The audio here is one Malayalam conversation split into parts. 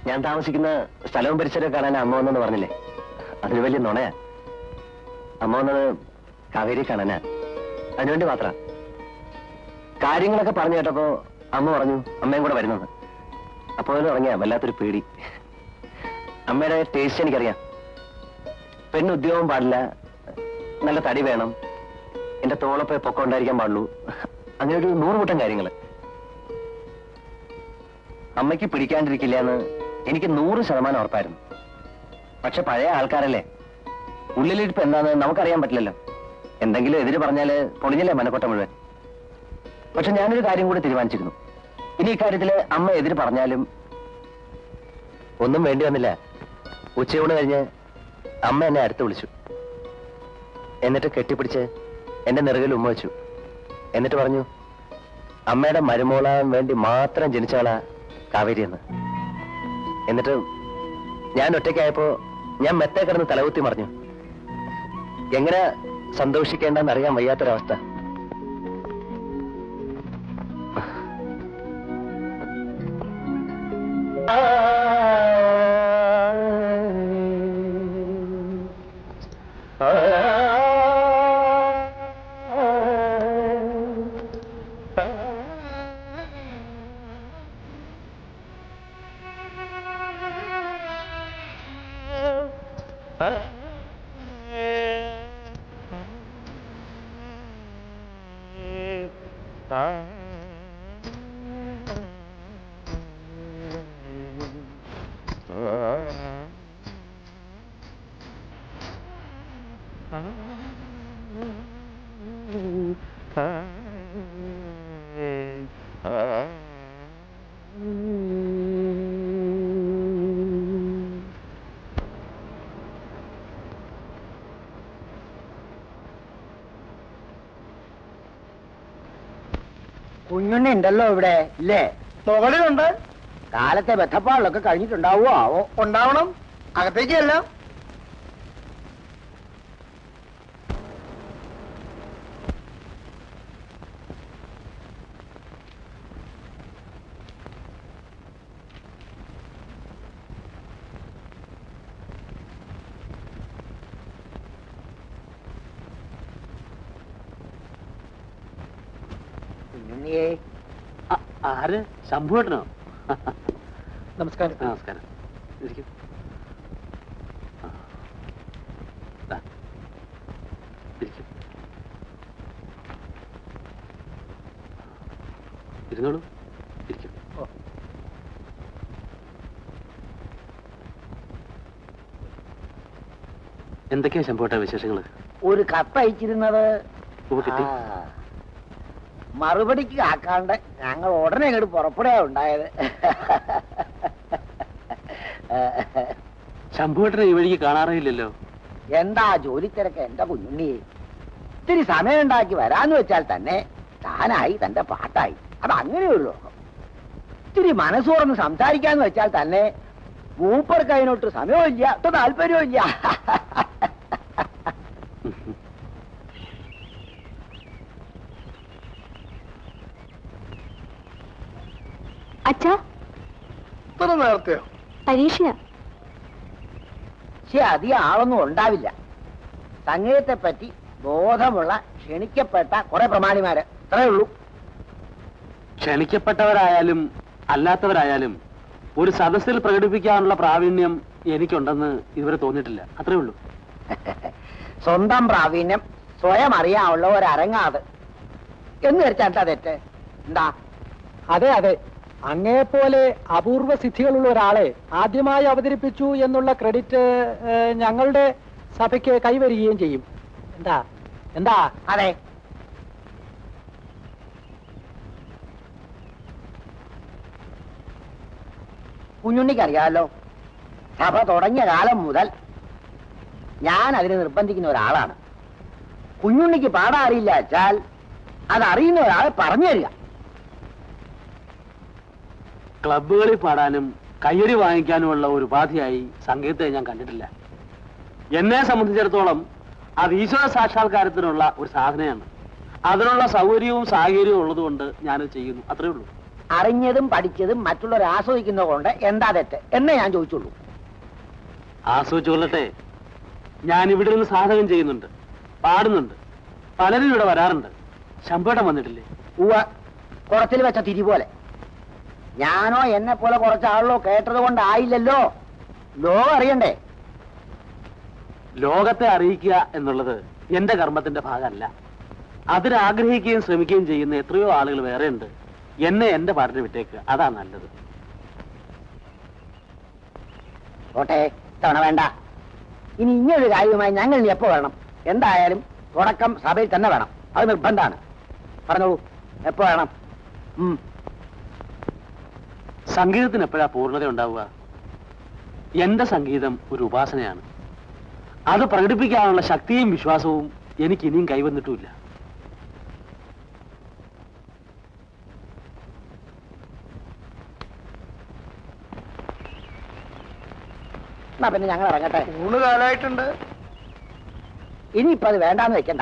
ഞാൻ താമസിക്കുന്ന സ്ഥലവും പരിസരവും കാണാൻ അമ്മ വന്നെന്ന് പറഞ്ഞില്ലേ, അതൊരു വലിയ നുണയാ. അമ്മ വന്നത് കാവേരി കാണാനാ, അതിനുവേണ്ടി മാത്രം. കാര്യങ്ങളൊക്കെ പറഞ്ഞു കേട്ടപ്പോ അമ്മ പറഞ്ഞു അമ്മയും കൂടെ വരുന്നത്. അപ്പോൾ ഇറങ്ങിയ വല്ലാത്തൊരു പേടി. അമ്മയുടെ ടേസ്റ്റ് എനിക്കറിയാം. പെണ്ണ് ഉദ്യോഗം പാടില്ല, നല്ല തടി വേണം, എന്റെ തോളപ്പോ പൊക്കം ഉണ്ടായിരിക്കാൻ പാടുള്ളൂ, അങ്ങനെ ഒരു 100 കൂട്ടം കാര്യങ്ങള്. അമ്മയ്ക്ക് പിടിക്കാണ്ടിരിക്കില്ല എന്ന് എനിക്ക് 100% ഉറപ്പായിരുന്നു. പക്ഷെ പഴയ ആൾക്കാരല്ലേ, ഉള്ളിലിരിപ്പ് എന്താന്ന് നമുക്കറിയാൻ പറ്റില്ലല്ലോ. എന്തെങ്കിലും എതിര് പറഞ്ഞാല് പൊളിഞ്ഞില്ലേ മനക്കോട്ട മുഴുവൻ. പക്ഷെ ഞാനൊരു കാര്യം കൂടി തീരുമാനിച്ചിരുന്നു. ഇനി ഇക്കാര്യത്തില് അമ്മ എതിര് പറഞ്ഞാലും ഒന്നും വേണ്ടി വന്നില്ല. ഉച്ചയൂണ് കഴിഞ്ഞ് അമ്മ എന്നെ അടുത്ത് വിളിച്ചു. എന്നിട്ട് കെട്ടിപ്പിടിച്ച് എന്റെ നെറുകിൽ ഉമ്മ വെച്ചു. എന്നിട്ട് പറഞ്ഞു അമ്മയുടെ മരുമോളാൻ വേണ്ടി മാത്രം ജനിച്ചാളാ കാവേരി എന്ന്. എന്നിട്ട് ഞാൻ ഒറ്റയ്ക്കായപ്പോ ഞാൻ മെത്തേ കിടന്ന് തലകുത്തി മറിഞ്ഞു. എങ്ങനെ സന്തോഷിക്കേണ്ടെന്ന് അറിയാൻ വയ്യാത്തൊരവസ്ഥ. കുഞ്ഞുണ്ണി ഉണ്ടല്ലോ ഇവിടെ ഇല്ലേ? മുകളിലുണ്ട്. കാലത്തെ ബന്ധപ്പാടിലൊക്കെ കഴിഞ്ഞിട്ടുണ്ടാവോ? ആവോ. ഉണ്ടാവണം. അകത്തേക്കല്ല. കുഞ്ഞുണ്ണിയേ. ആര്? ശംഭുവേട്ടനോ? നമസ്കാരം. നമസ്കാരം. ഇരിക്കും. ഇരിക്കും. ഇരുന്നോളൂ. ഇരിക്കും. എന്തൊക്കെയാ ശംഭുവേട്ട വിശേഷങ്ങള്? ഒരു കത്തയച്ചിരുന്നത് കിട്ടി. മറുപടിക്ക് കാക്കാണ്ട് ഞങ്ങൾ ഉടനെ ഇങ്ങോട്ട് പുറപ്പെടുകയാ ഉണ്ടായത്. ശംഭുവേട്ടനെ ഈ വഴിക്ക് കാണാറില്ലല്ലോ. എന്താ ജോലി തിരക്ക് എന്റെ കുഞ്ഞുണ്ണിയെ. ഇത്തിരി സമയം ഉണ്ടാക്കി വരാന്ന് വെച്ചാൽ തന്നെ താനായി തന്റെ പാട്ടായി. അത് അങ്ങനെയൊരു ലോകം. ഇത്തിരി മനസ്സോർന്ന് സംസാരിക്കാന്ന് വെച്ചാൽ തന്നെ മൂപ്പർക്ക് അതിനൊട്ട് സമയവും ഇല്ല, ഒട്ടും താല്പര്യവും ഇല്ല. അച്ഛാ, ഇത്ര നേരത്തെയോ? പരീക്ഷയാ. പക്ഷെ അധികം ആളൊന്നും ഉണ്ടാവില്ല. സംഗീതത്തെ പറ്റി ബോധമുള്ള ക്ഷണിക്കപ്പെട്ട കുറെ പ്രമാണിമാര്, അത്രേ ഉള്ളൂ. ക്ഷണിക്കപ്പെട്ടവരായാലും അല്ലാത്തവരായാലും ഒരു സദസ്സിൽ പ്രകടിപ്പിക്കാനുള്ള പ്രാവീണ്യം എനിക്കുണ്ടെന്ന് ഇതുവരെ തോന്നിയിട്ടില്ല. അത്രേ ഉള്ളൂ. സ്വന്തം പ്രാവീണ്യം സ്വയം അറിയാനുള്ള ഒരരങ്ങാത് എന്ന് ധരിച്ചാൽ തെറ്റ് എന്താ? അതെ അതെ, അങ്ങേപ്പോലെ അപൂർവ സിദ്ധികളുള്ള ഒരാളെ ആദ്യമായി അവതരിപ്പിച്ചു എന്നുള്ള ക്രെഡിറ്റ് ഞങ്ങളുടെ സഭയ്ക്ക് കൈവരികയും ചെയ്യും. എന്താ എന്താ? അതെ, കുഞ്ഞുണ്ണിക്കറിയാമല്ലോ, സഭ തുടങ്ങിയ കാലം മുതൽ ഞാൻ അതിനെ നിർബന്ധിക്കുന്ന ഒരാളാണ്. കുഞ്ഞുണ്ണിക്ക് പാടാൻ അറിയില്ല വെച്ചാൽ അതറിയുന്ന ഒരാളെ പറഞ്ഞു തരിക. ക്ലബുകളിൽ പാടാനും കയ്യടി വാങ്ങിക്കാനുമുള്ള ഒരു ഉപാധിയായി സംഗീതത്തെ ഞാൻ കണ്ടിട്ടില്ല. എന്നെ സംബന്ധിച്ചിടത്തോളം അത് ഈശ്വര സാക്ഷാത്കാരത്തിനുള്ള ഒരു സാധനയാണ്. അതിനുള്ള സൗകര്യവും സാഹചര്യവും ഉള്ളതുകൊണ്ട് ഞാനത് ചെയ്യുന്നു. അത്രേ ഉള്ളൂ. അറിഞ്ഞതും പഠിച്ചതും മറ്റുള്ളവർ ആസ്വദിക്കുന്നത് കൊണ്ട് എന്താ തെറ്റ് എന്നേ ഞാൻ ചോദിച്ചുള്ളൂ. ആസ്വദിച്ചുകൊള്ളട്ടെ. ഞാൻ ഇവിടെ നിന്ന് സാധകം ചെയ്യുന്നുണ്ട്, പാടുന്നുണ്ട്, പലരും ഇവിടെ വരാറുണ്ട്. ശമ്പേട്ടം വന്നിട്ടില്ലേ? കുറച്ചിൽ വെച്ച തിരി പോലെ. ഞാനോ എന്നെ പോലെ കുറച്ചാളോ കേട്ടത് കൊണ്ടായില്ലല്ലോ. ലോകം അറിയണ്ടേ? ലോകത്തെ അറിയിക്കുക എന്നുള്ളത് എന്റെ കർമ്മത്തിന്റെ ഭാഗമല്ല. അതിനാഗ്രഹിക്കുകയും ശ്രമിക്കുകയും ചെയ്യുന്ന എത്രയോ ആളുകൾ വേറെ ഉണ്ട്. എന്നെ എന്റെ പാട്ടിന് വിട്ടേക്കുക, അതാ നല്ലത്. ഓട്ടെ, തവണ വേണ്ട. ഇനി ഇങ്ങനൊരു കാര്യവുമായി ഞങ്ങൾ ഇനി എപ്പോ വരണം? എന്തായാലും തുടക്കം സഭയിൽ തന്നെ വേണം, അത് നിർബന്ധമാണ്. പറഞ്ഞോളൂ, എപ്പോ വേണം? സംഗീതത്തിന് എപ്പോഴാ പൂർണ്ണത ഉണ്ടാവുക? എന്റെ സംഗീതം ഒരു ഉപാസനയാണ്. അത് പ്രകടിപ്പിക്കാനുള്ള ശക്തിയും വിശ്വാസവും എനിക്ക് ഇനിയും കൈവന്നിട്ടുമില്ല. എന്നാ പിന്നെ ഞങ്ങൾ ഇറങ്ങട്ടെ. ഊണ് കാലായിട്ടുണ്ട്. ഇനിയിപ്പോ അത് വേണ്ടാന്ന് വെക്കണ്ട.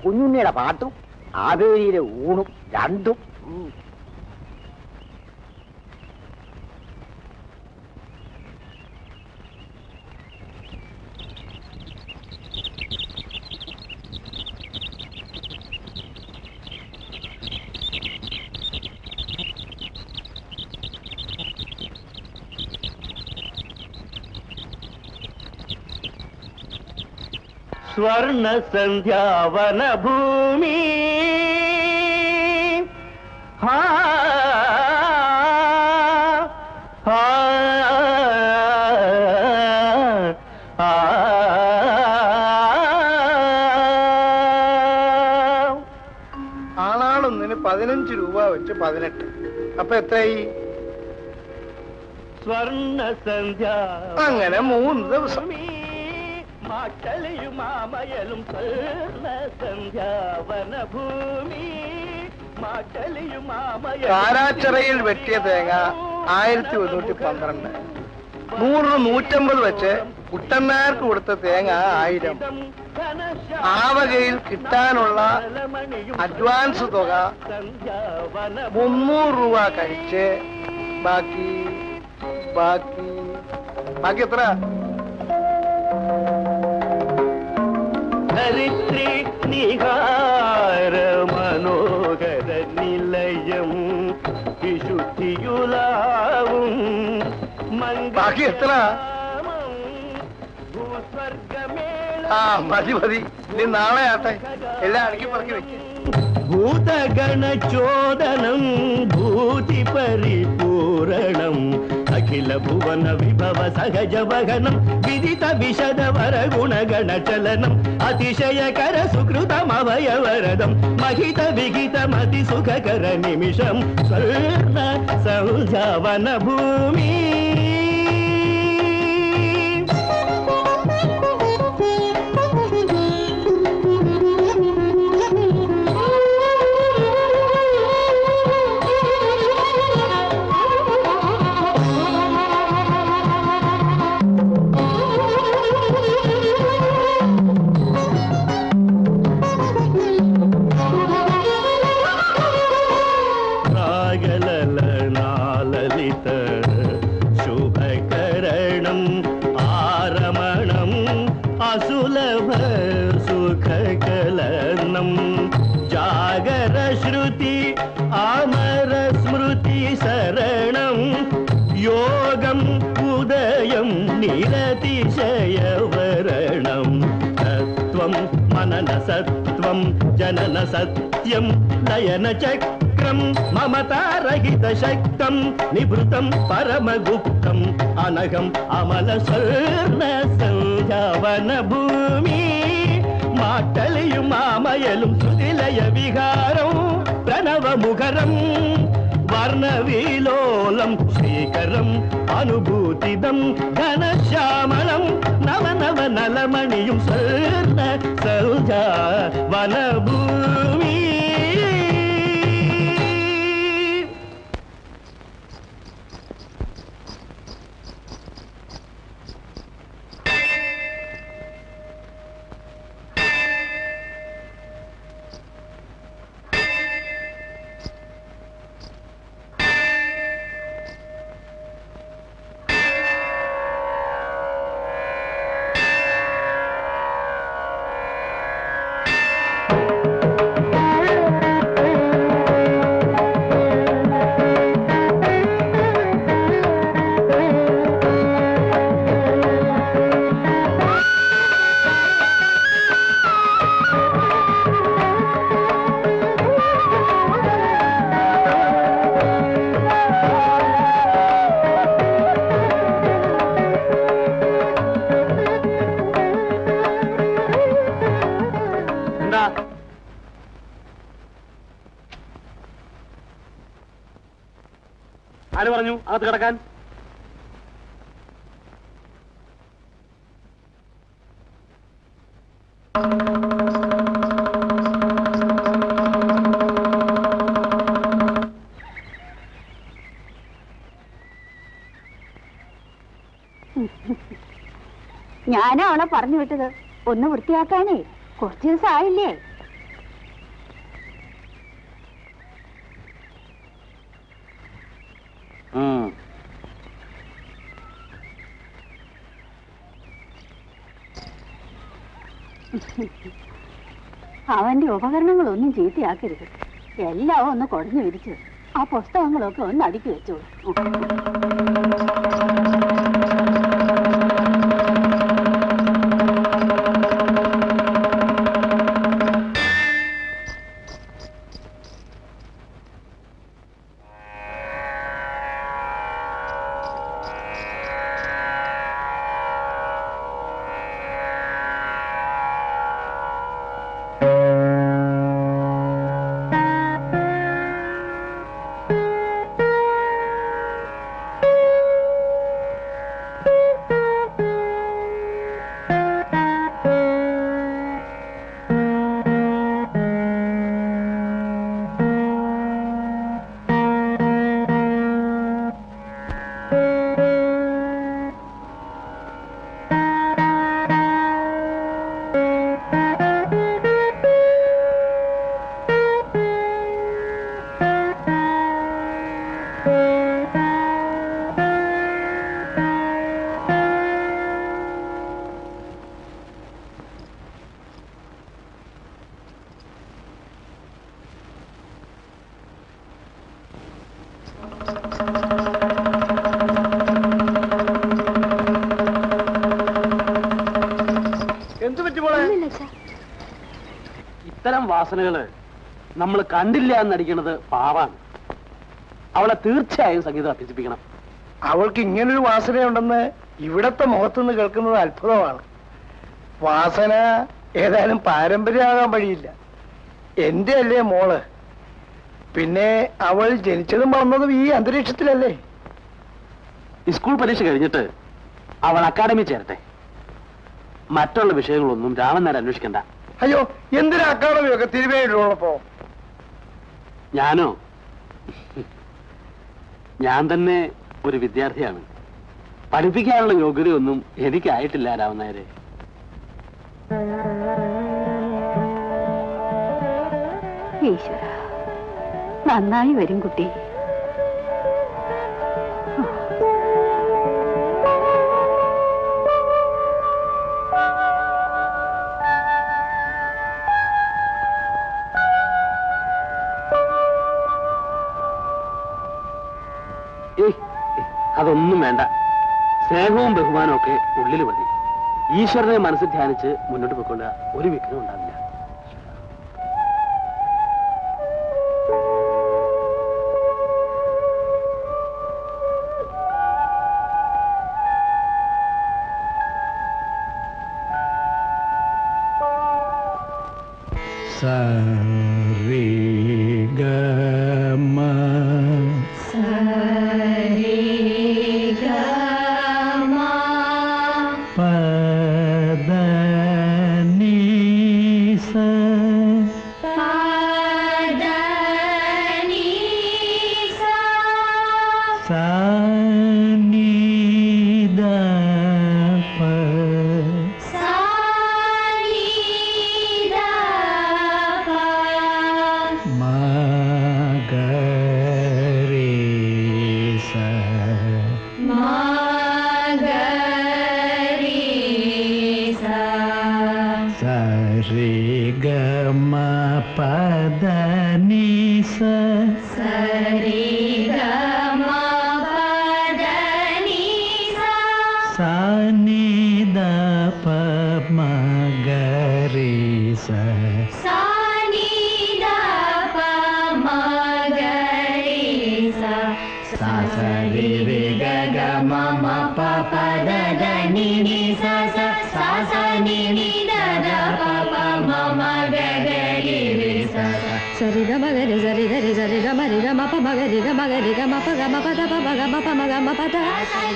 കുഞ്ഞുണ്ണിയുടെ പാട്ടും ആവേരിയിലെ ഊണും രണ്ടും. സ്വർണ സന്ധ്യാവന ഭൂമി ആളാളൊന്നിന് 15 രൂപ വെച്ച് 18. അപ്പൊ എത്രയായി? സ്വർണ സന്ധ്യ. അങ്ങനെ 3 ദിവസം. മാട്ടലയും മാമയലും സ്വർണ സന്ധ്യാവന ഭൂമി. മാട്ടലയും മാമയലും. കാരാച്ചിറയിൽ വെട്ടിയ തേങ്ങ 1112. 100 150 വെച്ച് കുട്ടന്മാർക്ക് കൊടുത്ത തേങ്ങ 1000. ആവകയിൽ കിട്ടാനുള്ള അഡ്വാൻസ് തുക 300 രൂപ കഴിച്ച് ബാക്കി എത്ര? ധരിത്രി നിഹാര മനോഹര നിലയം വിശുദ്ധിയുലാവും. ബാക്കി എത്ര? മതി ഇനി നാളെ ആട്ടെ. എല്ലാം അടുക്കി പറക്കി വെക്കും. ഭൂതഗണചോദനം ഭൂതി പരിപൂരണം അഖില ഭുവന വിഭവ സഹജ വഹനം വിദിത വിശദ വര ഗുണഗണ ചലനം അതിശയകര സുകൃതമവയവരദം മഹിത വിഹിത മതി സുഖകര നിമിഷം സ്വർണ സൗജവന ഭൂമി. സത്വം ജനന സത്യം ലയന ചക്രം മമതാരഹിത ശക്തം നിഭൃതം പരമഗുപ്തം അനഘം അമല സ്വർണ സൗജവന ഭൂമി. മാട്ടലിയും മാമയലും ശ്രുതിലയ വിഹാരം പ്രണവമുഖരം വർണ്ണവിലോലം ശ്രീകരം അനുഭൂതിദം ഘനശ്യാമളം നവനവ നലമണിയും സ്വർണ സൗജവന ഭൂമി. അകത്ത് കിടക്കാൻ. ഞാനാ അവളെ പറഞ്ഞു വിട്ടത് ഒന്ന് വൃത്തിയാക്കാനേ. കുറച്ചു ദിവസം ആയില്ലേ. അവന്റെ ഉപകരണങ്ങളൊന്നും ചീത്തയാക്കരുത്. എല്ലാം ഒന്ന് കുടഞ്ഞു വിരിച്ച് ആ പുസ്തകങ്ങളൊക്കെ ഒന്ന് അടുക്കി വെച്ചോളൂ. ഇത്തരം വാസനകള് നമ്മൾ കണ്ടില്ല എന്നടിക്കണത് പാവാണ്. അവളെ തീർച്ചയായും സംഗീതം അഭ്യസിപ്പിക്കണം. അവൾക്ക് ഇങ്ങനൊരു വാസനയുണ്ടെന്ന് ഇവിടത്തെ മുഖത്തുനിന്ന് കേൾക്കുന്നത് അത്ഭുതമാണ്. വാസന ഏതായാലും പാരമ്പര്യമാകാൻ വഴിയില്ല. എന്റെ അല്ലേ മോള്? പിന്നെ അവൾ ജനിച്ചതും വളർന്നതും ഈ അന്തരീക്ഷത്തിലല്ലേ? സ്കൂൾ പരീക്ഷ കഴിഞ്ഞിട്ട് അവൾ അക്കാഡമി ചേരട്ടെ. മറ്റുള്ള വിഷയങ്ങളൊന്നും രാമൻ നേരെ അന്വേഷിക്കണ്ട. അയ്യോ, എന്തിനാ അക്കാഡമിയൊക്കെ തിരുവേഴിയുള്ളപ്പോ? ഞാനോ? ഞാൻ തന്നെ ഒരു വിദ്യാർത്ഥിയാണ്. പഠിപ്പിക്കാനുള്ള യോഗ്യതയൊന്നും എനിക്കായിട്ടില്ല രാമൻ നേരെ. ഈശ്വര, നന്നായി വരും കുട്ടി. അതൊന്നും വേണ്ട. സ്നേഹവും ബഹുമാനവും ഒക്കെ ഉള്ളിൽ മതി. ഈശ്വരനെ മനസ്സിൽ ധ്യാനിച്ച് മുന്നോട്ട് പോയിക്കൊള്ളുക. ഒരു വിഘ്നം ഉണ്ടാവില്ല. Sari ga ma ga re sari ga re sari ga ma re ga ma pa ma ga re ga ma ga re ga ma pa ga ma pa da pa ma ga ma pa ma pa da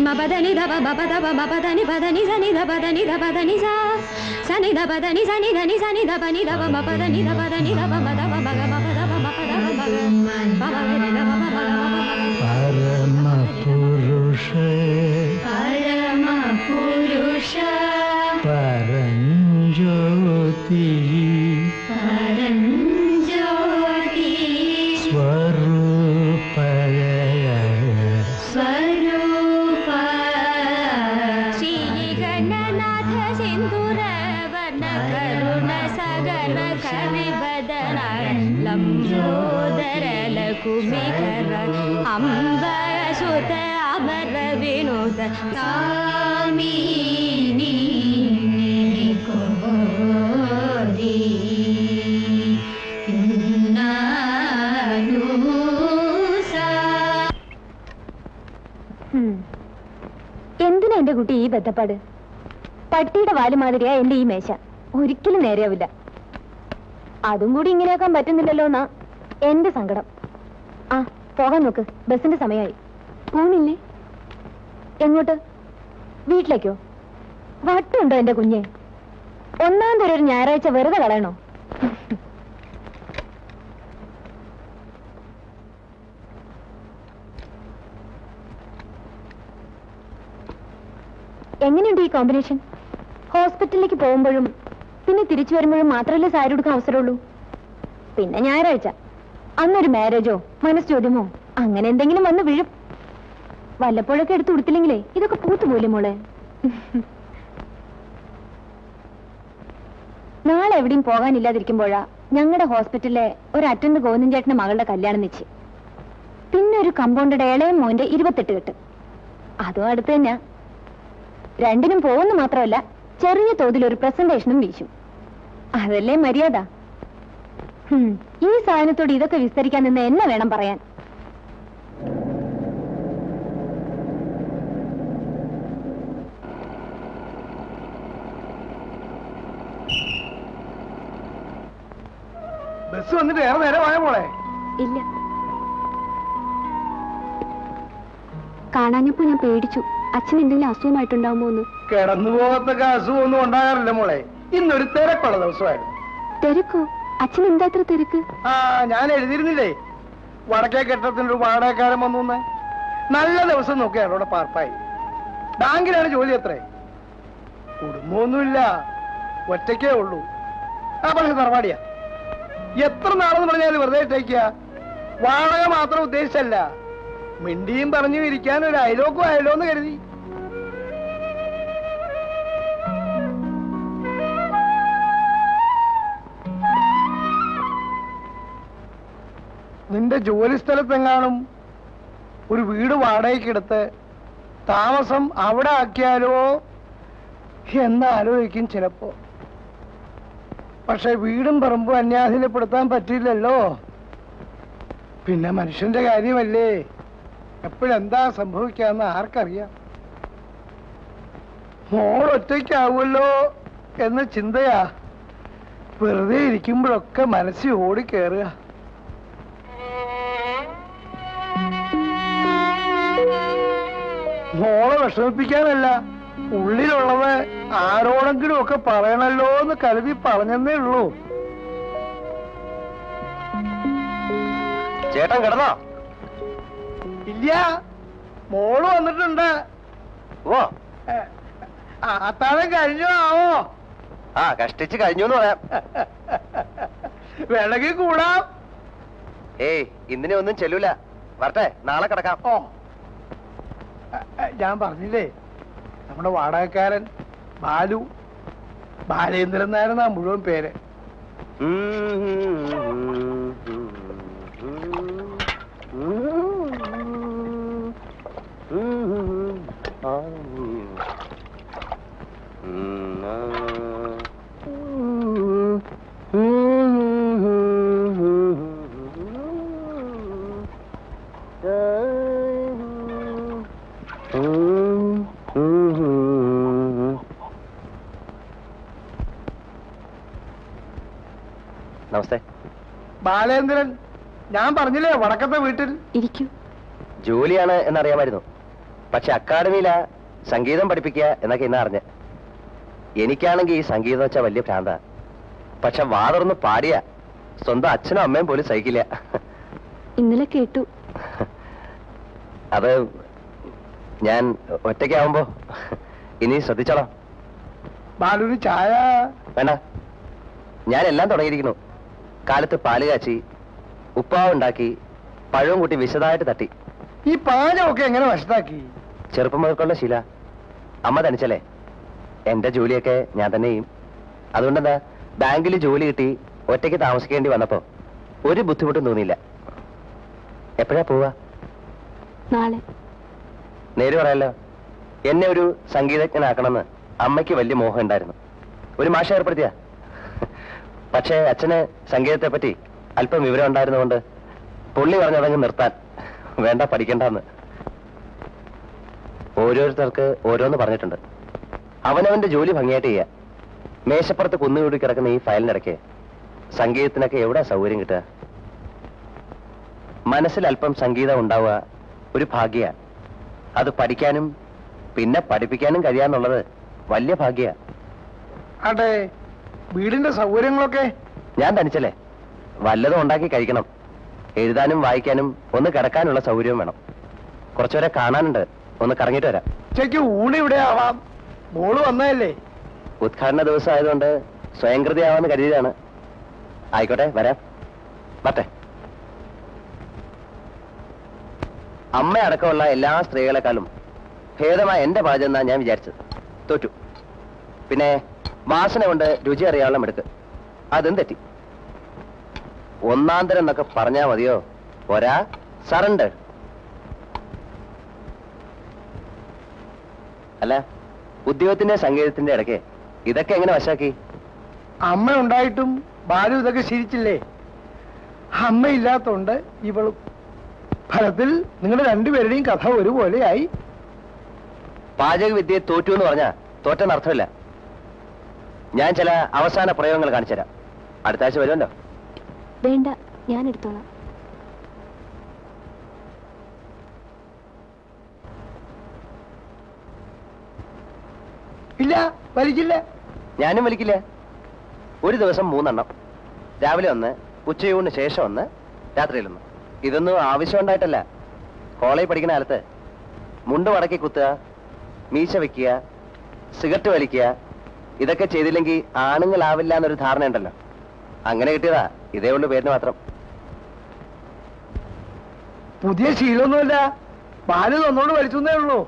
ma pa da ni da pa ma pa da pa ma pa da ni sa ni da pa da ni da pa da ni sa ni da pa da ni sa ni da ni sa ni da pa ni da pa ma pa da ni da pa da ni da pa ma da pa ma ga ma pa da pa ma pa da pa ma ga pa ma ga re da pa ma ga ma pa Parama Purusha Parama Purusha Paranjyoti Paranjyoti Swarupaya Swarupa Shri Gananatha Sindura Varna Karuna Sagana Karibadana Lambodara Lakumikara Amba Sutta Amara Vinoda Kamini Kodi Nanusa എന്തിനാ എന്റെ കുട്ടി ഈ ബന്ധപ്പാട്? പട്ടിയുടെ വാല് മാതിരിയാ എന്റെ ഈ മേശ. ഒരിക്കലും നേരെയാവില്ല. അതും കൂടി ഇങ്ങനെയാക്കാൻ പറ്റുന്നില്ലല്ലോ എന്നാ എന്റെ സങ്കടം. ആ പോകാൻ നോക്ക്, ബസിന്റെ സമയമായി. പോണില്ലേ? എങ്ങോട്ട്? വീട്ടിലേക്കോ? വട്ടുണ്ടോ എന്റെ കുഞ്ഞെ? ഒന്നാം തരം ഒരു ഞായറാഴ്ച വെറുതെ കളയണോ? എങ്ങനെയുണ്ട് ഈ കോമ്പിനേഷൻ? ഹോസ്പിറ്റലിലേക്ക് പോകുമ്പോഴും പിന്നെ തിരിച്ചു വരുമ്പോഴും മാത്രമല്ലേ സാരി കൊടുക്കാൻ അവസരമുള്ളൂ. പിന്നെ ഞായറാഴ്ച അന്നൊരു മാരേജോ മനസ്സോദ്യമോ അങ്ങനെ എന്തെങ്കിലും വന്ന് വീഴും. വല്ലപ്പോഴൊക്കെ എടുത്ത് കൊടുത്തില്ലെങ്കിലേ ഇതൊക്കെ പൂത്തുപോലെ മോളെ. നാളെ എവിടെയും പോകാനില്ലാതിരിക്കുമ്പോഴാ ഞങ്ങളുടെ ഹോസ്പിറ്റലിലെ ഒരു അറ്റൻഡ് ഗോവിന്ദൻ ചേട്ടന്റെ മകളുടെ കല്യാണം നിശ്ചയം. പിന്നെ ഒരു കമ്പൗണ്ടറുടെ ഇളയ മോന്റെ 28 കെട്ട്. അതും അടുത്ത് തന്നെയാ. രണ്ടിനും പോകുന്ന മാത്രമല്ല ചെറിയ തോതിൽ ഒരു പ്രസന്റേഷനും വീശും. അതല്ലേ മര്യാദ. ഈ സാധനത്തോട് ഇതൊക്കെ വിസ്തരിക്കാൻ നിന്ന് എന്നെ വേണം പറയാൻ. ബസ് വന്നിട്ട് ഏറെ നേരമായ മോളെ. ഇല്ല, കാണാഞ്ഞപ്പോ ഞാൻ പേടിച്ചു. അച്ഛൻ എന്തെങ്കിലും അസുഖമായിട്ടുണ്ടാവുമോ എന്ന്. കിടന്നു പോകത്തൊക്കെ അസുഖമൊന്നും ഉണ്ടാകാറില്ല മോളെ. ഇന്നൊരു തിരക്കുള്ള ദിവസമായിരുന്നു. തിരക്കോ? അച്ഛൻ എന്താ ഇത്ര തിരക്ക്? ആ ഞാൻ എഴുതിയിരുന്നില്ലേ വടക്കേ കെട്ടത്തിന്റെ ഒരു വാടകക്കാരൻ വന്നു. നല്ല ദിവസം നോക്കിയാണ് അവിടെ പാർപ്പായി. ബാങ്കിലാണ് ജോലി. അത്രേ കുടുംബമൊന്നുമില്ല, ഒറ്റയ്ക്കേ ഉള്ളൂ. ആ പക്ഷെ തറവാടിയാ. എത്ര നാളെന്ന് പറഞ്ഞാൽ വെറുതെ ഇട്ടേക്കുക. വാടക മാത്രം ഉദ്ദേശിച്ചല്ല, മിണ്ടിയും പറഞ്ഞു ഇരിക്കാൻ ഒരു അയലോക്കും ആയല്ലോ എന്ന് കരുതി. നിന്റെ ജോലി സ്ഥലത്തെങ്ങാനും ഒരു വീട് വാടകയ്ക്കെടുത്ത് താമസം അവിടെ ആക്കിയാലോ എന്ന് ആലോചിക്കും ചിലപ്പോ. പക്ഷെ വീടും പറമ്പും അന്യാധീനപ്പെടുത്താൻ പറ്റില്ലല്ലോ. പിന്നെ മനുഷ്യന്റെ കാര്യമല്ലേ, എപ്പോഴെന്താ സംഭവിക്കാന്ന് ആർക്കറിയാം. മോൾ ഒറ്റയ്ക്കാവുമല്ലോ എന്ന ചിന്തയാ വെറുതെ ഇരിക്കുമ്പോഴൊക്കെ മനസ്സിൽ ഓടിക്കേറുക. മോളെ വിഷമിപ്പിക്കാനല്ല, ഉള്ളിലുള്ളത് ആരോടെങ്കിലും ഒക്കെ പറയണല്ലോ എന്ന് കരുതി പറഞ്ഞെന്നേ ഉള്ളൂ. ചേട്ടൻ കിടന്നോ? ഇല്ല, മോള് വന്നിട്ടുണ്ട്. ഓ അത്താഴം കഴിഞ്ഞോ ആവോ? ആ കഷ്ടിച്ച് കഴിഞ്ഞു എന്ന് പറയാം. വേണമെങ്കിൽ കൂടാം. ഏയ് ഇന്നിനെ ഒന്നും ചെല്ലൂല. വരട്ടെ, നാളെ കിടക്കാം. ഓ ഞാൻ പറഞ്ഞില്ലേ, നമ്മുടെ വാടകക്കാരൻ ബാലു, ബാലേന്ദ്രൻ നായരെന്നാ മുഴുവൻ പേര്. നമസ്തേ. ബാലേന്ദ്രൻ, ഞാൻ പറഞ്ഞില്ലേ വടക്കത്തെ വീട്ടിൽ. ഇരിക്കൂ. ജോലിയാണ് എന്നറിയാമായിരുന്നു. പക്ഷെ അക്കാഡമിയിലാ സംഗീതം പഠിപ്പിക്കുക എന്നൊക്കെ ഇന്ന് അറിഞ്ഞ്. എനിക്കാണെങ്കിൽ ഈ സംഗീതം വെച്ചാൽ വലിയ ഭ്രാന്ത. പക്ഷെ വാതുറന്ന് പാടിയ സ്വന്തം അച്ഛനും അമ്മയും പോലും സഹിക്കില്ല. ഇന്നലെ കേട്ടു. അത് ഞാൻ ഒറ്റയ്ക്കാവുമ്പോ ഇനി ശ്രദ്ധിച്ചോളാം. ബാലുവിന് ചായ വേണ്ട, ഞാൻ എല്ലാം തുടങ്ങിയിരിക്കുന്നു. കാലത്ത് പാല് കാച്ചി, ഉപ്പാവ് ഉണ്ടാക്കി, പഴവും കൂട്ടി വിശദമായിട്ട് തട്ടി. ഈ പാചകമൊക്കെ എങ്ങനെ വശത്താക്കി? ചെറുപ്പം മുതൽക്കുള്ള ശീല. അമ്മ തനിച്ചല്ലേ, എന്റെ ജോലിയൊക്കെ ഞാൻ തന്നെ ചെയ്യും. അതുകൊണ്ടെന്താ, ബാങ്കിൽ ജോലി കിട്ടി ഒറ്റയ്ക്ക് താമസിക്കേണ്ടി വന്നപ്പോ ഒരു ബുദ്ധിമുട്ടും തോന്നിയില്ല. എപ്പോഴാ പോവാ? നാളെ. നേര് പറയാലോ, എന്നെ ഒരു സംഗീതജ്ഞനാക്കണമെന്ന് അമ്മയ്ക്ക് വലിയ മോഹം ഉണ്ടായിരുന്നു. ഒരു മാഷ ഏർപ്പെടുത്തിയ. പക്ഷേ അച്ഛന് സംഗീതത്തെ പറ്റി അല്പം വിവരം ഉണ്ടായിരുന്നുകൊണ്ട് പുള്ളി പറഞ്ഞതങ്ങ് നിർത്താൻ, വേണ്ട പഠിക്കണ്ടെന്ന്. ഓരോരുത്തർക്ക് ഓരോന്ന് പറഞ്ഞിട്ടുണ്ട്. അവനവന്റെ ജോലി ഭംഗിയായിട്ട് ചെയ്യുക. മേശപ്പുറത്ത് കുന്നുകൂടി കിടക്കുന്ന ഈ ഫയലിനിടയ്ക്ക് സംഗീതത്തിനൊക്കെ എവിടെ സൗകര്യം കിട്ടുക? മനസ്സിൽ അല്പം സംഗീതം ഉണ്ടാവുക ഒരു ഭാഗ്യ. അത് പഠിക്കാനും പിന്നെ പഠിപ്പിക്കാനും കഴിയാന്നുള്ളത് വലിയ ഭാഗ്യ. അതെ, വീടിന്റെ സൗകര്യങ്ങളൊക്കെ? ഞാൻ തനിച്ചല്ലേ, വല്ലതും ഉണ്ടാക്കി കഴിക്കണം. എഴുതാനും വായിക്കാനും ഒന്ന് കിടക്കാനുള്ള സൗകര്യവും വേണം. കുറച്ചുപേരെ കാണാനുണ്ട്, ഒന്ന് കറങ്ങിയിട്ട് വരാം. ഉച്ചയ്ക്ക് ഊണ് ഇവിടെ ആവാം. മോള് വന്നതല്ലേ? ഉദ്ഘാടന ദിവസം ആയതുകൊണ്ട് സ്വയംകൃതിയാവാന്ന് കരുതിയതാണ്. ആയിക്കോട്ടെ, വരാം. വട്ടെ. അമ്മ അടക്കമുള്ള എല്ലാ സ്ത്രീകളെക്കാളും ഭേദമായ എന്റെ പാചകം എന്നാ ഞാൻ വിചാരിച്ചത്. തോറ്റു. പിന്നെ വാസന കൊണ്ട് രുചി അറിയാനുള്ള മിടുക്ക്, അതും തെറ്റി. ഒന്നാന്തരം എന്നൊക്കെ പറഞ്ഞാ മതിയോ? ഒരാ സറണ്ടർ. അല്ല, ഉദ്യോഗത്തിന്റെ സംഗീതത്തിന്റെ ഇടയ്ക്ക് ഇതൊക്കെ എങ്ങനെ വശാക്കി? അമ്മ ഉണ്ടായിട്ടും ബാലു ഇതൊക്കെ ശീലിച്ചില്ലേ? അമ്മ ഇല്ലാത്തോണ്ട് ഇവളും. ഫലത്തിൽ നിങ്ങളുടെ രണ്ടുപേരുടെയും കഥ ഒരുപോലെയായി. പാചക വിദ്യയെ തോറ്റു എന്ന് പറഞ്ഞാ തോറ്റെന്ന് അർത്ഥമില്ല. ഞാൻ ചില അവസാന പ്രയോഗങ്ങൾ കാണിച്ചുതരാം. അടുത്ത ആഴ്ച വരുമല്ലോ. വേണ്ട, ഞാൻ എടുത്തോളാം. ഇല്ല, വലിക്കില്ല. ഞാനും വലിക്കില്ല. ഒരു ദിവസം 3 എണ്ണം. രാവിലെ 1, ഉച്ചയൂണിന് ശേഷം 1, രാത്രിയിൽ 1. ഇതൊന്നും ആവശ്യം ഉണ്ടായിട്ടല്ല. കോളേജ് പഠിക്കുന്ന കാലത്ത് മുണ്ട് മടക്കി കുത്തുക, മീശ വെക്കുക, സിഗരറ്റ് വലിക്കുക, ഇതൊക്കെ ചെയ്തില്ലെങ്കിൽ ആണുങ്ങളാവില്ല എന്നൊരു ധാരണയുണ്ടല്ലോ. അങ്ങനെ കിട്ടിയതാ. ഇതേ ഉള്ളു പേരിന് മാത്രം. പുതിയ ശീലമൊന്നുമില്ല. ബാലു തന്നോട് വലിച്ചേ ഉള്ളൂ.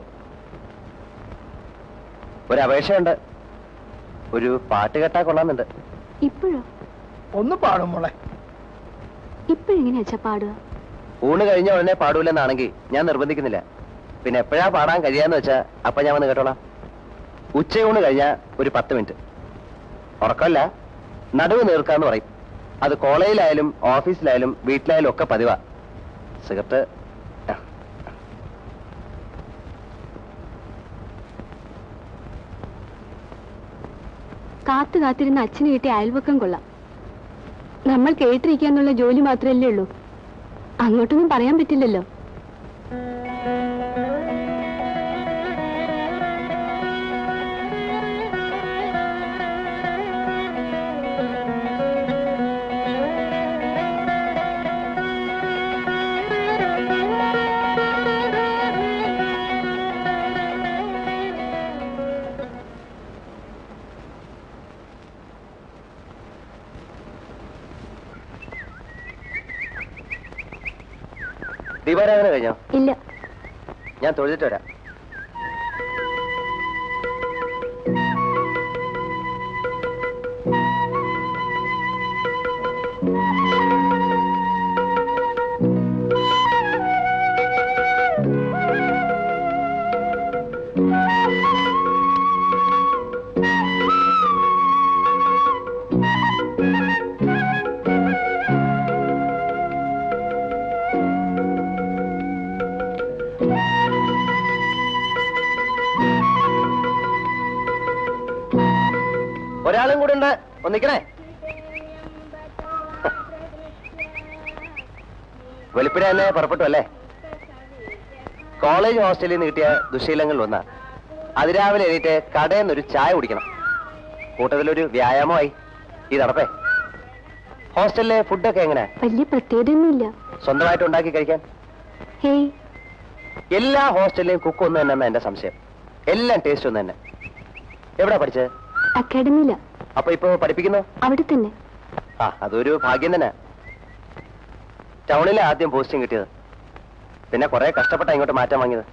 ഒരു അപേക്ഷയുണ്ട്. ഒരു പാട്ട് കേട്ടാ കൊള്ളാന്നുണ്ട്. ഇപ്പോഴോ? ഒന്ന് പാടും മോളെ. ഇപ്പോഴെങ്ങനെയാ അച്ഛാ പാടുക? ഊണ് കഴിഞ്ഞ ഉടനെ പാടൂലെന്നാണെങ്കിൽ ഞാൻ നിർബന്ധിക്കുന്നില്ല. പിന്നെ എപ്പോഴാ പാടാൻ കഴിയാന്ന് വെച്ചാ അപ്പൊ ഞാൻ വന്ന് കേട്ടോളാം. ഉച്ചയൂണ് കഴിഞ്ഞാ ഒരു 10 മിനിറ്റ്. ഉറക്കമല്ല, നടുവ് നീർക്കാന്ന് പറയും. അത് കോളേജിലായാലും ഓഫീസിലായാലും വീട്ടിലായാലും ഒക്കെ പതിവാ. സിഗരറ്റ് കാത്തു കാത്തിരുന്ന അച്ഛന് കിട്ടിയ അയൽവക്കം കൊള്ളാം. നമ്മൾ കേട്ടിരിക്കാന്നുള്ള ജോലി മാത്രമല്ലേ ഉള്ളൂ. അങ്ങോട്ടൊന്നും പറയാൻ പറ്റില്ലല്ലോ. ദീപാരാധന കഴിഞ്ഞോ? ഇല്ല. ഞാൻ തൊഴുതിട്ട് വരാം. ഒരാളും കൂടെ ഉണ്ട്. ഒന്നിക്കണേ. വെളുപ്പിനെ തന്നെ പുറപ്പെട്ടു അല്ലേ? കോളേജ് ഹോസ്റ്റലിൽ നിന്ന് കിട്ടിയ ദുശീലങ്ങളിൽ ഒന്നാ അതിരാവിലെ എണീറ്റ് കടയിൽ നിന്നൊരു ചായ കുടിക്കണം. കൂട്ടത്തിലൊരു വ്യായാമമായി ഈ നടപ്പേ. ഹോസ്റ്റലിലെ ഫുഡൊക്കെ എങ്ങനെ? വലിയ പ്രത്യേകതയൊന്നുമില്ല. സ്വന്തമായിട്ട് ഉണ്ടാക്കി കഴിക്കാൻ? ഹേയ്, എല്ലാ ഹോസ്റ്റലിലെയും കുക്ക് ഒന്ന് തന്നെ എന്റെ സംശയം. എല്ലാം ടേസ്റ്റ് ഒന്ന് തന്നെ. എവിടാ പഠിച്ചത്? അക്കാഡമിയില. അപ്പൊ ഇപ്പൊ പഠിപ്പിക്കുന്നു? അവിടെ തന്നെ. ആ, അതൊരു ഭാഗ്യം തന്നെ. ടൗണിലെ ആദ്യം പോസ്റ്റിംഗ് കിട്ടിയത്, പിന്നെ കുറെ കഷ്ടപ്പെട്ട ഇങ്ങോട്ട് മാറ്റം വാങ്ങിയത്.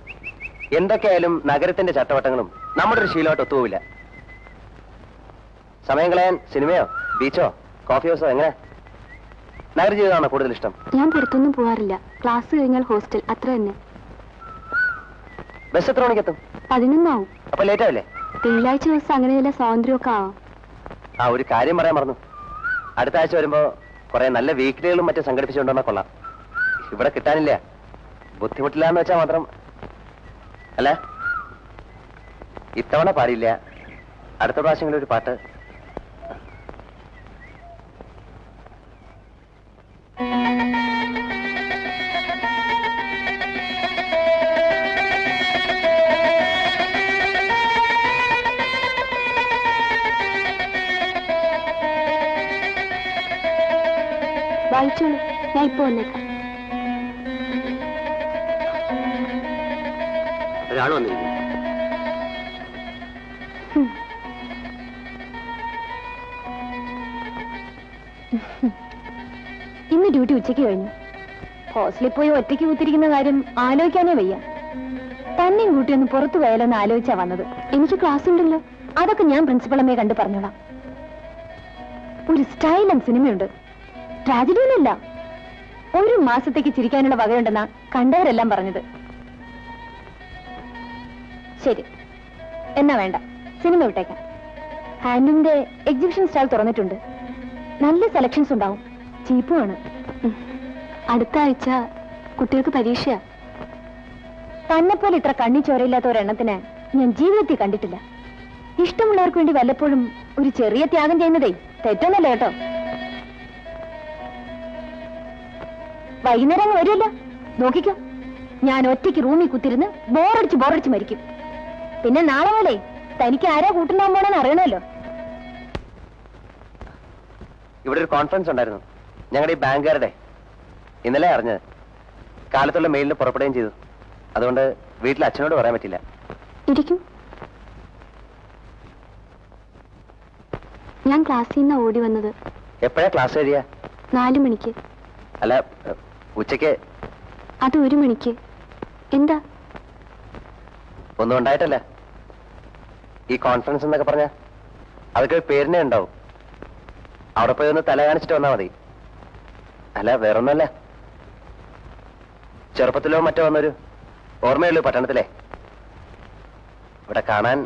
എന്തൊക്കെയായാലും നഗരത്തിന്റെ ചട്ടവട്ടങ്ങളും നമ്മുടെ ഒരു ശീലമായിട്ട് ഒത്തുപോവില്ല. സമയം കളയാൻ സിനിമയോ ബീച്ചോ കോഫി ഹൗസോ എങ്ങനെ? നഗര ജീവിതമാണോ കൂടുതൽ ഇഷ്ടം? ഞാൻ പുറത്തൊന്നും പോവാറില്ല. ക്ലാസ് കഴിഞ്ഞാൽ ഹോസ്റ്റൽ, അത്ര തന്നെ. ബസ് എത്ര മണിക്കെത്തും? 11 ആവും. അപ്പൊ ലേറ്റ് ആവില്ലേ? തിങ്കളാഴ്ച ദിവസം അങ്ങനെ ചില സ്വാതന്ത്ര്യമൊക്കെ ആവാം. ആ, ഒരു കാര്യം പറയാൻ മറന്നു. അടുത്ത ആഴ്ച വരുമ്പോ കുറെ നല്ല വീക്കിലികളും മറ്റും സംഘടിപ്പിച്ചുകൊണ്ടുവന്നാൽ കൊള്ളാം. ഇവിടെ കിട്ടാനില്ല. ബുദ്ധിമുട്ടില്ല എന്ന് വെച്ചാൽ മാത്രം. അല്ല, ഇത്തവണ പാടില്ല, അടുത്ത പ്രാവശ്യങ്ങളിൽ ഒരു പാട്ട്. വായിച്ചോളൂ, ഞാൻ ഇപ്പൊ വന്നേക്കാം. ഒരാൾ വന്നിരിക്കുന്നു. ഇന്ന് ഡ്യൂട്ടി ഉച്ചയ്ക്ക് കഴിഞ്ഞു. ഹോസ്റ്റലിൽ പോയി ഒറ്റയ്ക്ക് കുത്തിരിക്കുന്ന കാര്യം ആലോചിക്കാനേ വയ്യ. തന്നെയും കൂട്ടി ഒന്ന് പുറത്തു പോയാലോന്ന് ആലോചിച്ചാ വന്നത്. എനിക്ക് ക്ലാസ് ഉണ്ടല്ലോ, അതൊക്കെ ഞാൻ പ്രിൻസിപ്പളമ്മയെ കണ്ട് പറഞ്ഞോളാം. ഒരു സ്റ്റൈലൻ സിനിമയുണ്ട്, ട്രാജഡിയൊന്നുമില്ല. 1 മാസത്തേക്ക് ചിരിക്കാനുള്ള വകയുണ്ടെന്നാ കണ്ടവരെല്ലാം പറഞ്ഞത്. ശരി, എന്നാ വേണ്ട, സിനിമ വിട്ടേക്കാം. ഹാൻഡ്ലൂമിന്റെ എക്സിബിഷൻ സ്റ്റാൾ തുറന്നിട്ടുണ്ട്. നല്ല സെലക്ഷൻസ് ഉണ്ടാവും, ചീപ്പുമാണ്. അടുത്ത ആഴ്ച കുട്ടികൾക്ക് പരീക്ഷയാ. തന്നെപ്പോലെ ഇത്ര കണ്ണി ചോരയില്ലാത്ത ഒരെണ്ണത്തിന് ഞാൻ ജീവിതത്തിൽ കണ്ടിട്ടില്ല. ഇഷ്ടമുള്ളവർക്ക് വേണ്ടി വല്ലപ്പോഴും ഒരു ചെറിയ ത്യാഗം ചെയ്യുന്നതേ തെറ്റൊന്നല്ല കേട്ടോ. വൈകുന്നേരം അങ്ങ് വരുമല്ലോ, നോക്കിക്കോ. ഞാൻ ഒറ്റയ്ക്ക് റൂമിൽ കുത്തിരുന്ന് ബോറടിച്ച് മരിക്കും. പിന്നെ നാളെ പോലെ തനിക്ക് ആരാ കൂട്ടുണ്ടാകാൻ പോണെന്ന് അറിയണമല്ലോ. ഇവിടെ ഒരു കോൺഫറൻസ് ഉണ്ടായിരുന്നു ഞങ്ങളുടെ ഈ ബാങ്കുകാരുടെ. ഇന്നലെ അറിഞ്ഞത്. കാലത്തുള്ള മെയിലിന് പുറപ്പെടുകയും ചെയ്തു. അതുകൊണ്ട് വീട്ടിൽ അച്ഛനോട് പറയാൻ പറ്റില്ല. ഇരിക്കും. ഞാൻ ക്ലാസ്സിൽ നിന്ന് ഓടി വന്നത്. എപ്പോഴാ ക്ലാസ് കഴിയാ? 4 മണിക്ക്. അല്ല, ഉച്ചയ്ക്ക്. അത് 1 മണിക്ക്. എന്താ? ഒന്നും ഉണ്ടായിട്ടല്ല. ഈ കോൺഫറൻസ് എന്നൊക്കെ പറഞ്ഞ അതൊക്കെ ഒരു പേരിനെ ഉണ്ടാവും. അവിടെ പോയി ഒന്ന് തല കാണിച്ചിട്ട് വന്നാൽ മതി. അല്ല, വേറൊന്നുമല്ല. ചെറുപ്പത്തിലോ മറ്റോ വന്നൊരു ഓർമ്മയുള്ളൂ പട്ടണത്തിലെ. ഇവിടെ കാണാൻ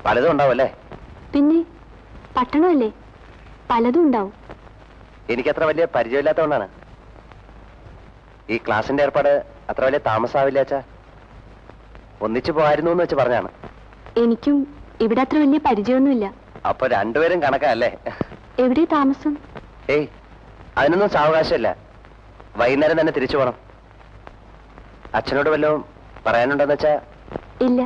പലതും ഉണ്ടാവുമല്ലേ? പിന്നെ പട്ടണമല്ലേ, പലതും ഉണ്ടാവും. എനിക്കത്ര വലിയ പരിചയമില്ലാത്തതുകൊണ്ടാണ്. ഈ ക്ലാസിന്റെ ഏർപ്പാട് അത്ര വലിയ താമസാവില്ല അച്ഛാ. ഒന്നിച്ചു പോകായിരുന്നു എന്ന് വെച്ച് പറഞ്ഞാണ്. എനിക്കും ഇവിടെ അത്ര വലിയ പരിചയമൊന്നുമില്ല. അപ്പൊ രണ്ടുപേരും കണക്കല്ലേ? എവിടെ താമസം? ഏയ്, അതിനൊന്നും സാവകാശമില്ല. വൈകുന്നേരം തന്നെ തിരിച്ചു പോണം. അച്ഛനോട് വല്ലതും പറയാനുണ്ടെന്ന് വെച്ചാ? ഇല്ല,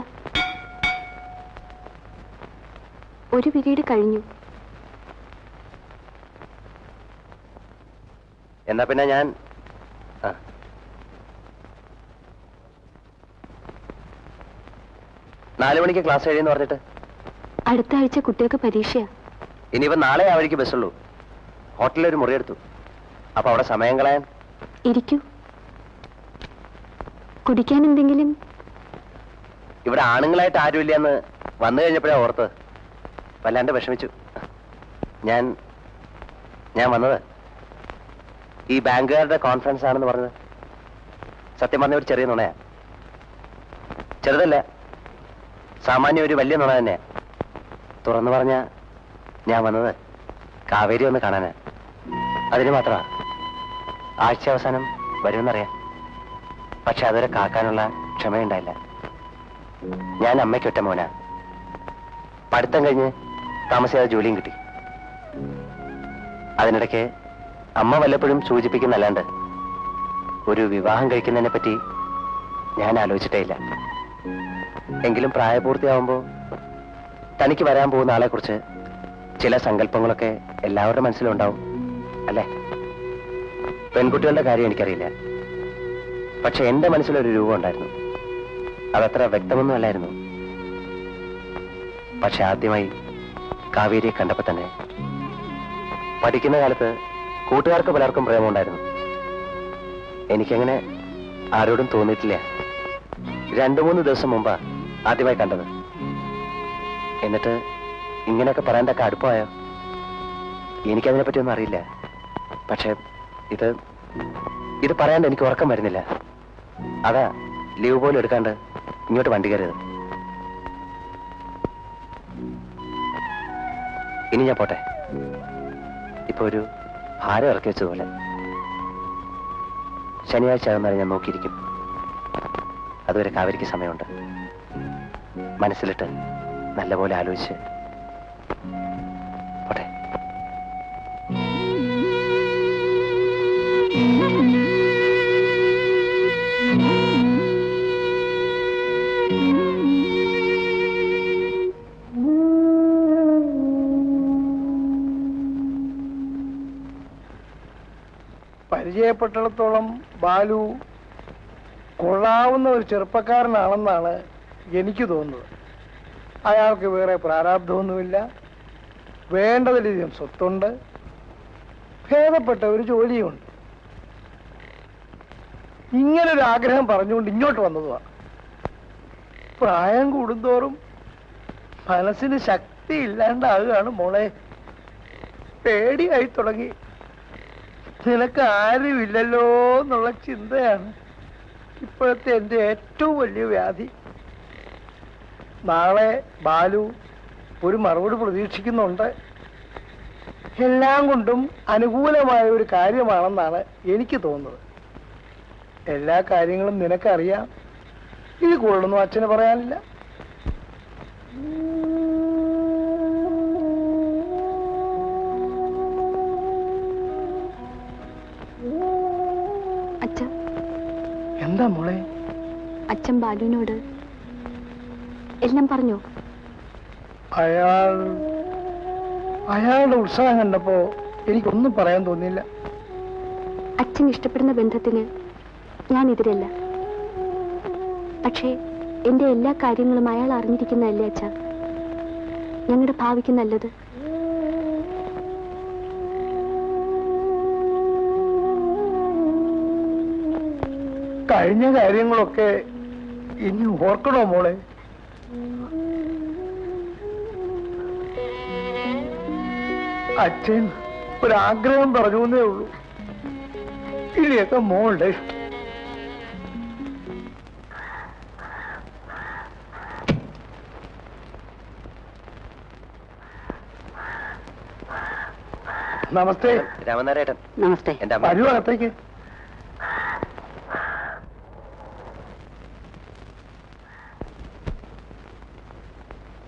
ഒരു പീരീഡ് കഴിഞ്ഞു. എന്നാ പിന്നെ ഞാൻ 4 മണിക്ക് ക്ലാസ് കഴിയുമെന്ന് പറഞ്ഞിട്ട്. അടുത്ത ആഴ്ച കുട്ടികൾക്ക് പരീക്ഷയാ. ഇനിയിപ്പോ നാളെ ആ വഴിക്ക് ബസ്സുള്ളൂ. ഹോട്ടലിൽ ഒരു മുറിയെടുത്തു. അപ്പൊ അവിടെ സമയം കളയാൻ. ഇരിക്കൂ. കുടിക്കാൻ എന്തെങ്കിലും? ഇവിടെ ആണുങ്ങളായിട്ട് ആരുമില്ലെന്ന് വന്നു കഴിഞ്ഞപ്പോഴാ ഓർത്തത്. വല്ലാണ്ട് വിഷമിച്ചു. ഞാൻ വന്നത് ഈ ബാങ്കുകാരുടെ കോൺഫറൻസ് ആണെന്ന് പറഞ്ഞത് സത്യം പറഞ്ഞ ഒരു ചെറിയ നുണയാ. ചെറുതല്ല, സാമാന്യം ഒരു വലിയ നുണ തന്നെയാ. തുറന്നു പറഞ്ഞ ഞാൻ വന്നത് കാവേരി ഒന്ന് കാണാനാ. അതിന് മാത്രമാ. ആഴ്ച അവസാനം വരുമെന്നറിയാം. പക്ഷെ അതുവരെ കാക്കാനുള്ള ക്ഷമയുണ്ടായില്ല. ഞാൻ അമ്മയ്ക്കൊറ്റ മോനാ. പഠിത്തം കഴിഞ്ഞ് താമസിയാതെ ജോലിയും കിട്ടി. അതിനിടയ്ക്ക് അമ്മ വല്ലപ്പോഴും സൂചിപ്പിക്കുന്നല്ലാണ്ട് ഒരു വിവാഹം കഴിക്കുന്നതിനെ പറ്റി ഞാൻ ആലോചിച്ചിട്ടേ ഇല്ല. എങ്കിലും പ്രായപൂർത്തിയാവുമ്പോൾ തനിക്ക് വരാൻ പോകുന്ന ആളെ കുറിച്ച് ചില സങ്കല്പങ്ങളൊക്കെ എല്ലാവരുടെ മനസ്സിലും ഉണ്ടാവും അല്ലേ? പെൺകുട്ടികളുടെ കാര്യം എനിക്കറിയില്ല, പക്ഷെ എന്റെ മനസ്സിലൊരു രൂപം ഉണ്ടായിരുന്നു. അതത്ര വ്യക്തമൊന്നും അല്ലായിരുന്നു. പക്ഷെ ആദ്യമായി കാവേരിയെ കണ്ടപ്പോ തന്നെ പഠിക്കുന്ന കാലത്ത് കൂട്ടുകാർക്ക് പലർക്കും പ്രേമമുണ്ടായിരുന്നു. എനിക്കങ്ങനെ ആരോടും തോന്നിയിട്ടില്ല. 2-3 ദിവസം മുമ്പാ ആദ്യമായി കണ്ടത്. എന്നിട്ട് ഇങ്ങനെയൊക്കെ പറയാൻ തക്ക അടുപ്പമായോ? എനിക്കതിനെ പറ്റിയൊന്നും അറിയില്ല. പക്ഷെ ഇത് പറയാണ്ട് എനിക്ക് ഉറക്കം വരുന്നില്ല. അതാ ലീവ് പോലും എടുക്കാണ്ട് ഇങ്ങോട്ട് വണ്ടി കയറിയത്. ഇനി ഞാൻ പോട്ടെ. ഇപ്പൊ ഒരു ഭാരം ഇറക്കി വെച്ചതുപോലെ. ശനിയാഴ്ച ആകുന്നവരെ ഞാൻ നോക്കിയിരിക്കും. അതുവരെ കാവേരിക്ക് സമയമുണ്ട്. മനസ്സിലിട്ട് നല്ലപോലെ ആലോചിച്ച് പോട്ടെ. പരിചയപ്പെട്ടിടത്തോളം ബാലു കൊള്ളാവുന്ന ഒരു ചെറുപ്പക്കാരനാണെന്നാണ് എനിക്ക് തോന്നുന്നത്. അയാൾക്ക് വേറെ പ്രാരാബ്ധമൊന്നുമില്ല, വേണ്ടതിലധികം സ്വത്തുണ്ട്, ഭേദപ്പെട്ട ഒരു ജോലിയുണ്ട്. ഇങ്ങനൊരു ആഗ്രഹം പറഞ്ഞുകൊണ്ട് ഇങ്ങോട്ട് വന്നതുമാണ്. പ്രായം കൂടുന്തോറും മനസ്സിന് ശക്തി ഇല്ലാണ്ടാകുകയാണ് മോളെ. പേടിയായി തുടങ്ങി. നിനക്ക് ആരുമില്ലല്ലോ എന്നുള്ള ചിന്തയാണ് ഇപ്പോഴത്തെ എൻ്റെ ഏറ്റവും വലിയ വ്യാധി. നാളെ ബാലു ഒരു മറുപടി പ്രതീക്ഷിക്കുന്നുണ്ട്. എല്ലാം കൊണ്ടും അനുകൂലമായ ഒരു കാര്യമാണെന്നാണ് എനിക്ക് തോന്നുന്നത്. എല്ലാ കാര്യങ്ങളും നിനക്കറിയാം. ഇത് കൂടുതലൊന്നും അച്ഛന് പറയാനില്ല. എന്താ മോളെ? അച്ഛൻ ബാലുവിനോട് എല്ലാം പറഞ്ഞോ? അയാളുടെ ഉത്സാഹം കണ്ടപ്പോ എനിക്കൊന്നും പറയാൻ തോന്നിയില്ല. അച്ഛൻ ഇഷ്ടപ്പെടുന്ന ബന്ധത്തിന് ഞാൻ എതിരല്ല. പക്ഷേ എന്റെ എല്ലാ കാര്യങ്ങളും അയാൾ അറിഞ്ഞിരിക്കുന്നതല്ലേ അച്ഛാ ഞങ്ങളുടെ ഭാവിക്ക് നല്ലത്. കഴിഞ്ഞ കാര്യങ്ങളൊക്കെ ഇനി ഓർക്കണോ മോളെ? അച്ഛൻ ഒരാഗ്രഹം പറഞ്ഞു എന്നേ ഉള്ളൂ. ഇനിയൊക്കെ മോളുടെ ഇഷ്ടം. നമസ്തേ. രാമനാരായണൻ. നമസ്തേ. വരൂ അകത്തേക്ക്.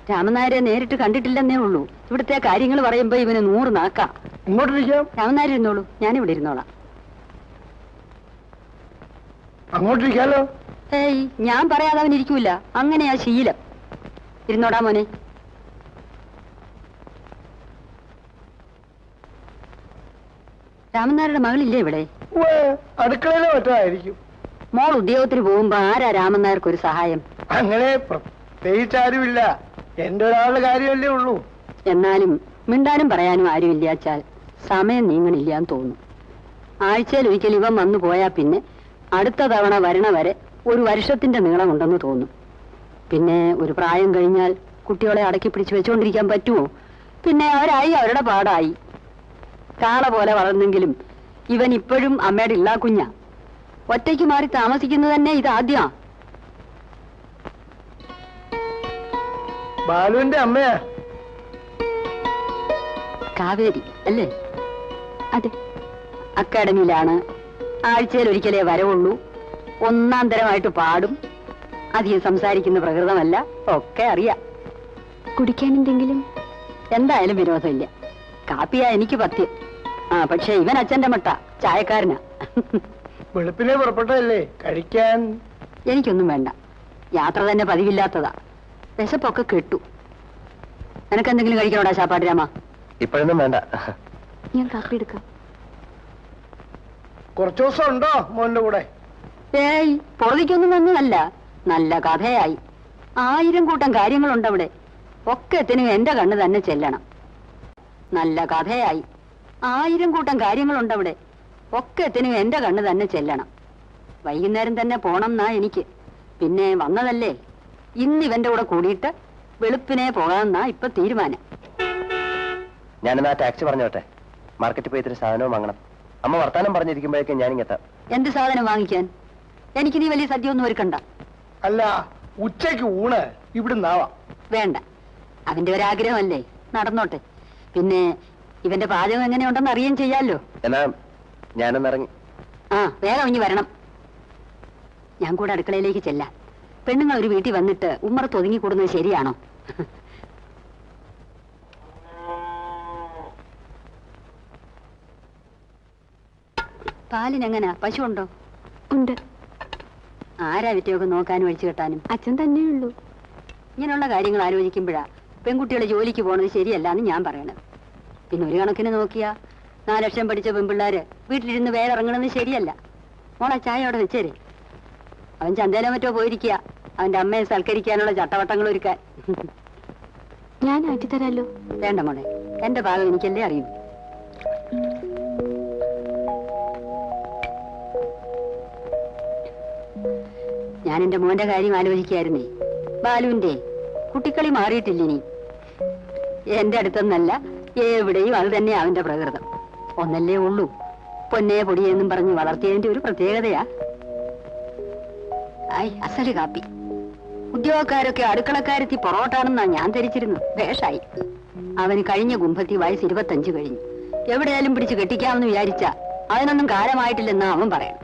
രാമനായരെ നേരിട്ട് കണ്ടിട്ടില്ലെന്നേ ഉള്ളൂ. ഇവിടുത്തെ കാര്യങ്ങൾ പറയുമ്പോ ഇവന് 100 നാക്കാം. ഇങ്ങോട്ടിരിക്കാം. രാമനായർ ഇരുന്നോളൂ, ഞാനിവിടെ ഇരുന്നോളാം. അങ്ങോട്ടിരിക്കാലോ. ഏയ്, ഞാൻ പറയാതെ അവൻ ഇരിക്കൂല. അങ്ങനെയാ ശീലം. ഇരുന്നോടാ മോനെ. രാമനായരുടെ മകളില്ലേ ഇവിടെ? അടുക്കളയിലോ മറ്റായിരിക്കും. മോൾ ഉദ്യോഗത്തിന് പോകുമ്പോ ആരാ രാമനായർക്ക് ഒരു സഹായം? അങ്ങനെ പ്രത്യേകിച്ചാരുമില്ല. എന്റെ ഒരാളുടെ കാര്യമല്ലേ ഉള്ളൂ. എന്നാലും മിണ്ടാനും പറയാനും ആരുമില്ലാച്ചാൽ സമയം നീങ്ങണില്ലാന്ന് തോന്നും. ആഴ്ചയിൽ ഒരിക്കൽ ഇവൻ വന്നു പോയാ പിന്നെ അടുത്ത തവണ വരണ വരെ 1 വർഷത്തിന്റെ നീളമുണ്ടെന്ന് തോന്നും. പിന്നെ ഒരു പ്രായം കഴിഞ്ഞാൽ കുട്ടികളെ അടക്കി പിടിച്ച് വെച്ചുകൊണ്ടിരിക്കാൻ പറ്റുമോ? പിന്നെ അവരായി അവരുടെ പാടായി. കാള പോലെ വളർന്നെങ്കിലും ഇവൻ ഇപ്പോഴും അമ്മയുടെ ഇല്ലാ കുഞ്ഞ. ഒറ്റയ്ക്ക് മാറി താമസിക്കുന്നത് തന്നെ ഇതാദ്യമാ. ബാലുവിന്റെ അമ്മയാ കാവേരി അല്ലേ? അതെ. അക്കാഡമിയിലാണ്. ആഴ്ചയിൽ ഒരിക്കലേ വരവുള്ളൂ. 1ാം തരമായിട്ട് പാടും. അധികം സംസാരിക്കുന്ന പ്രകൃതമല്ല. ഒക്കെ അറിയാം. കുടിക്കാൻ എന്തെങ്കിലും? എന്തായാലും വിരോധമില്ല. കാപ്പിയാ എനിക്ക് പഥ്യം. പക്ഷെ ഇവൻ അച്ഛന്റെ മട്ട ചായക്കാരനാ. വെളുപ്പിനെ പുറപ്പെട്ടതല്ലേ, കഴിക്കാൻ. എനിക്കൊന്നും വേണ്ട, യാത്ര തന്നെ പതിവില്ലാത്തതാ. വിശപ്പൊക്കെ കെട്ടു. നിനക്കെന്തെങ്കിലും കഴിക്കണോടാ ശാപ്പാട്ട് രാമ? ഇപ്പോഴൊന്നും വേണ്ട. ഞാൻ കാപ്പി എടുക്കാം. കുറച്ചു ദിവസം ഉണ്ടോ മോന്റെ കൂടെ? ഏയ്, പൊറുതിക്കൊന്നും വന്നതല്ല. നല്ല കഥയായി. 1000 കൂട്ടം കാര്യങ്ങളുണ്ടവിടെ. ഒക്കത്തിനും എന്റെ കണ്ണ് തന്നെ ചെല്ലണം. നല്ല കഥയായി. 1000 കൂട്ടം കാര്യങ്ങളുണ്ടവിടെ. ഒക്കത്തിനും എന്റെ കണ്ണ് തന്നെ ചെല്ലണം. വൈകുന്നേരം തന്നെ പോണം എന്നാ എനിക്ക്. പിന്നെ വന്നതല്ലേ, ഇന്നിവന്റെ കൂടെ കൂടിയിട്ട് വെളുപ്പിനെ പോകാമെന്നാ ഇപ്പൊ തീരുമാനം. ഞാനെന്നാ ടാക്സി പറഞ്ഞോട്ടെ. മാർക്കറ്റിൽ പോയി ഇത്തിരി സാധനവും വാങ്ങണം. അമ്മ വർത്താനം പറഞ്ഞിരിക്കുമ്പോഴേക്കും ഞാനിങ്ങെത്താം. എന്ത് സാധനം വാങ്ങിക്കാൻ? എനിക്ക് നീ വലിയ സദ്യ ഒന്നും ഒരുക്കണ്ട. അല്ല, ഉച്ചയ്ക്ക് ഊണ് ഇവിടുന്നാവാം. വേണ്ട, അവന്റെ ഒരാഗ്രഹമല്ലേ, നടന്നോട്ടെ. പിന്നെ ഇവന്റെ പാചകം എങ്ങനെയുണ്ടെന്ന് അറിയാൻ ചെയ്യാലോ. എന്നാ ഞാനൊന്നിറങ്ങി. ആ, വേഗം ഇനി വരണം. ഞാൻ കൂടെ അടുക്കളയിലേക്ക് ചെല്ലാം. പെണ്ണുങ്ങൾ ഒരു വീട്ടിൽ വന്നിട്ട് ഉമ്മറത്ത് ഒതുങ്ങിക്കൂടുന്നത് ശരിയാണോ? പാലിനെങ്ങനാ, പശു ഉണ്ടോ? ഉണ്ട്. ആരാ വിറ്റയൊക്കെ നോക്കാനും ഒഴിച്ചു കെട്ടാനും? അച്ഛൻ തന്നെയുള്ളൂ. ഇങ്ങനെയുള്ള കാര്യങ്ങൾ ആലോചിക്കുമ്പോഴാ പെൺകുട്ടികളെ ജോലിക്ക് പോണത് ശരിയല്ല എന്ന് ഞാൻ പറയണത്. പിന്നെ ഒരു കണക്കിന് നോക്കിയാ 4 ലക്ഷം പഠിച്ച പെൺപിള്ളാര് വീട്ടിലിരുന്ന് വേറെ ഇറങ്ങണമെന്ന് ശരിയല്ല. മോളെ ചായ അവിടെ വെച്ചേരെ. അവൻ ചന്തയിലോ മറ്റോ പോയിരിക്കുക, അവന്റെ അമ്മയെ സൽക്കരിക്കാനുള്ള ചട്ടവട്ടങ്ങൾ ഒരുക്കാൻ. ഞാൻ ആറ്റിത്തരാലോ. വേണ്ട മോളെ, എന്റെ ഭാഗം എനിക്കല്ലേ അറിയൂ. ഞാൻ എന്റെ മോന്റെ കാര്യം ആലോചിക്കായിരുന്നേ. ബാലുവിന്റെ കുട്ടിക്കളി മാറിയിട്ടില്ലിനി. എന്റെ അടുത്തൊന്നല്ല, എവിടെയും അത് തന്നെ അവന്റെ പ്രകൃതം. ഒന്നല്ലേ ഉള്ളൂ, പൊന്നേ പൊടിയെന്നും പറഞ്ഞ് വളർത്തിയതിന്റെ ഒരു പ്രത്യേകതയാ. ആയി അസല് കാപ്പി. ഉദ്യോഗക്കാരൊക്കെ അടുക്കളക്കാരെത്തി പൊറോട്ടാണെന്നാ ഞാൻ ധരിച്ചിരുന്നു. വേഷായി. അവന് കഴിഞ്ഞ കുംഭത്തി വയസ്സ് 25 കഴിഞ്ഞു. എവിടെയാലും പിടിച്ച് കെട്ടിക്കാമെന്ന് വിചാരിച്ച അതിനൊന്നും കാലമായിട്ടില്ലെന്നാ അവൻ പറയണം.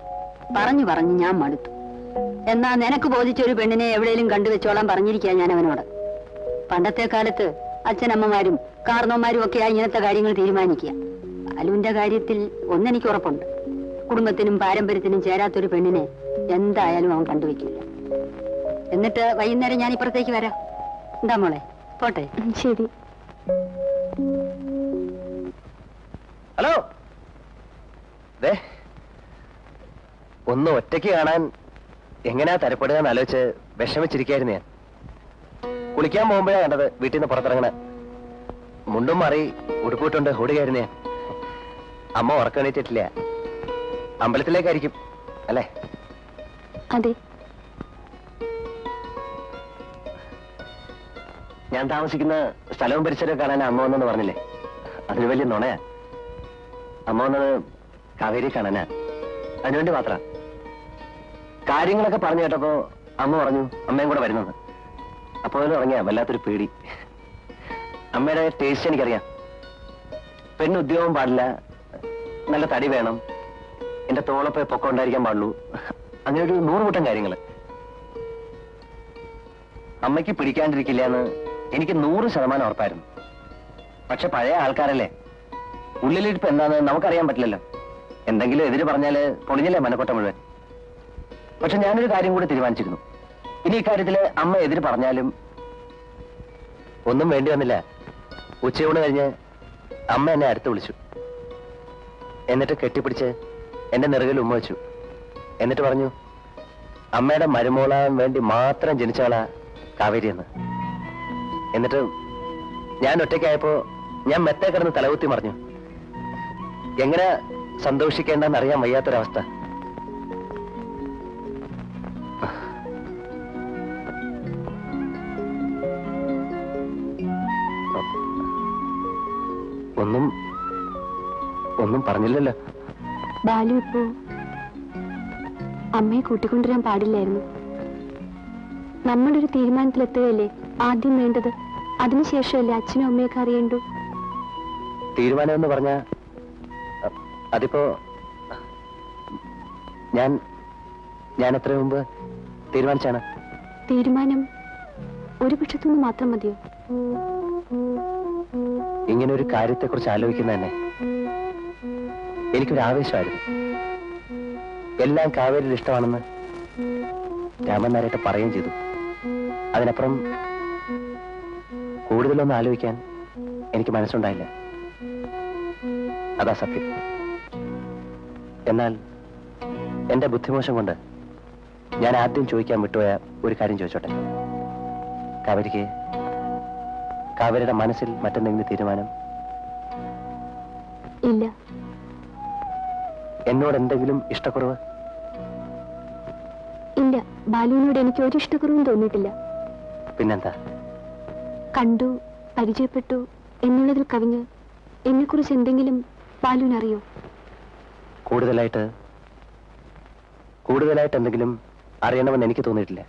പറഞ്ഞു പറഞ്ഞ് ഞാൻ മടുത്തു. എന്നാ നിനക്ക് ബോധിച്ചൊരു പെണ്ണിനെ എവിടെയും കണ്ടുവെച്ചോളാൻ പറഞ്ഞിരിക്കുക ഞാൻ അവനോട്. പണ്ടത്തെ കാലത്ത് അച്ഛനമ്മമാരും കാർന്നോമാരും ഒക്കെയായി ഇങ്ങനത്തെ കാര്യങ്ങൾ തീരുമാനിക്കുക. ബാലുവിന്റെ കാര്യത്തിൽ ഒന്നെനിക്ക് ഉറപ്പുണ്ട്, കുടുംബത്തിനും പാരമ്പര്യത്തിനും ചേരാത്തൊരു പെണ്ണിനെ എന്തായാലും അവൻ കണ്ടുവെക്കില്ല. എന്നിട്ട് വൈകുന്നേരം ഞാൻ ഇപ്പുറത്തേക്ക് വരാം. എന്താ മോളെ, പോട്ടെ? ശരി. ഹലോ. ഒന്ന് ഒറ്റയ്ക്ക് കാണാൻ എങ്ങനെയാ തരപ്പെടുക എന്ന് ആലോചിച്ച് വിഷമിച്ചിരിക്കായിരുന്നു ഞാൻ. കുളിക്കാൻ പോകുമ്പോഴാ കണ്ടത് വീട്ടിൽ നിന്ന് പുറത്തിറങ്ങണ. മുണ്ടും മാറി ഉടുപ്പിട്ടുണ്ട് ഓടുകയായിരുന്നു ഞാൻ. അമ്മ ഉറക്കണീറ്റിട്ടില്ല. അമ്പലത്തിലേക്കായിരിക്കും അല്ലേ? അതെ. ഞാൻ താമസിക്കുന്ന സ്ഥലവും പരിസരവും കാണാൻ അമ്മ വന്നെന്ന് പറഞ്ഞില്ലേ, അതൊരു വലിയ നുണയാ. അമ്മ വന്നത് കാവേരി കാണാനാ. അതിനുവേണ്ടി മാത്രം. കാര്യങ്ങളൊക്കെ പറഞ്ഞു കേട്ടപ്പോ അമ്മ പറഞ്ഞു അമ്മയും കൂടെ വരുന്നത്. അപ്പോൾ തുടങ്ങിയ വല്ലാത്തൊരു പേടി. അമ്മയുടെ ടേസ്റ്റ് എനിക്കറിയാം. പെണ്ണ് ഉദ്യോഗം പാടില്ല, നല്ല തടി വേണം, എന്റെ തോളപ്പ് പൊക്കം ഉണ്ടായിരിക്കാൻ പാടുള്ളൂ, അങ്ങനെ ഒരു 100 കൂട്ടം കാര്യങ്ങള്. അമ്മയ്ക്ക് പിടിക്കാണ്ടിരിക്കില്ല എന്ന് എനിക്ക് 100% ഉറപ്പായിരുന്നു. പക്ഷെ പഴയ ആൾക്കാരല്ലേ, ഉള്ളിലിരിപ്പ് എന്താന്ന് നമുക്കറിയാൻ പറ്റില്ലല്ലോ. എന്തെങ്കിലും എതിര് പറഞ്ഞാല് പൊളിഞ്ഞില്ലേ മനക്കൊട്ട മുഴുവൻ. പക്ഷെ ഞാനൊരു കാര്യം കൂടി തീരുമാനിച്ചിരുന്നു. ഇനി ഇക്കാര്യത്തില് അമ്മ എതിര് പറഞ്ഞാലും ഒന്നും വേണ്ടി വന്നില്ല. ഉച്ചയൂണ് കഴിഞ്ഞ് അമ്മ എന്നെ അടുത്ത് വിളിച്ചു. എന്നിട്ട് കെട്ടിപ്പിടിച്ച് എന്റെ നെറുകിൽ ഉമ്മ വെച്ചു. എന്നിട്ട് പറഞ്ഞു അമ്മയുടെ മരുമോളാൻ വേണ്ടി മാത്രം ജനിച്ചവളാ കാവേരി എന്ന്. എന്നിട്ട് ഞാൻ ഒറ്റയ്ക്കായപ്പോ ഞാൻ മെത്തേ കിടന്ന് തലകുത്തി മറിഞ്ഞു. എങ്ങനെ സന്തോഷിക്കേണ്ടെന്ന് അറിയാൻ വയ്യാത്തൊരവസ്ഥ. ഒന്നും പറഞ്ഞില്ലല്ലോ. ബാലു ഇപ്പോ അമ്മയെ കൂട്ടിക്കൊണ്ടുവരാൻ പാടില്ലായിരുന്നു. നമ്മളൊരു തീരുമാനത്തിലെത്തുകയല്ലേ ആദ്യം വേണ്ടത്. അതിനുശേഷമല്ലേ അച്ഛനും അമ്മയൊക്കെ അറിയണ്ടു. തീരുമാനം എന്ന് പറഞ്ഞ അതിപ്പോ ഞാൻ എത്ര മുമ്പ് തീരുമാനിച്ചാണ്. തീരുമാനം ഒരു പക്ഷത്തുനിന്ന് മാത്രം മതിയോ? ഇങ്ങനെ ഒരു കാര്യത്തെ കുറിച്ച് ആലോചിക്കുന്ന തന്നെ എനിക്കൊരു ആവേശമായിരുന്നു. എല്ലാം കാവേരിയിൽ ഇഷ്ടമാണെന്ന് രാമൻ നാരായിട്ട് പറയുകയും ചെയ്തു. അതിനപ്പുറം കൂടുതലൊന്നും ആലോചിക്കാൻ എനിക്ക് മനസ്സുണ്ടായില്ല. അതാ സത്യം. എന്നാൽ എന്റെ ബുദ്ധിമോശം കൊണ്ട് ഞാൻ ആദ്യം ചോദിക്കാൻ വിട്ടുപോയ ഒരു കാര്യം ചോദിച്ചോട്ടെ. കാവേരിയുടെ മനസ്സിൽ മറ്റെന്തെങ്കിലും തീരുമാനം? ഇല്ല. എന്നോട് എന്തെങ്കിലും ഇഷ്ടക്കുറവ്? ഇല്ല, ബാലുവിനോട് എനിക്ക് ഒരു ഇഷ്ടക്കുറവും തോന്നിയിട്ടില്ല. പിന്നെന്താ? കണ്ടു, പരിചയപ്പെട്ടു എന്നുള്ളതിൽ കവിഞ്ഞ് എന്നെക്കുറിച്ച് എന്തെങ്കിലും ബാലുവിനറിയോ? കൂടുതലായിട്ട് എന്തെങ്കിലും അറിയണമെന്ന് എനിക്ക് തോന്നിയിട്ടില്ല.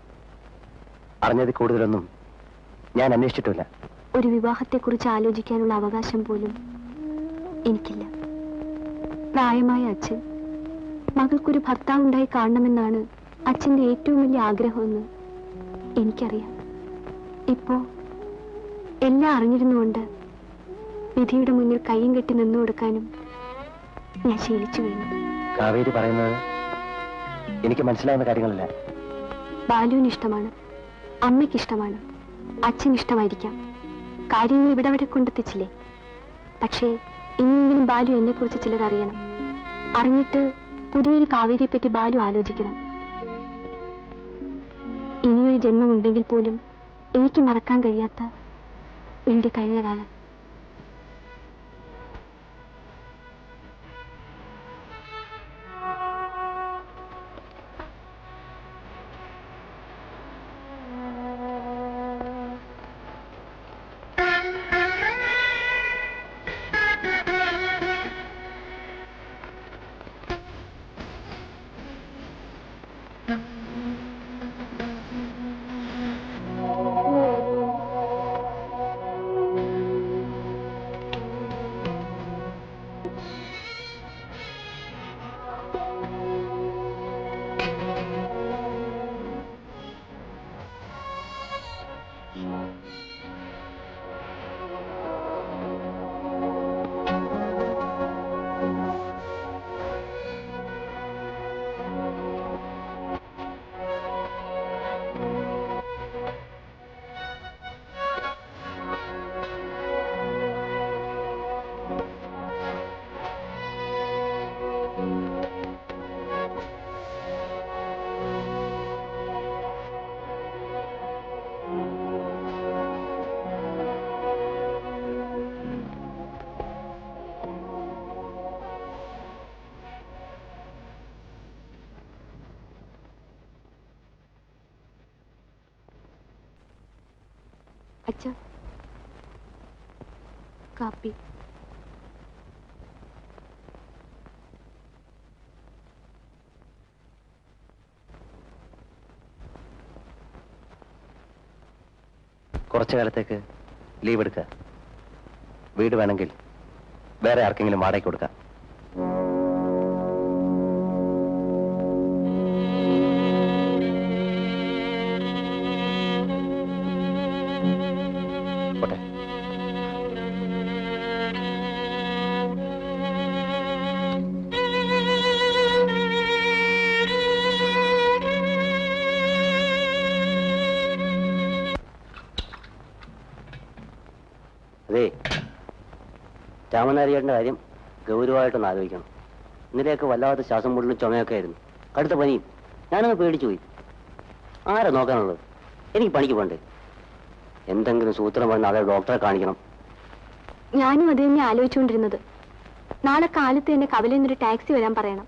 അറിഞ്ഞത് കൂടുതലൊന്നും ഞാൻ അന്വേഷിച്ചിട്ടില്ല. ഒരു വിവാഹത്തെക്കുറിച്ച് ആലോചിക്കാനുള്ള അവകാശം പോലും എനിക്കില്ല. പ്രായമായ അച്ഛൻ മകൾക്കൊരു ഭർത്താവുണ്ടായി കാണണമെന്നാണ് അച്ഛന്റെ ഏറ്റവും വലിയ ആഗ്രഹമെന്ന് എനിക്കറിയാം. ഇപ്പോ എല്ലാം അറിഞ്ഞിരുന്നുകൊണ്ട് വിധിയുടെ മുന്നിൽ കയ്യും കെട്ടി നിന്നു കൊടുക്കാനും ഞാൻ ശീലിച്ചു കഴിഞ്ഞു. കാവേരി പറയുന്നത് എനിക്ക് മനസ്സിലാവുന്ന കാര്യങ്ങളല്ല. ബാലുവിന് ഇഷ്ടമാണ്, അമ്മയ്ക്കിഷ്ടമാണ്, അച്ഛന് ഇഷ്ടമായിരിക്കാം. കാര്യങ്ങൾ ഇവിടെ വരെ കൊണ്ടെത്തിച്ചില്ലേ? പക്ഷേ ഇനിയെങ്കിലും ബാലു എന്നെ കുറിച്ച് ചിലർ അറിയണം. അറിഞ്ഞിട്ട് പുതിയൊരു കാവേരിയെ പറ്റി ബാലു ആലോചിക്കണം. ഇനിയൊരു ജന്മമുണ്ടെങ്കിൽ പോലും എനിക്ക് മറക്കാൻ കഴിയാത്ത എന്റെ കഴിഞ്ഞ കാലം. അച്ഛാ, കാപ്പി. കുറച്ചു കാലത്തേക്ക് ലീവ് എടുക്കുക. വീട് വേണമെങ്കിൽ വേറെ ആർക്കെങ്കിലും വാടകയ്ക്ക് കൊടുക്കാം. പോട്ടെ. അതെ, രാമനാരിയേട്ടൻ്റെ കാര്യം ഗൗരവമായിട്ടൊന്ന് ആലോചിക്കണം. ഇന്നലെയൊക്കെ വല്ലാത്ത ശ്വാസം മുട്ടലും ചുമയൊക്കെ ആയിരുന്നു, കടുത്ത പനിയും. ഞാനൊന്ന് പേടിച്ചു പോയി. ആരാ നോക്കാനുള്ളത്? എനിക്ക് പണിക്ക് പോണ്ടേ? എന്തെങ്കിലും സൂത്രം പറഞ്ഞ് നാളെ ഡോക്ടറെ കാണിക്കണം. ഞാനും അത് തന്നെ ആലോചിച്ചുകൊണ്ടിരുന്നത്. നാളെ കാലത്ത് തന്നെ കവലയിൽ നിന്നൊരു ടാക്സി വരാൻ പറയണം.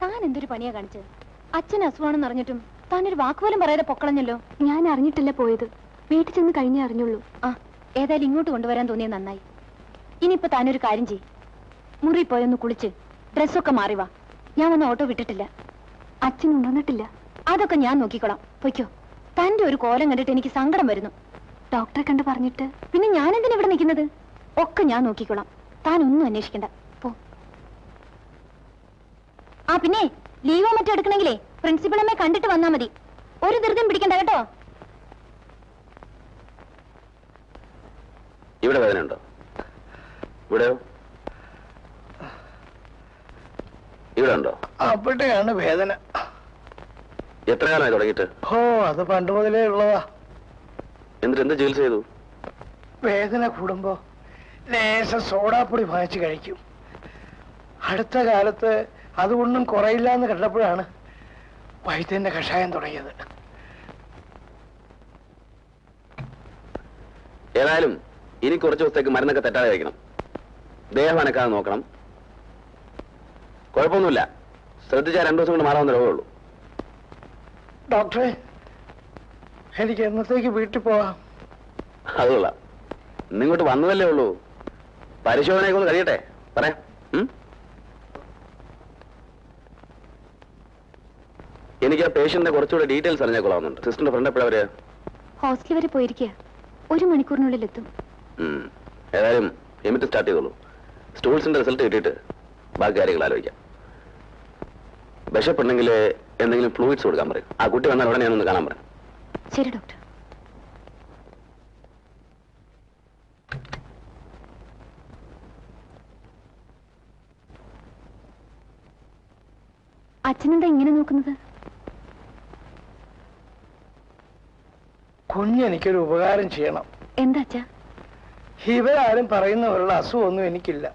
താൻ എന്തൊരു പണിയാ കാണിച്ചത്? അച്ഛൻ അസുഖമാണെന്ന് അറിഞ്ഞിട്ടും താനൊരു വാക്കുപോലും പറയാതെ പൊക്കളഞ്ഞല്ലോ. ഞാൻ അറിഞ്ഞിട്ടില്ല പോയത്, വീട്ടിൽ ചെന്ന് കഴിഞ്ഞേ അറിഞ്ഞുള്ളൂ. ആ, ഏതായാലും ഇങ്ങോട്ട് കൊണ്ടുവരാൻ തോന്നിയത് നന്നായി. ഇനിയിപ്പോ താനൊരു കാര്യം ചെയ്യ്, മുറി പോയൊന്ന് കുളിച്ച് ഡ്രസ്സൊക്കെ മാറി വാ. ഞാൻ വന്ന് ഓട്ടോ വിട്ടിട്ടില്ല. അച്ഛൻ ഉണർന്നിട്ടില്ല. അതൊക്കെ ഞാൻ നോക്കിക്കോളാം. പൊയ്ക്കോ. തന്റെ ഒരു കോലം കണ്ടിട്ട് എനിക്ക് സങ്കടം വരുന്നു. ഡോക്ടറെ കണ്ട് പറഞ്ഞിട്ട് പിന്നെ ഞാൻ എന്തിനാ ഇവിടെ നിൽക്കുന്നത്? ഒക്കെ ഞാൻ നോക്കിക്കോളാം. താൻ ഒന്നും അന്വേഷിക്കണ്ട. പോ. ആ പിന്നെ ലീവോ മറ്റോ എടുക്കണമെങ്കിലേ പ്രിൻസിപ്പളമ്മെ കണ്ടിട്ട് വന്നാ മതി. ഒരു ധൃതിയും പിടിക്കണ്ട കേട്ടോ. ഇവിടെ വേദന ഉണ്ടോ? ഇവിടെയോ? ഇവിടെ ഉണ്ടോ? അവിടെയാണ് വേദന. എത്ര കാലമായി തുടങ്ങിയിട്ട്? ഓ, അത് പണ്ട് മുതലേ ഉള്ളതാ. എന്നിട്ട് എന്ത് ചികിത്സ ചെയ്തു? വേദന കൂടുമ്പോ ലേശം സോഡാപ്പൊടി വാങ്ങിച്ച് കഴിക്കും. അടുത്ത കാലത്ത് അതുകൊണ്ടും കുറയില്ല എന്ന് കണ്ടപ്പോഴാണ് വൈദ്യന്റെ കഷായം തുടങ്ങിയത്. ഏതായാലും ഇനി കുറച്ച് ദിവസത്തേക്ക് മരുന്നൊക്കെ തെറ്റാതെ കഴിക്കണം. ദേഹം അനക്കാതെ നോക്കണം. കുഴപ്പമൊന്നുമില്ല. ശ്രദ്ധിച്ചാൽ 2 ദിവസം കൊണ്ട് മാറാവുന്ന രോഗമുള്ളൂ. ഡോക്ടറെ, എനിക്ക് എന്നത്തേക്ക് വീട്ടിൽ പോവാം? അതുകൊള്ള ഇന്നിങ്ങോട്ട് വന്നതല്ലേ ഉള്ളൂ. പരിശോധനയൊക്കെ ഒന്ന് കഴിയട്ടെ, പറയാം. എനിക്ക് ആ പേഷ്യന്റിന്റെ കുറച്ചുകൂടെ ഡീറ്റെയിൽസ് അറിഞ്ഞാൽ കൊള്ളാവുന്നുണ്ട്. സിസ്റ്ററിന്റെ ഫ്രണ്ട് എപ്പോഴാ? ഹോസ്റ്റൽ വരെ പോയിരിക്കുക. 1 മണിക്കൂറിനുള്ളിൽ എത്തും. ഏതായാലും എമിറ്റ് സ്റ്റാർട്ട് ചെയ്തോളൂ. സ്റ്റൂൾസിന്റെ റിസൾട്ട് കിട്ടിയിട്ട് ബാക്കി കാര്യങ്ങൾ ആലോചിക്കാം. വിശപ്പുണ്ടെങ്കിൽ എന്തെങ്കിലും ഫ്ലൂയിഡ്സ് കൊടുക്കാൻ പറയും. ആ കുട്ടി വന്നാൽ ഉടനെ ഞാനൊന്ന് കാണാൻ പറയാം. ശരി ഡോക്ടർ. അച്ഛനെന്താ ഇങ്ങനെ നോക്കുന്നത്? കുഞ്ഞെനിക്കൊരു ഉപകാരം ചെയ്യണം. എന്താ അച്ഛാ? ഇവരാരും പറയുന്നവരുടെ അസുഖമൊന്നും എനിക്കില്ല.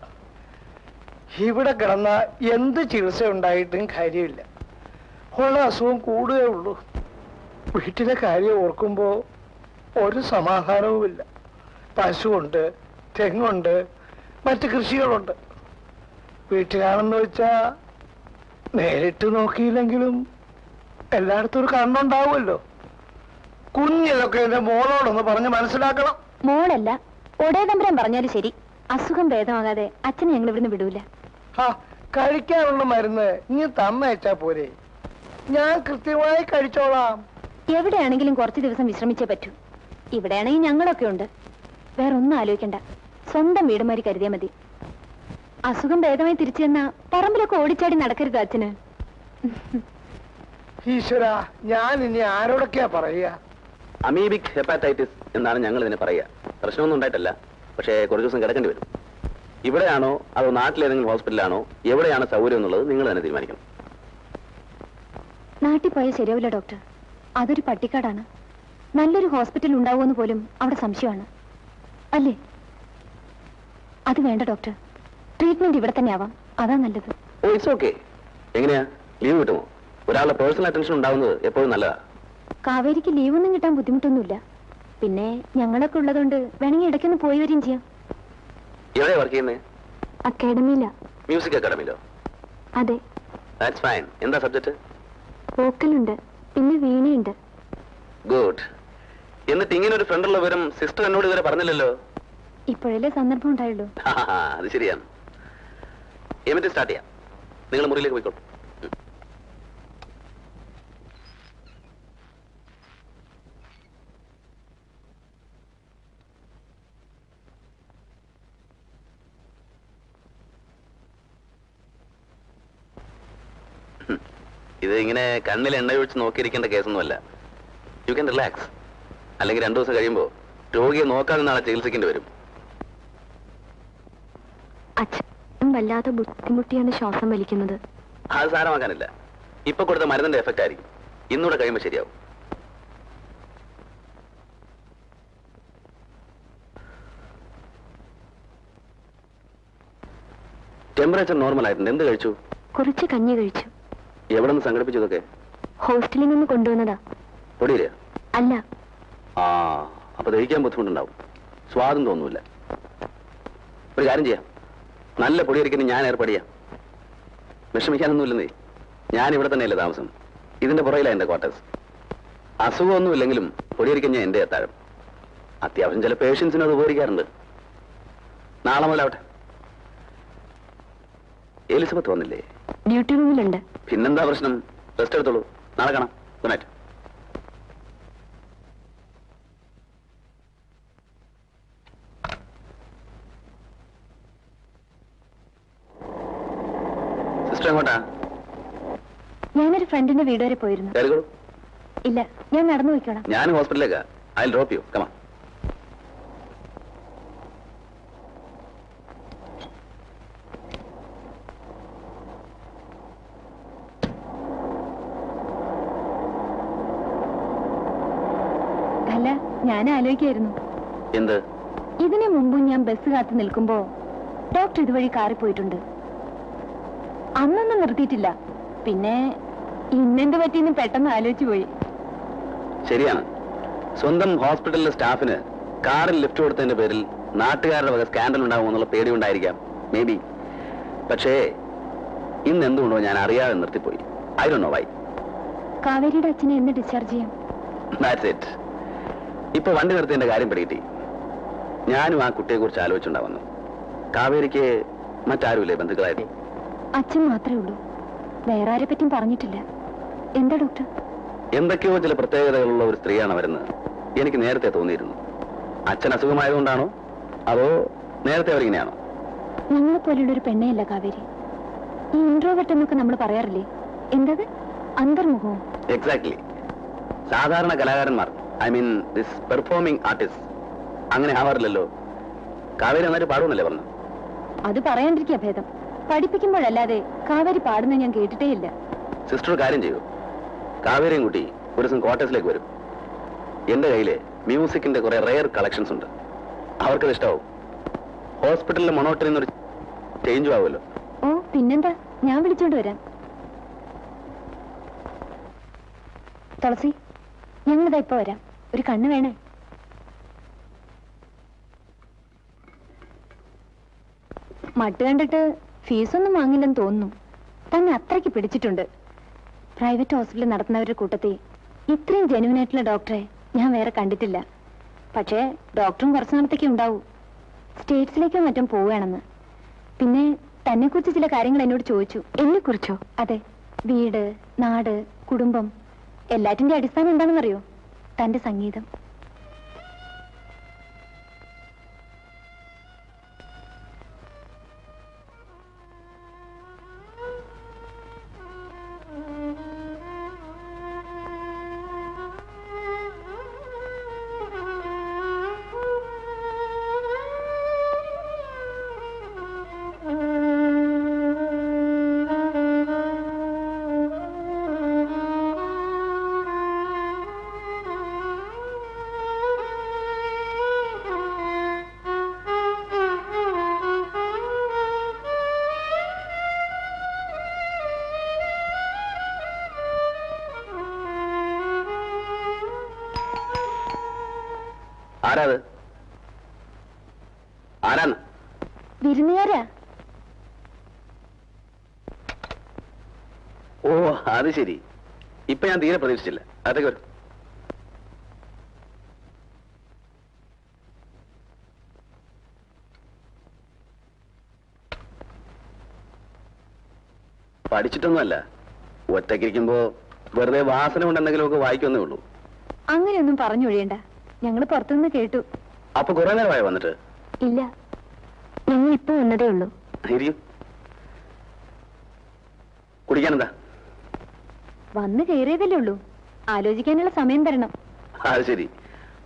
ഇവിടെ കിടന്ന എന്ത് ചികിത്സ ഉണ്ടായിട്ടും കാര്യമില്ല. ഉള്ള അസുഖം കൂടുകയേ ഉള്ളൂ. വീട്ടിലെ കാര്യം ഓർക്കുമ്പോ ഒരു സമാധാനവുമില്ല. പശുവുണ്ട്, തെങ്ങുണ്ട്, മറ്റ് കൃഷികളുണ്ട്. വീട്ടിലാണെന്ന് വെച്ചാ നേരിട്ട് നോക്കിയില്ലെങ്കിലും എല്ലായിടത്തും ഒരു കണ്ണുണ്ടാവുമല്ലോ. കുഞ്ഞിതൊക്കെ എന്റെ മോളോടൊന്ന് പറഞ്ഞ് മനസ്സിലാക്കണം. മോളല്ല, ഒടേതമ്പരം പറഞ്ഞാലും ശരി, അസുഖം ഭേദമാകാതെ അച്ഛനെ ഞങ്ങൾ ഇവിടുന്ന് വിടൂല. ആ, കഴിക്കാനുള്ള മരുന്ന് നീ തന്നയച്ചാ പോരെ? ഞാൻ കൃത്യമായി കഴിച്ചോളാം. എവിടെയാണെങ്കിലും കുറച്ച് ദിവസം വിശ്രമിച്ചേ പറ്റൂ. ഇവിടെയാണെങ്കിൽ ഞങ്ങളൊക്കെ ഉണ്ട്. വേറൊന്നും ആലോചിക്കണ്ട. സ്വന്തം വീടുമാരി കരുതിയാ മതി. അസുഖം ഭേദമായി തിരിച്ചു ചെന്നാ പറമ്പിലൊക്കെ ഓടിച്ചാടി നടക്കരുത് അച്ഛന്. ഈശ്വര, ഞാൻ ഇനി ആരോടൊക്കെയാ പറയുക? അമീബിക് ഹെപ്പാറ്റൈറ്റിസ് എന്നാണ് ഞങ്ങൾ ഇതിനെ പറയുക. പ്രശ്നമൊന്നും ഉണ്ടായിട്ടല്ല, പക്ഷേ കുറച്ച് ദിവസം കിടക്കേണ്ടി വരും. ഇവിടെയാണോ അതോ നാട്ടിലേതെങ്കിലും ഹോസ്പിറ്റലാണോ, എവിടെയാണ് സൗകര്യം എന്നുള്ളത് നിങ്ങൾ തന്നെ തീരുമാനിക്കണം. നാട്ടിൽ പോയാൽ ശരിയാവില്ല ഡോക്ടർ. അതൊരു പട്ടിക്കാടാണ്. നല്ലൊരു ഹോസ്പിറ്റൽ ഉണ്ടാവുമെന്ന് പോലും അവിടെ സംശയമാണ്. അല്ലേ? അത് വേണ്ട ഡോക്ടർ. ട്രീറ്റ്മെന്റ് ഇവിടെ തന്നെ ആവാം. അതാ നല്ലത്. ഓ, ഇറ്റ്സ് ഓക്കെ. എങ്ങനെയാ, ലീവ് കിട്ടുമോ? ഒരാളുടെ പേഴ്സണൽ അറ്റൻഷൻ ഉണ്ടാവുന്നത് എപ്പോഴും നല്ലതാ. കാവേരിക്ക് ലീവൊന്നും കിട്ടാൻ ബുദ്ധിമുട്ടൊന്നുമില്ല. പിന്നെ ഞങ്ങളൊക്കെ ഉള്ളതുകൊണ്ട് വേണമെങ്കിൽ ഇടയ്ക്കൊന്ന് പോയി വരികയും ചെയ്യാം. എവിടെയാ വർക്ക് ചെയ്യുന്നത്? അക്കാഡമിയില. മ്യൂസിക് അക്കാഡമിയിലോ? അതെ. That's fine. എന്താ സബ്ജക്ട്? വോക്കലുണ്ട്, പിന്നെ വീണയുണ്ട്. ഗുഡ്. എന്നിട്ട് ഇങ്ങനെ ഒരു ഫ്രണ്ടുള്ള വിവരം സിസ്റ്റർ എന്നോട് ഇതുവരെ പറഞ്ഞില്ലല്ലോ. ഇപ്പോഴല്ലേ സന്ദർഭം ഉണ്ടായുള്ളൂ. അത് ശരിയാണ്. എന്നിട്ട് സ്റ്റാർട്ട് ചെയ്യാം. നിങ്ങൾ മുറിയിലേക്ക് പോയിക്കോളൂ. ഇത് ഇങ്ങനെ കണ്ണിൽ എണ്ണ ഒഴിച്ച് നോക്കിയിരിക്കേണ്ട കേസൊന്നുമല്ല. You can relax. അല്ലെങ്കിൽ 2 ദിവസം കഴിയുമ്പോൾ രോഗിയെ നോക്കാതെ നാളെ ചികിത്സിക്കേണ്ടി വരും. അച്ഛൻ വല്ലാതെ ബുദ്ധിമുട്ടിയാണ് ശ്വാസം വലിക്കുന്നത്. അത് സാരമാക്കാനില്ല. ഇപ്പൊ കൊടുത്ത മരുന്നിന്റെ എഫക്റ്റ് ആയിരിക്കും. ഇന്നൂടെ കഴിയുമ്പോൾ ശരിയാവും. ടെമ്പറേച്ചർ നോർമൽ ആയിട്ടുണ്ട്. എന്ത് കഴിച്ചു? കുറച്ച് കഞ്ഞി കഴിച്ചു. എവിടെ നിന്ന് സംഘടിപ്പിച്ചതൊക്കെ? ഹോസ്റ്റലിൽ നിന്ന് കൊണ്ടുവന്നതാ. പൊടിയില്ല? അല്ല. ആ, അപ്പൊ ദഹിക്കാൻ ബുദ്ധിമുട്ടുണ്ടാവും. സ്വാദം തോന്നൂല. ഒരു കാര്യം ചെയ്യാം, നല്ല പൊടിയരിക്കുന്ന ഞാൻ ഏർപ്പെടിയാം. വിഷമിക്കാനൊന്നുമില്ലെന്നേ. ഞാൻ ഇവിടെ തന്നെയല്ലേ താമസം. ഇതിന്റെ പുറയിലാണ് എന്റെ ക്വാർട്ടേഴ്സ്. അസുഖമൊന്നുമില്ലെങ്കിലും പൊടിയരിക്കുന്ന ഞാൻ എന്റെ എത്താഴം. അത്യാവശ്യം ചില പേഷ്യൻസിന് അത് ഉപകരിക്കാറുണ്ട്. നാളെ മുതലാവട്ടെ. എലിസബത്ത് വന്നില്ലേ? ഡ്യൂട്ടി റൂമിലുണ്ട്. പിന്നെന്താ പ്രശ്നം? റെസ്റ്റ് എടുത്തോളൂ. നാളെ കാണാം. Good night. സിസ്റ്റർ എങ്ങോട്ടാ? ഞാനൊരു ഫ്രണ്ടിന്റെ വീട് വരെ പോയിരുന്നു. കയറിക്കോളൂ. ഇല്ല, ഞാൻ നടന്നു പോയിക്കോളാം. ഞാൻ ഹോസ്പിറ്റലിലേക്കാ. I will drop you. Come on. അല്ല, ഞാൻ ആലോചിക്കായിരുന്നു. എന്ത്? ഇതിനു മുമ്പും ഞാൻ ബസ് കാത്തു നിൽക്കുമ്പോ ഡോക്ടർ ഇതുവഴി കാറി പോയിട്ടുണ്ട്. അന്നൊന്നും നിർത്തിയിട്ടില്ല. പിന്നെ ഇന്നെന്ത് പറ്റിയെന്ന് പെട്ടെന്ന് ആലോചിച്ചു പോയി. ശരിയാണ്. സ്വന്തം ഹോസ്പിറ്റലിലെ സ്റ്റാഫിന് കാറിൽ ലിഫ്റ്റ് കൊടുത്തതിന്റെ പേരിൽ നാട്ടുകാരുടെ വക സ്കാൻഡൽ ഉണ്ടാകുമെന്നുള്ള പേടി ഉണ്ടായിരിക്കാം. Maybe. പക്ഷേ ഇന്ന് എന്തുകൊണ്ടോ ഞാൻ അറിയാതെ നിർത്തിപ്പോയി. I don't know why. കാവേരിയുടെ അച്ഛനെ എന്ന് ഡിസ്ചാർജ് ചെയ്യാം? That's it. ഇപ്പൊ വണ്ടി നിർത്തിയതിന്റെ കാര്യം പിടികിട്ടി. ഞാനും ആ കുട്ടിയെ കുറിച്ച് ആലോചിച്ചുണ്ടാവുന്നു. കാവേരിക്ക് മറ്റാരുമില്ലേ ബന്ധുക്കളായിട്ട്? അച്ഛൻ മാത്രമേ ഉള്ളൂ. വേറെ ആരെ പറ്റിയും പറഞ്ഞിട്ടില്ല. എന്താ ഡോക്ടർ? എന്തൊക്കെയോ ചില പ്രത്യേകതകളുള്ള ഒരു സ്ത്രീയാണ് വരുന്നത്. എനിക്ക് നേരത്തെ തോന്നിയിരുന്നു. അച്ഛൻ അസുഖമായതുകൊണ്ടാണോ അതോ നേരത്തെ അവരിങ്ങനെയാണോ? ഞങ്ങളെ പോലുള്ള ഒരു പെണ്ണയല്ല കാവേരി. ഈ ഇൻട്രോവേർട്ട് എന്നൊക്കെ നമ്മൾ പറയാറില്ലേ, എന്തത് അന്തർമുഖവും? എക്സാക്ട്ലി. സാധാരണ കലാകാരന്മാർ, I mean this performing artist, അങ്ങനെ ആവാറില്ലല്ലോ. കാവേരി നന്നായിട്ട് പാടുമെന്നല്ലേ പറഞ്ഞു? അത് പറയാണ്ടിരിക്കുക ഭേദം. പഠിപ്പിക്കുമ്പോഴല്ലാതെ കാവേരി പാടുന്ന ഞാൻ കേട്ടിട്ടേ ഇല്ല. സിസ്റ്റർ കാര്യം ചെയ്യൂ, കാവേരിയും കുട്ടി ഒരു ദിവസം ക്വാർട്ടേഴ്സിലേക്ക് വരും. എന്റെ കയ്യില് മ്യൂസിക്കിന്റെ കുറെ റെയർ കളക്ഷൻസ് ഉണ്ട്. അവർക്കത് ഇഷ്ടാവും. ഹോസ്പിറ്റലിലെ മൊണോട്ടറിൽ നിന്നൊരു ചേഞ്ചും ആവുമല്ലോ. ഓ പിന്നെന്താ, ഞാൻ വിളിച്ചോണ്ട് വരാം. തുളസി, ഞങ്ങളിതാ ഇപ്പൊ വരാം. ഒരു കണ്ണ് വേണേ? മട്ട് കണ്ടിട്ട് ഫീസൊന്നും വാങ്ങില്ലെന്ന് തോന്നുന്നു. തന്നെ അത്രയ്ക്ക് പിടിച്ചിട്ടുണ്ട്. പ്രൈവറ്റ് ഹോസ്പിറ്റൽ നടത്തുന്നവരുടെ കൂട്ടത്തിൽ ഇത്രയും ജെന്യൂൻ ആയിട്ടുള്ള ഡോക്ടറെ ഞാൻ വേറെ കണ്ടിട്ടില്ല. പക്ഷേ ഡോക്ടറും കുറച്ചു നാളത്തേക്ക് ഉണ്ടാവൂ. സ്റ്റേറ്റ്സിലേക്കോ മറ്റും പോവുകയാണെന്ന്. പിന്നെ തന്നെ കുറിച്ച് ചില കാര്യങ്ങൾ എന്നോട് ചോദിച്ചു. എന്നെ കുറിച്ചോ? അതെ. വീട്, നാട്, കുടുംബം, എല്ലാറ്റിന്റെ അടിസ്ഥാനം എന്താണെന്നറിയോ? തന്റെ സംഗീതം. ആരാത്? ആരാന്ന്? വിരുന്നുകാരാ. ഓ അത് ശരി. ഇപ്പൊ ഞാൻ തീരെ പ്രതീക്ഷിച്ചില്ല. അതൊക്കെ വരും. പഠിച്ചിട്ടൊന്നുമല്ല, ഒറ്റയ്ക്കിരിക്കുമ്പോ വെറുതെ വാസന കൊണ്ട് എന്തെങ്കിലുമൊക്കെ വായിക്കുന്നേ ഉള്ളൂ. അങ്ങനെയൊന്നും പറഞ്ഞൊഴിയണ്ട. ഞങ്ങൾ പുറത്തുനിന്ന് കേട്ടു. അപ്പൊ കുറെ നേരമായി വന്നിട്ട്? ഇല്ല, ഞങ്ങൾ ഇപ്പൊ വന്നതേ ഉള്ളൂ. ഇരിക്കും. കുടിക്കാനെന്താ? വന്ന് കയറിയതല്ലേ ഉള്ളൂ. ആലോചിക്കാനുള്ള സമയം തരണം. അത് ശരി.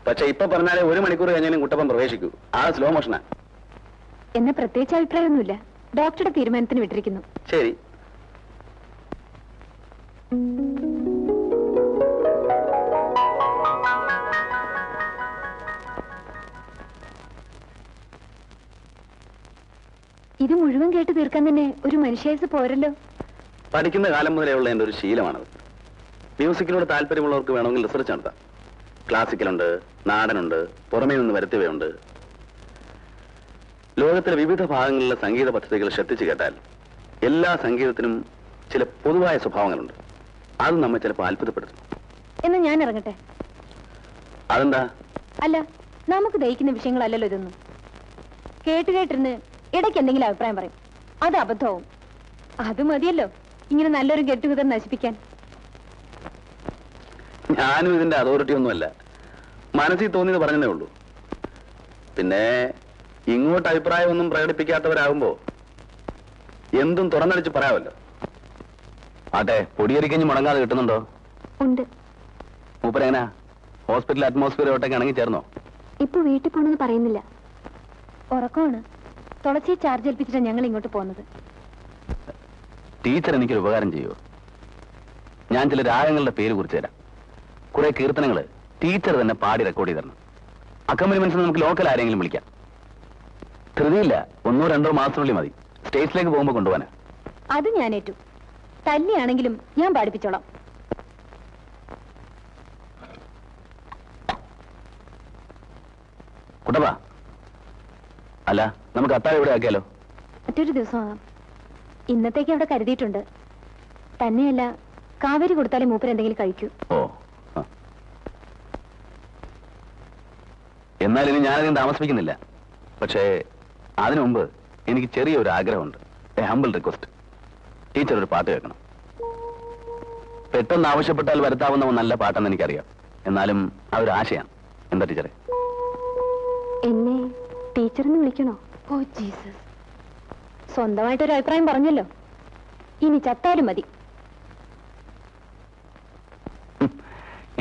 പക്ഷെ ഇപ്പൊ പറഞ്ഞാലേ 1 മണിക്കൂർ കഴിഞ്ഞാലും കുട്ടപ്പൻ പ്രവേശിക്കൂ. ആ സ്ലോ മോഷനാ. എന്നെ പ്രത്യേകിച്ച് അഭിപ്രായമൊന്നുമില്ല. ഡോക്ടറുടെ തീരുമാനത്തിന് വിട്ടിരിക്കുന്നു. ശരി. ഇത് മുഴുവൻ കേട്ട് തീർക്കാൻ തന്നെ ഒരു മനുഷ്യായുസ് പോരല്ലോ. പഠിക്കുന്ന കാലം മുതലേ ഉള്ള എൻ്റെ ഒരു ശീലമാണത്. മ്യൂസിക്കിനോട് താല്പര്യമുള്ളവർക്ക് വേണമെങ്കിൽ റിസർച്ച് നടത്താം. ക്ലാസിക്കലുണ്ട്, നാടനുണ്ട്, പുറമേ നിന്ന് വരുത്തിയവയുണ്ട്. ലോകത്തിലെ വിവിധ ഭാഗങ്ങളിലെ സംഗീത പദ്ധതികൾ ശ്രദ്ധിച്ചു കേട്ടാൽ എല്ലാ സംഗീതത്തിനും ചില പൊതുവായ സ്വഭാവങ്ങളുണ്ട്. അത് നമ്മെ ചിലപ്പോൾ അത്ഭുതപ്പെടുത്തും. എന്ന് ഞാൻ ഇറങ്ങട്ടെ? അതെന്താ? അല്ല, നമുക്ക് ദഹിക്കുന്ന വിഷയങ്ങളല്ലല്ലോ ഇതൊന്നും. കേട്ടിരുന്ന് ഇടയ്ക്ക് എന്തെങ്കിലും അഭിപ്രായം പറയും, അത് അബദ്ധവും. അത് മതിയല്ലോ ഇങ്ങനെ നല്ലൊരു ഗെറ്റ് ടുഗദർ നശിപ്പിക്കാൻ. ഞാനും ഇതിന്റെ അതോറിറ്റി ഒന്നുമല്ല, മനസ്സിൽ തോന്നിയത് പറഞ്ഞതേ ഉള്ളൂ. പിന്നെ ഇങ്ങോട്ട് അഭിപ്രായമൊന്നും പ്രകടിപ്പിക്കാത്തവരാകുമ്പോ എന്തും തുറന്നടിച്ച് പറയാമല്ലോ. ആട്ടെ, പൊടിയരിക്കഞ്ഞ് മുടങ്ങാതെ കിട്ടുന്നുണ്ടോ? ഉണ്ട്. മൂപ്പരെങ്ങനാ ഹോസ്പിറ്റൽ അറ്റ്മോസ്ഫിയറോട്ടൊക്കെ ഇണങ്ങി ചേർന്നോ? ഇപ്പൊ വീട്ടിൽ പോണെന്ന് പറയുന്നില്ല, ഉറക്കമാണ്. തുളച്ചി ചാർജ് ഏൽപ്പിച്ചിട്ടാണ് ഞങ്ങൾ ഇങ്ങോട്ട് പോകുന്നത്. ടീച്ചർ എനിക്കൊരു ഉപകാരം ചെയ്യുമോ? ഞാൻ ചില രാഗങ്ങളുടെ പേര് കുറിച്ച് തരാം. കുറെ കീർത്തനങ്ങൾ ടീച്ചർ തന്നെ പാടി റെക്കോർഡ് ചെയ്ത് തരണം. അക്കമ്പനിമെന്റ്സ് നമുക്ക് ലോക്കൽ ആരെങ്കിലും വിളിക്കാം. ധൃതിയില്ല, 1-2 മാസത്തിനുള്ളിൽ മതി. സ്റ്റേജിലേക്ക് പോകുമ്പോൾ കൊണ്ടുപോകാനാ. അത് ഞാൻ ഏറ്റു. തല്ലിയാണെങ്കിലും ഞാൻ പാടിപ്പിച്ചോളാം. കുട്ടപ്പാ, അല്ല നമുക്ക് അത്താഴം ഇവിടെ ആക്കിയാലോ? മറ്റൊരു ദിവസം ആകാം. ഇന്നത്തേക്ക് അവിടെ കരുതിയിട്ടുണ്ട്. തന്നെയല്ല, കാവേരി കൊടുത്താലേ മൂപ്പർ എന്തെങ്കിലും കഴിക്കൂ. ഓ, എന്നാൽ ഇനി ഞാനധികം താമസിപ്പിക്കുന്നില്ല. പക്ഷേ അതിനു മുമ്പ് എനിക്ക് ചെറിയൊരു ആഗ്രഹമുണ്ട്. A humble request. ടീച്ചർ ഒരു പാട്ട് കേൾക്കണം. പെട്ടെന്ന് ആവശ്യപ്പെട്ടാൽ വരുത്താവുന്ന നല്ല പാട്ടെന്ന് എനിക്കറിയാം. എന്നാലും അതൊരു ആശയാണ്. എന്താ ടീച്ചറെ? എന്നെ ടീച്ചറിന് വിളിക്കണോ? ഓ ജീസസ്, സ്വന്തമായിട്ടൊരു അഭിപ്രായം പറഞ്ഞല്ലോ. ഇനി ചത്താലും മതി.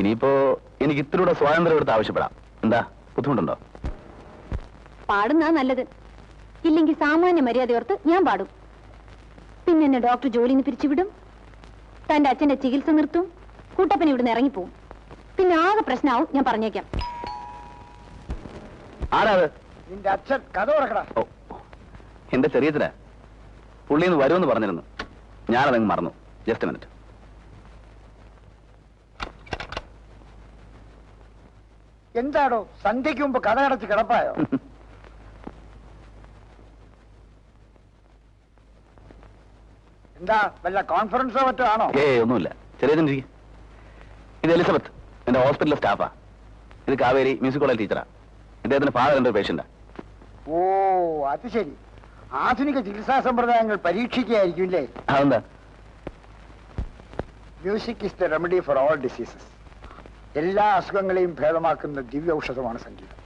ഇനിയിപ്പോ എനിക്ക് ഇത്തിരൂടെ സ്വാതന്ത്ര്യം എടുത്ത് ആവശ്യപ്പെടാം. എന്താ ബുദ്ധിമുട്ടുണ്ടോ? പാടുന്നാ നല്ലത്. ഇല്ലെങ്കിൽ സാമാന്യ മര്യാദയോർത്ത് ഞാൻ പാടും. പിന്നെ എന്നെ ഡോക്ടർ ജോലിന്ന് പിരിച്ചുവിടും. തന്റെ അച്ഛന്റെ ചികിത്സ നിർത്തും. കൂട്ടപ്പൻ ഇവിടുന്ന് ഇറങ്ങിപ്പോവും. പിന്നെ ആകെ പ്രശ്നമാവും. ഞാൻ പറഞ്ഞേക്കാം. ആരാത്? നിന്റെ അച്ഛൻ. കഥ തുറക്കടാ. ഓ, എന്റെ ചെറിയത്തില പുള്ളിന്ന് വരുമെന്ന് പറഞ്ഞിരുന്നു. ഞാനതങ്ങ് മറന്നു. Just minute. എന്താടോ സന്ധ്യയ്ക്ക് മുമ്പ് കഥ അടച്ച് കിടപ്പായോ? എന്താ വല്ല കോൺഫറൻസോ മറ്റോ ആണോ? ഒന്നുമില്ല. ചെറിയ ഇത് എലിസബത്ത്, എന്റെ ഹോസ്പിറ്റലിലെ സ്റ്റാഫാ. ഇത് കാവേരി, മ്യൂസിക് കോളേജ് ടീച്ചറാ. ഇദ്ദേഹത്തിന്റെ ഫാദർ എന്റെ പേഷ്യന്റാ. ഓ, അത് ശരി. ആധുനിക ചികിത്സാ സമ്പ്രദായങ്ങൾ പരീക്ഷിക്കുകയായിരിക്കും അല്ലേ? അതെന്താ? Music is the remedy for all diseases. എല്ലാ അസുഖങ്ങളെയും ഭേദമാക്കുന്ന ദിവ്യ ഔഷധമാണ് സംഗീതം.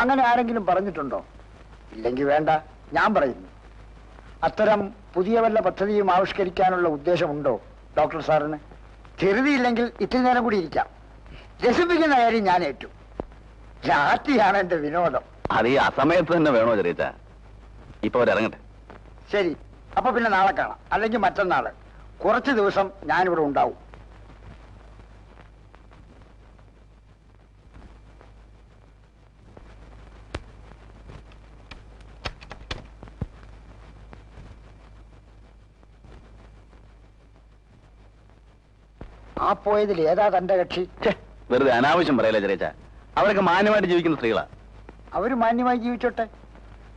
അങ്ങനെ ആരെങ്കിലും പറഞ്ഞിട്ടുണ്ടോ? ഇല്ലെങ്കിൽ വേണ്ട, ഞാൻ പറയുന്നു. അത്തരം പുതിയ വല്ല പദ്ധതിയും ആവിഷ്കരിക്കാനുള്ള ഉദ്ദേശമുണ്ടോ ഡോക്ടർ സാറിന്? ധൃതിയില്ലെങ്കിൽ ഇത്തിരി നേരം കൂടി ഇരിക്കാം. രസിപ്പിക്കുന്ന കാര്യം ഞാൻ ഏറ്റു. രാത്രിയാണ് എന്റെ വിനോദം. അത് ഈ അസമയത്ത് തന്നെ വേണോ ചെറിയ? ഇപ്പൊ അവരിറങ്ങട്ടെ. ശരി, അപ്പൊ പിന്നെ നാളെ കാണാം. അല്ലെങ്കിൽ മറ്റന്നാള്. കുറച്ച് ദിവസം ഞാനിവിടെ ഉണ്ടാവും. ആ പോയതിൽ ഏതാ തന്റെ കക്ഷി? വെറുതെ അനാവശ്യം പറയല്ലേ ചെറിയ. അവരൊക്കെ മാന്യമായിട്ട് ജീവിക്കുന്ന സ്ത്രീകളാ. അവര് മാന്യമായി ജീവിച്ചോട്ടെ.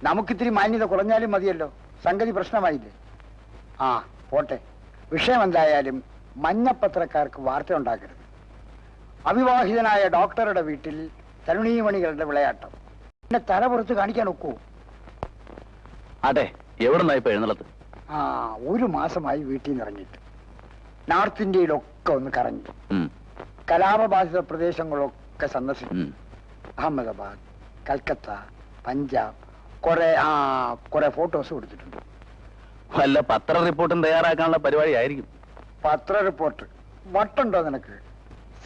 നമുക്കിത്തിരി മാന്യത കുറഞ്ഞാലും മതിയല്ലോ. സംഗതി പ്രശ്നമായില്ലേ? ആ പോട്ടെ. വിഷയം എന്തായാലും മഞ്ഞപ്പത്രക്കാർക്ക് വാർത്ത ഉണ്ടാക്കരുത്. അവിവാഹിതനായ ഡോക്ടറുടെ വീട്ടിൽ തരുണീമണികളുടെ വിളയാട്ടം. എന്നെ തല പുറത്ത് കാണിക്കാൻ ഒക്കൂ? അതെ, എവിടെ നിന്നാ ഇപ്പൊ എഴുന്നള്ളത്ത്? 1 മാസമായി വീട്ടിൽ നിന്ന് ഇറങ്ങിയിട്ട്. നോർത്ത് ഇന്ത്യയിലൊക്കെ ഒന്ന് കറങ്ങി. കലാപബാധിത പ്രദേശങ്ങളൊക്കെ സന്ദർശിച്ചു. അഹമ്മദാബാദ്, കൽക്കത്ത, പഞ്ചാബ്. കുറെ ഫോട്ടോസ് കൊടുത്തിട്ടുണ്ട്. വല്ല പത്ര റിപ്പോർട്ടും തയ്യാറാക്കാനുള്ള പരിപാടി ആയിരിക്കും. പത്ര റിപ്പോർട്ട് വട്ടുണ്ടോ നിനക്ക്?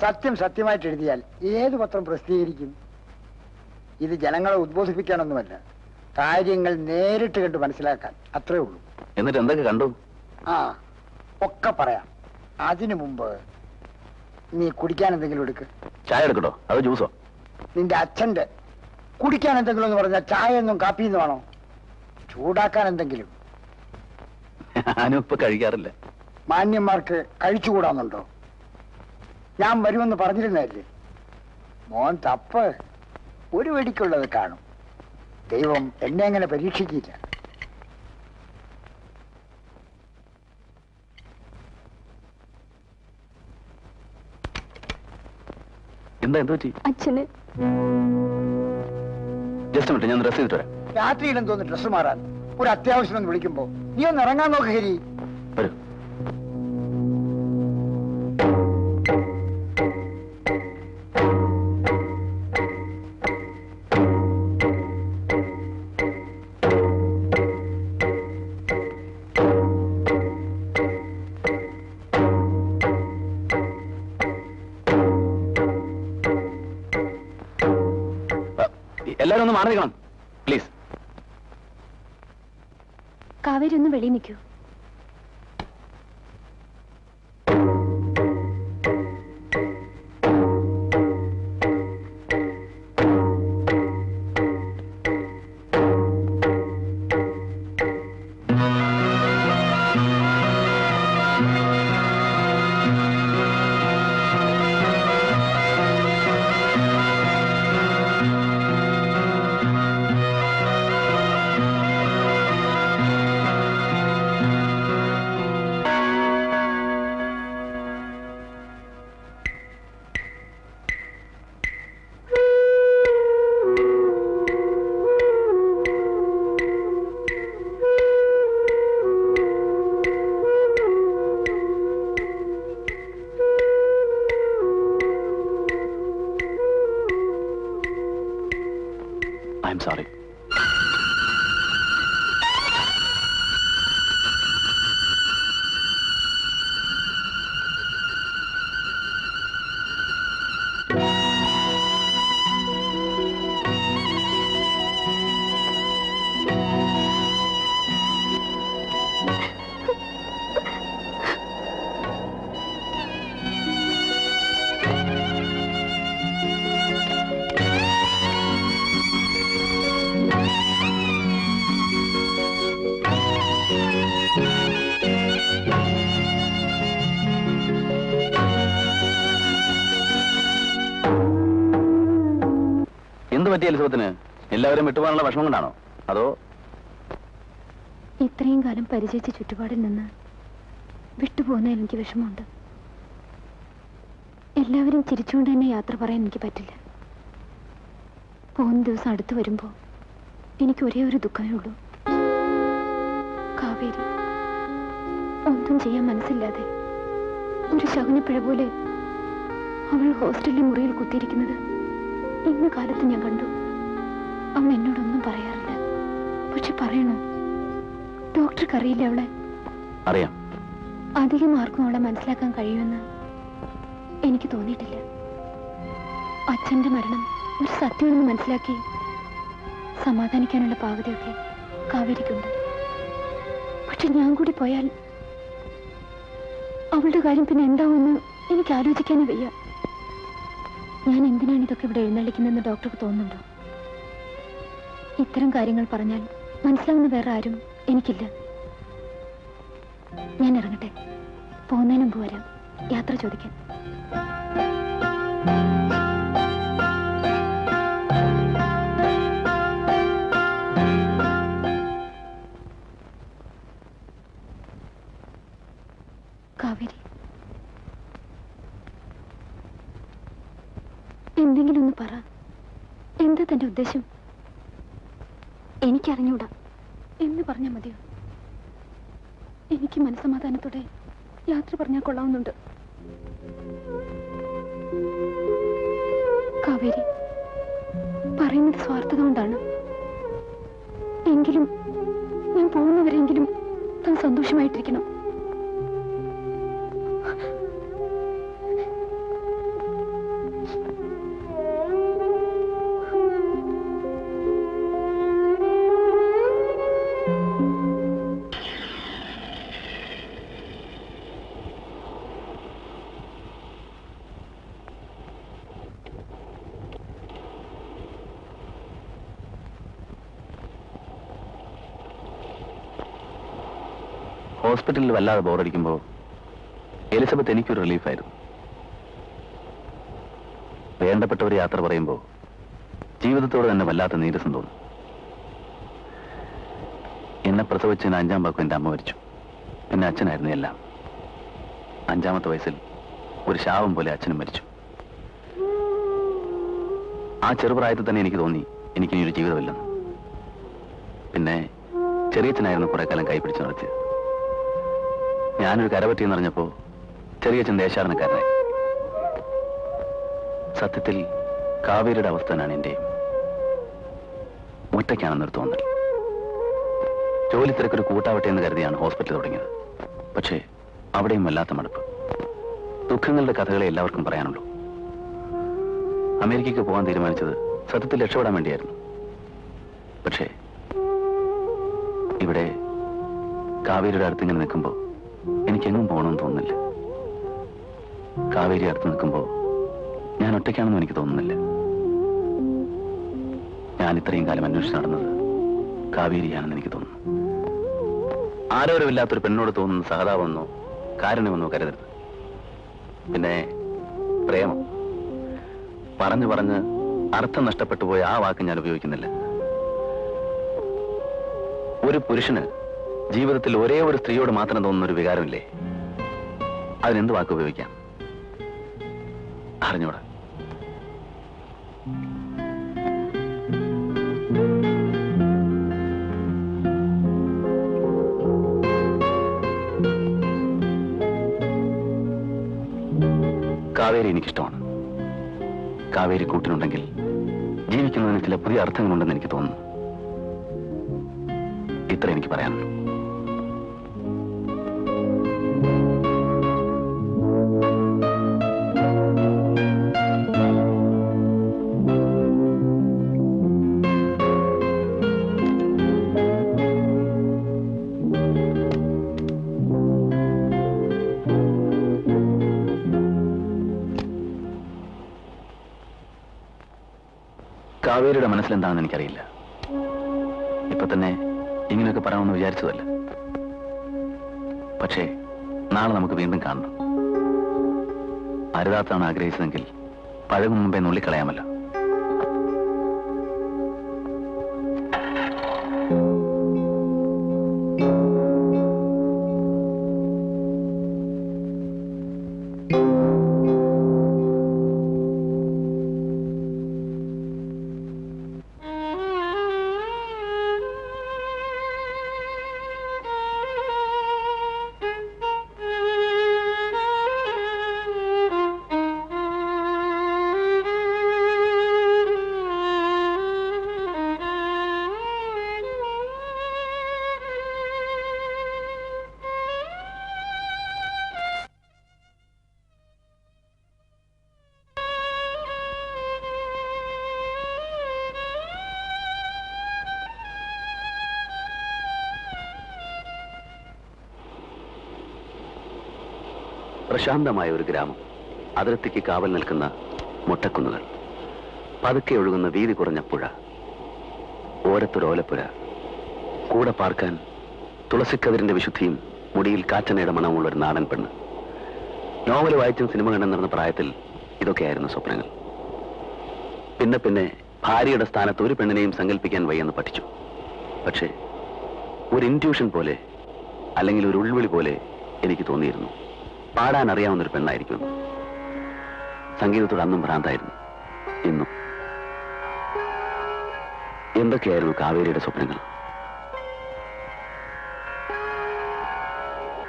സത്യം സത്യമായിട്ട് എഴുതിയാൽ ഏത് പത്രം പ്രസിദ്ധീകരിക്കും? ഇത് ജനങ്ങളെ ഉദ്ബോധിപ്പിക്കാനൊന്നുമല്ല, കാര്യങ്ങൾ നേരിട്ട് കണ്ട് മനസ്സിലാക്കാൻ. അത്രേ ഉള്ളൂ. എന്നിട്ട് എന്തൊക്കെ കണ്ടു? ഒക്കെ പറയാം. അതിനു മുമ്പ് നീ കുടിക്കാൻ എന്തെങ്കിലും എടുക്ക്. ചായ എടുക്കട്ടോ അത് ജ്യൂസോ? നിന്റെ അച്ഛന്റെ കുടിക്കാൻ എന്തെങ്കിലും എന്ന് പറഞ്ഞാൽ ചായ എന്നും കാപ്പിയെന്നും ആണോ? ചൂടാക്കാൻ എന്തെങ്കിലും? ഞാനും ഇപ്പൊ കഴിക്കാറില്ല. മാന്യന്മാർക്ക് കഴിച്ചുകൂടാന്നുണ്ടോ? ഞാൻ വരുമെന്ന് പറഞ്ഞിരുന്നല്ലേ. മോൻ തപ്പ്. ഒരു വെടിക്കുള്ളത് കാണും. ദൈവം എന്നെ അങ്ങനെ പരീക്ഷിക്കില്ല. എന്താ എന്ത് പറ്റി? അച്ഛന് ജസ്റ്റ് മിനിറ്റ്, ഞാൻ ഡ്രസ് ചെയ്തിട്ട് വരാം. രാത്രിയിലും തോന്നുന്നു ഡ്രസ് മാറാൻ. ഒരു അത്യാവശ്യം ഒന്ന് വിളിക്കുമ്പോ നീ ഒന്ന് ഇറങ്ങാൻ നോക്ക് ഹരി. വരൂ. എല്ലാരും ഒന്ന് മാറി നിൽക്കണം പ്ലീസ്. കാവേരി ഒന്ന് വെളിയിൽ നിൽക്കൂ. I'm sorry. എന്ത് പറ്റി എലിസബത്തിന്? എല്ലാവരും വിട്ടുപോകാനുള്ള വിഷമം കൊണ്ടാണോ? അതോ ഇത്രയും കാലം പരിചയിച്ച ചുറ്റുപാടിൽ നിന്ന് വിട്ടുപോകുന്നതിൽ എനിക്ക് വിഷമമുണ്ട്. എല്ലാവരും ചിരിച്ചുകൊണ്ട് തന്നെ യാത്ര പറയാൻ എനിക്ക് പറ്റില്ല. പോകുന്ന ദിവസം അടുത്ത് വരുമ്പോ എനിക്ക് ഒരേ ഒരു ദുഃഖമേ ഉള്ളൂ. കാവേരി ഒന്നും ചെയ്യാൻ മനസ്സില്ലാതെ ഒരു ശകുനപ്പിഴ പോലെ അവൾ ഹോസ്റ്റലിലെ മുറിയിൽ കുത്തിയിരിക്കുന്നത് ഇന്ന് കാലത്ത് ഞാൻ കണ്ടു. അവൾ എന്നോടൊന്നും പറയാറില്ല. പക്ഷെ പറയണോ? ഡോക്ടർക്ക് അറിയില്ല അവളെ. അറിയാം. അധികം ആർക്കും അവളെ മനസ്സിലാക്കാൻ കഴിയുമെന്ന് എനിക്ക് തോന്നിയിട്ടില്ല. അച്ഛന്റെ മരണം ഒരു സത്യമെന്ന് മനസ്സിലാക്കി സമാധാനിക്കാനുള്ള പാകതയൊക്കെ കാവേരിക്കുണ്ട്. പക്ഷെ ഞാൻ കൂടി പോയാൽ അവളുടെ കാര്യം പിന്നെ എന്താവുമെന്ന് എനിക്ക് ആലോചിക്കാനേ വയ്യ. ഞാൻ എന്തിനാണ് ഇതൊക്കെ ഇവിടെ എഴുന്നള്ളിക്കുന്നതെന്ന് ഡോക്ടർക്ക് തോന്നുന്നുണ്ടോ? ഇത്തരം കാര്യങ്ങൾ പറഞ്ഞാൽ മനസ്സിലാവുന്ന വേറെ ആരും എനിക്കില്ല. ഞാൻ ഇറങ്ങട്ടെ. പോകുന്നതിന് മുമ്പ് വരാം യാത്ര ചോദിക്കാൻ. കാവേരി, എന്തെങ്കിലും ഒന്ന് പറ. എന്താ തന്റെ ഉദ്ദേശം? എനിക്കറിഞ്ഞൂടാ എന്ന് പറഞ്ഞാൽ മതിയോ? എനിക്ക് മനസ്സമാധാനത്തോടെ യാത്ര പറഞ്ഞാൽ കൊള്ളാവുന്നുണ്ട്. കാവേരി, പറയുന്നത് സ്വാർത്ഥത കൊണ്ടാണ്. എങ്കിലും ഞാൻ പോകുന്നവരെങ്കിലും താൻ സന്തോഷമായിട്ടിരിക്കണം. ഹോസ്പിറ്റലിൽ വല്ലാതെ ബോറടിക്കുമ്പോൾ എലിസബത്ത് എനിക്കൊരു റിലീഫായിരുന്നു. വേണ്ടപ്പെട്ടവർ യാത്ര പറയുമ്പോൾ ജീവിതത്തോട് തന്നെ വല്ലാത്ത നീരസം തോന്നും. എന്നെ പ്രസവിച്ചതിന് 5-ാം പാക്കും എൻ്റെ അമ്മ മരിച്ചു. പിന്നെ അച്ഛനായിരുന്നു എല്ലാം. 5-ാമത്തെ വയസ്സിൽ ഒരു ശാപം പോലെ അച്ഛനും മരിച്ചു. ആ ചെറുപ്രായത്തിൽ തന്നെ എനിക്ക് തോന്നി എനിക്കിനിയൊരു ജീവിതമില്ലെന്ന്. പിന്നെ ചെറിയച്ഛനായിരുന്നു കുറെ കാലം കൈപിടിച്ച് നടത്തിയത്. ഞാനൊരു കരപറ്റിയെന്ന് അറിഞ്ഞപ്പോ ചെറിയച്ഛൻ ദേശാടനക്കാരനായി. സത്യത്തിൽ കാവേരിയുടെ അവസ്ഥ തന്നെയാണ് എന്റെയും. ഒറ്റയ്ക്കാണെന്നൊരു തോന്നൽ. ജോലി തിരക്കൊരു കൂട്ടാവട്ടെ എന്ന് കരുതിയാണ് ഹോസ്പിറ്റൽ തുടങ്ങിയത്. പക്ഷേ അവിടെയും വല്ലാത്ത മടുപ്പ്. ദുഃഖങ്ങളുടെ കഥകളെ എല്ലാവർക്കും പറയാനുള്ളൂ. അമേരിക്കയ്ക്ക് പോകാൻ തീരുമാനിച്ചത് സത്യത്തിൽ രക്ഷപ്പെടാൻ വേണ്ടിയായിരുന്നു. പക്ഷേ ഇവിടെ കാവേരിയുടെ അടുത്ത് ഇങ്ങനെ നിൽക്കുമ്പോൾ എനിക്കെങ്ങും പോകണമെന്ന് തോന്നുന്നില്ല. കാവേരി അടുത്ത് നിൽക്കുമ്പോൾ ഞാൻ ഒറ്റയ്ക്കാണെന്നും എനിക്ക് തോന്നുന്നില്ല. ഞാൻ ഇത്രയും കാലം അന്വേഷിച്ച് നടന്നത് കാവേരിയാണെന്ന് എനിക്ക് തോന്നുന്നു. ആരോരുമില്ലാത്തൊരു പെണ്ണോട് തോന്നുന്ന സഹതാപമെന്നോ കാരുണ്യമെന്നോ കരുതരുത്. പിന്നെ പ്രേമം പറഞ്ഞു പറഞ്ഞ് അർത്ഥം നഷ്ടപ്പെട്ടു പോയ ആ വാക്ക് ഞാൻ ഉപയോഗിക്കുന്നില്ല. ഒരു പുരുഷന് ജീവിതത്തിൽ ഒരേ ഒരു സ്ത്രീയോട് മാത്രം തോന്നുന്ന ഒരു വികാരമില്ലേ? അതിനെന്ത് വാക്ക് ഉപയോഗിക്കാം? അറിഞ്ഞൂടാ. കാവേരി എനിക്കിഷ്ടമാണ്. കാവേരി കൂട്ടിനുണ്ടെങ്കിൽ ജീവിക്കുന്നതിന് ചില പുതിയ അർത്ഥങ്ങളുണ്ടെന്ന് എനിക്ക് തോന്നുന്നു. ഇത്ര എനിക്ക് പറയാനുള്ളൂ. കാവേരിയുടെ മനസ്സിലെന്താണെന്ന് എനിക്കറിയില്ല. ഇപ്പൊ തന്നെ ഇങ്ങനെയൊക്കെ പറയണമെന്ന് വിചാരിച്ചതല്ല. പക്ഷേ നാളെ നമുക്ക് വീണ്ടും കാണണം. അരുതാത്താണ് ആഗ്രഹിച്ചതെങ്കിൽ പഴകും മുമ്പേ നുള്ളിക്കളയാമല്ലോ. പ്രശാന്തമായ ഒരു ഗ്രാമം, അതിർത്തിക്ക് കാവൽ നിൽക്കുന്ന മുട്ടക്കുന്നുകൾ, പതുക്കെ ഒഴുകുന്ന വീതി കുറഞ്ഞ പുഴ, ഓരത്തൊരോലപ്പുര, കൂടെ പാർക്കാൻ തുളസിക്കതിരിന്റെ വിശുദ്ധിയും മുടിയിൽ കാറ്റനയുടെ മണമുള്ള ഒരു നാടൻ പെണ്ണ്. നോവൽ വായിച്ചും സിനിമ കണ്ടും നടന്ന പ്രായത്തിൽ ഇതൊക്കെയായിരുന്നു സ്വപ്നങ്ങൾ. പിന്നെ പിന്നെ ഭാര്യയുടെ സ്ഥാനത്ത് ഒരു പെണ്ണിനെയും സങ്കല്പിക്കാൻ വയ്യെന്ന് പഠിച്ചു. പക്ഷേ ഒരു ഇൻറ്റ്യൂഷൻ പോലെ, അല്ലെങ്കിൽ ഒരു ഉൾവിളി പോലെ എനിക്ക് തോന്നിയിരുന്നു പാടാൻ അറിയാവുന്നൊരു പെണ്ണായിരിക്കും. സംഗീതത്തോട് അന്നും ഭ്രാന്തായിരുന്നു, ഇന്നും. എന്തൊക്കെയായിരുന്നു കാവേരിയുടെ സ്വപ്നങ്ങൾ?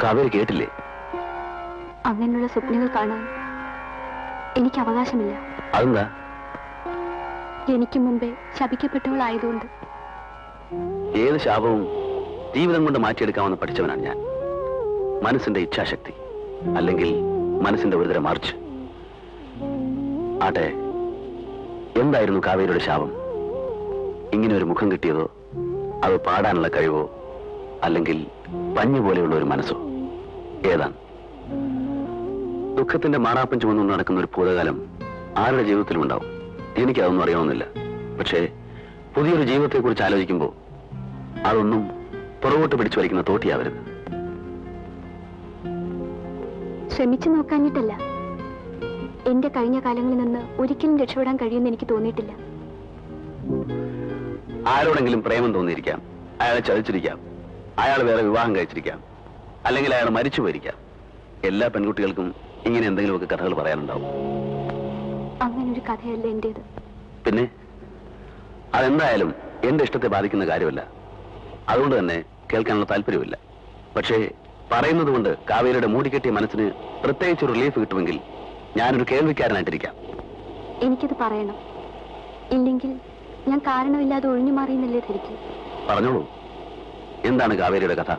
കാവേരി കേട്ടില്ലേ? അങ്ങനെയുള്ള സ്വപ്നങ്ങൾ കാണാൻ എനിക്ക് അവകാശമില്ല. അതെന്താ? എനിക്ക് മുമ്പേ ശപിക്കപ്പെട്ടവളായതുകൊണ്ട്. ഏത് ശാപവും ജീവിതം കൊണ്ട് മാറ്റിയെടുക്കാമെന്ന് പഠിച്ചവനാണ് ഞാൻ. മനസ്സിന്റെ ഇച്ഛാശക്തി, അല്ലെങ്കിൽ മനസ്സിന്റെ ഒരുതര മാർച്ച്. ആട്ടെ, എന്തായിരുന്നു കാവേരിയുടെ ശാപം? ഇങ്ങനെ ഒരു മുഖം കിട്ടിയതോ, അത് പാടാനുള്ള കഴിവോ, അല്ലെങ്കിൽ പഞ്ഞു പോലെയുള്ള ഒരു മനസ്സോ? ഏതാണ്? ദുഃഖത്തിന്റെ മാറാപ്പൻ ചുമന്നു നടക്കുന്ന ഒരു ഭൂതകാലം ആരുടെ ജീവിതത്തിലും ഉണ്ടാവും. എനിക്കതൊന്നും അറിയണമെന്നില്ല. പക്ഷേ പുതിയൊരു ജീവിതത്തെക്കുറിച്ച് ആലോചിക്കുമ്പോൾ അതൊന്നും പുറകോട്ട് പിടിച്ചു വലിക്കുന്ന തോട്ടിയാവരുത്. ശ്രമിച്ചു നോക്കാഞ്ഞിട്ടല്ല. എന്റെ കഴിഞ്ഞ കാലങ്ങളിൽ നിന്ന് ഒരിക്കലും രക്ഷപ്പെടാൻ കഴിയുമെന്ന് എനിക്ക് തോന്നിയിട്ടില്ല. ആരോടെങ്കിലും പ്രേമം തോന്നിയിരിക്കാം, അയാളെ ചതിച്ചിരിക്കാം, അയാൾ വേറെ വിവാഹം കഴിച്ചിരിക്കാം, അല്ലെങ്കിൽ അയാൾ മരിച്ചു പോയിരിക്കാം. എല്ലാ പെൺകുട്ടികൾക്കും ഇങ്ങനെ എന്തെങ്കിലുമൊക്കെ കഥകൾ പറയാനുണ്ടാവും. അങ്ങനൊരു കഥയല്ല എന്റേത്. പിന്നെ അതെന്തായാലും എന്റെ ഇഷ്ടത്തെ ബാധിക്കുന്ന കാര്യമല്ല. അതുകൊണ്ട് തന്നെ കേൾക്കാനുള്ള താല്പര്യമില്ല. പക്ഷേ പറയുന്നത് കൊണ്ട് കാവേരിയുടെ മൂടിക്കെട്ടിയ മനസ്സിന് പ്രത്യേകിച്ച് റിലീഫ് കിട്ടുമെങ്കിൽ ഞാനൊരു കേൾവിക്കാരനായിട്ടിരിക്കാം. എനിക്കത് പറയണം. ഇല്ലെങ്കിൽ ഞാൻ കാരണമില്ലാതെ ഒഴിഞ്ഞു മാറിയെന്നല്ലേ ധരിക്കും. പറഞ്ഞോളൂ, എന്താണ് കാവേരിയുടെ കഥ?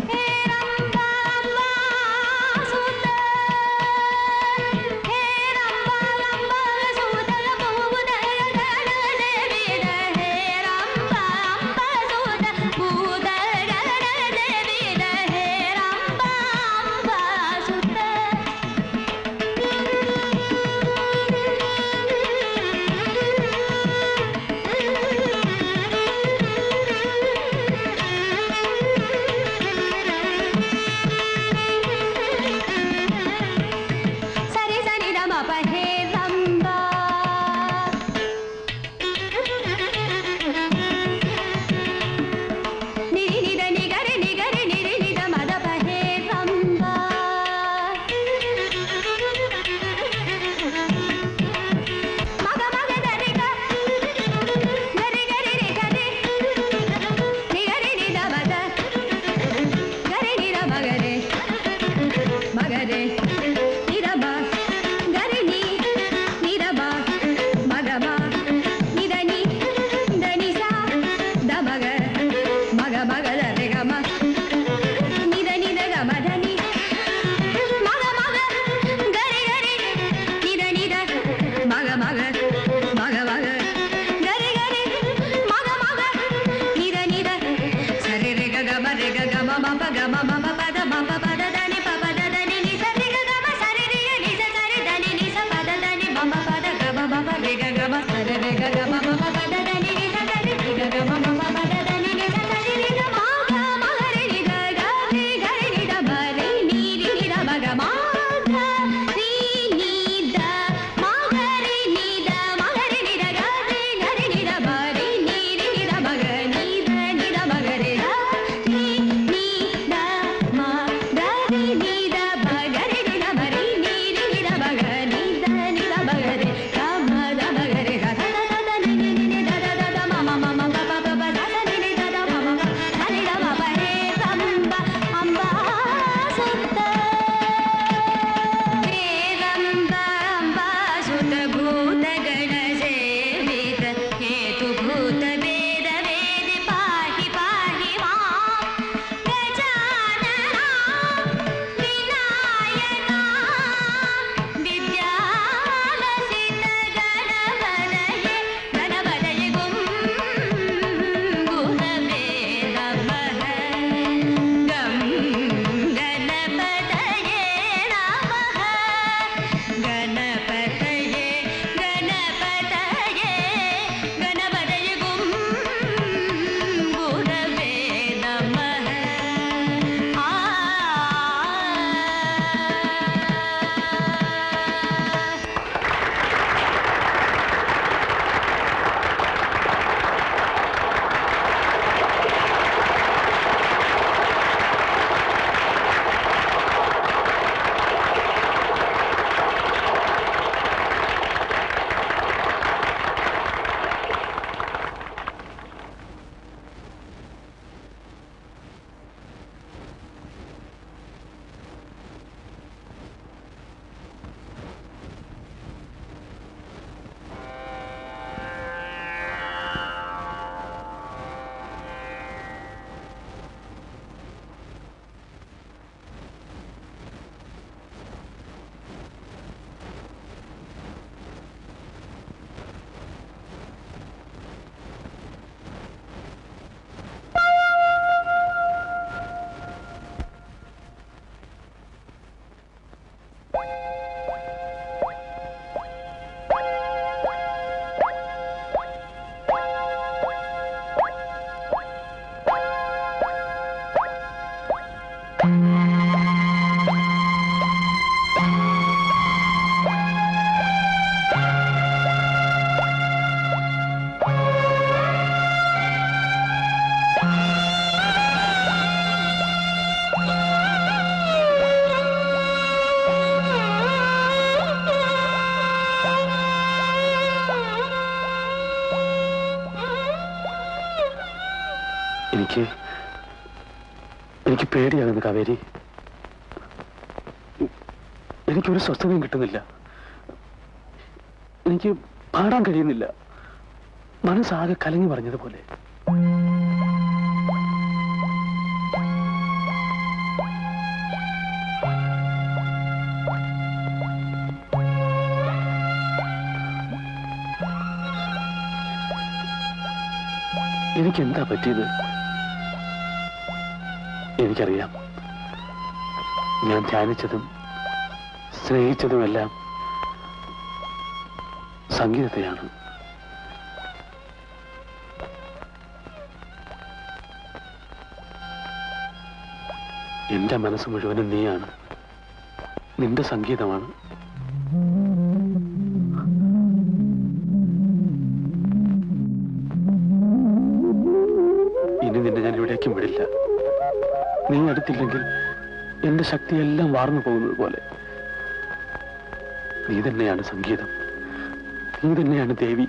Hey എനിക്ക് പേടിയാകുന്നു കാവേരി. എനിക്കൊരു സ്വസ്ഥതയും കിട്ടുന്നില്ല. എനിക്ക് പാടാൻ കഴിയുന്നില്ല. മനസ്സാകെ കലങ്ങി പറഞ്ഞതുപോലെ. എനിക്കെന്താ പറ്റിയത്? എനിക്കറിയാം. ഞാൻ ധ്യാനിച്ചതും സ്നേഹിച്ചതുമെല്ലാം സംഗീതത്തെയാണ്. എന്റെ മനസ്സ് മുഴുവനും നീയാണ്. നിന്റെ സംഗീതമാണ്. ഇനി നിന്നെ ഞാൻ എവിടേക്കും വിടില്ല. നീ അടുത്തില്ലെങ്കിൽ എന്റെ ശക്തിയെല്ലാം വാർന്നു പോകുന്നത് പോലെ. നീ തന്നെയാണ് സംഗീതം. നീ തന്നെയാണ് ദേവി.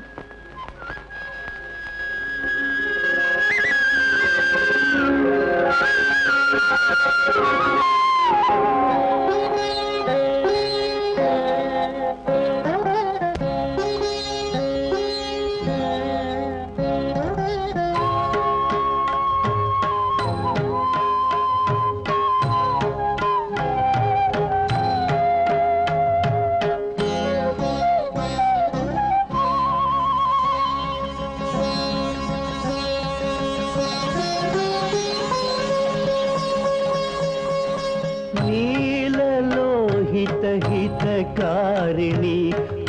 हितकारिणी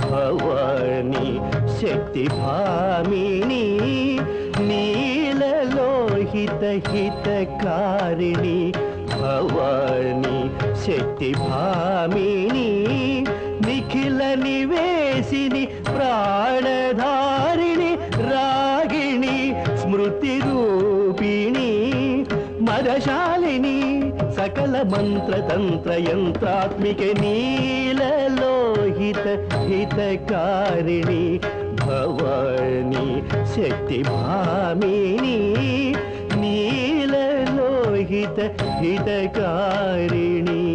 भवानी शक्ति भामिनी नीललोहित हितकारिणी भवानी शक्ति भामिनी निखिल निवेशिनी प्राणधारिणी रागिणी स्मृति रूपिणी मदशालिनी सकल मंत्र तंत्र यंत्रात्मिके नीललोहित हितकारिणी भवानी शक्ति भामिनी नीललोहित हितकारिणी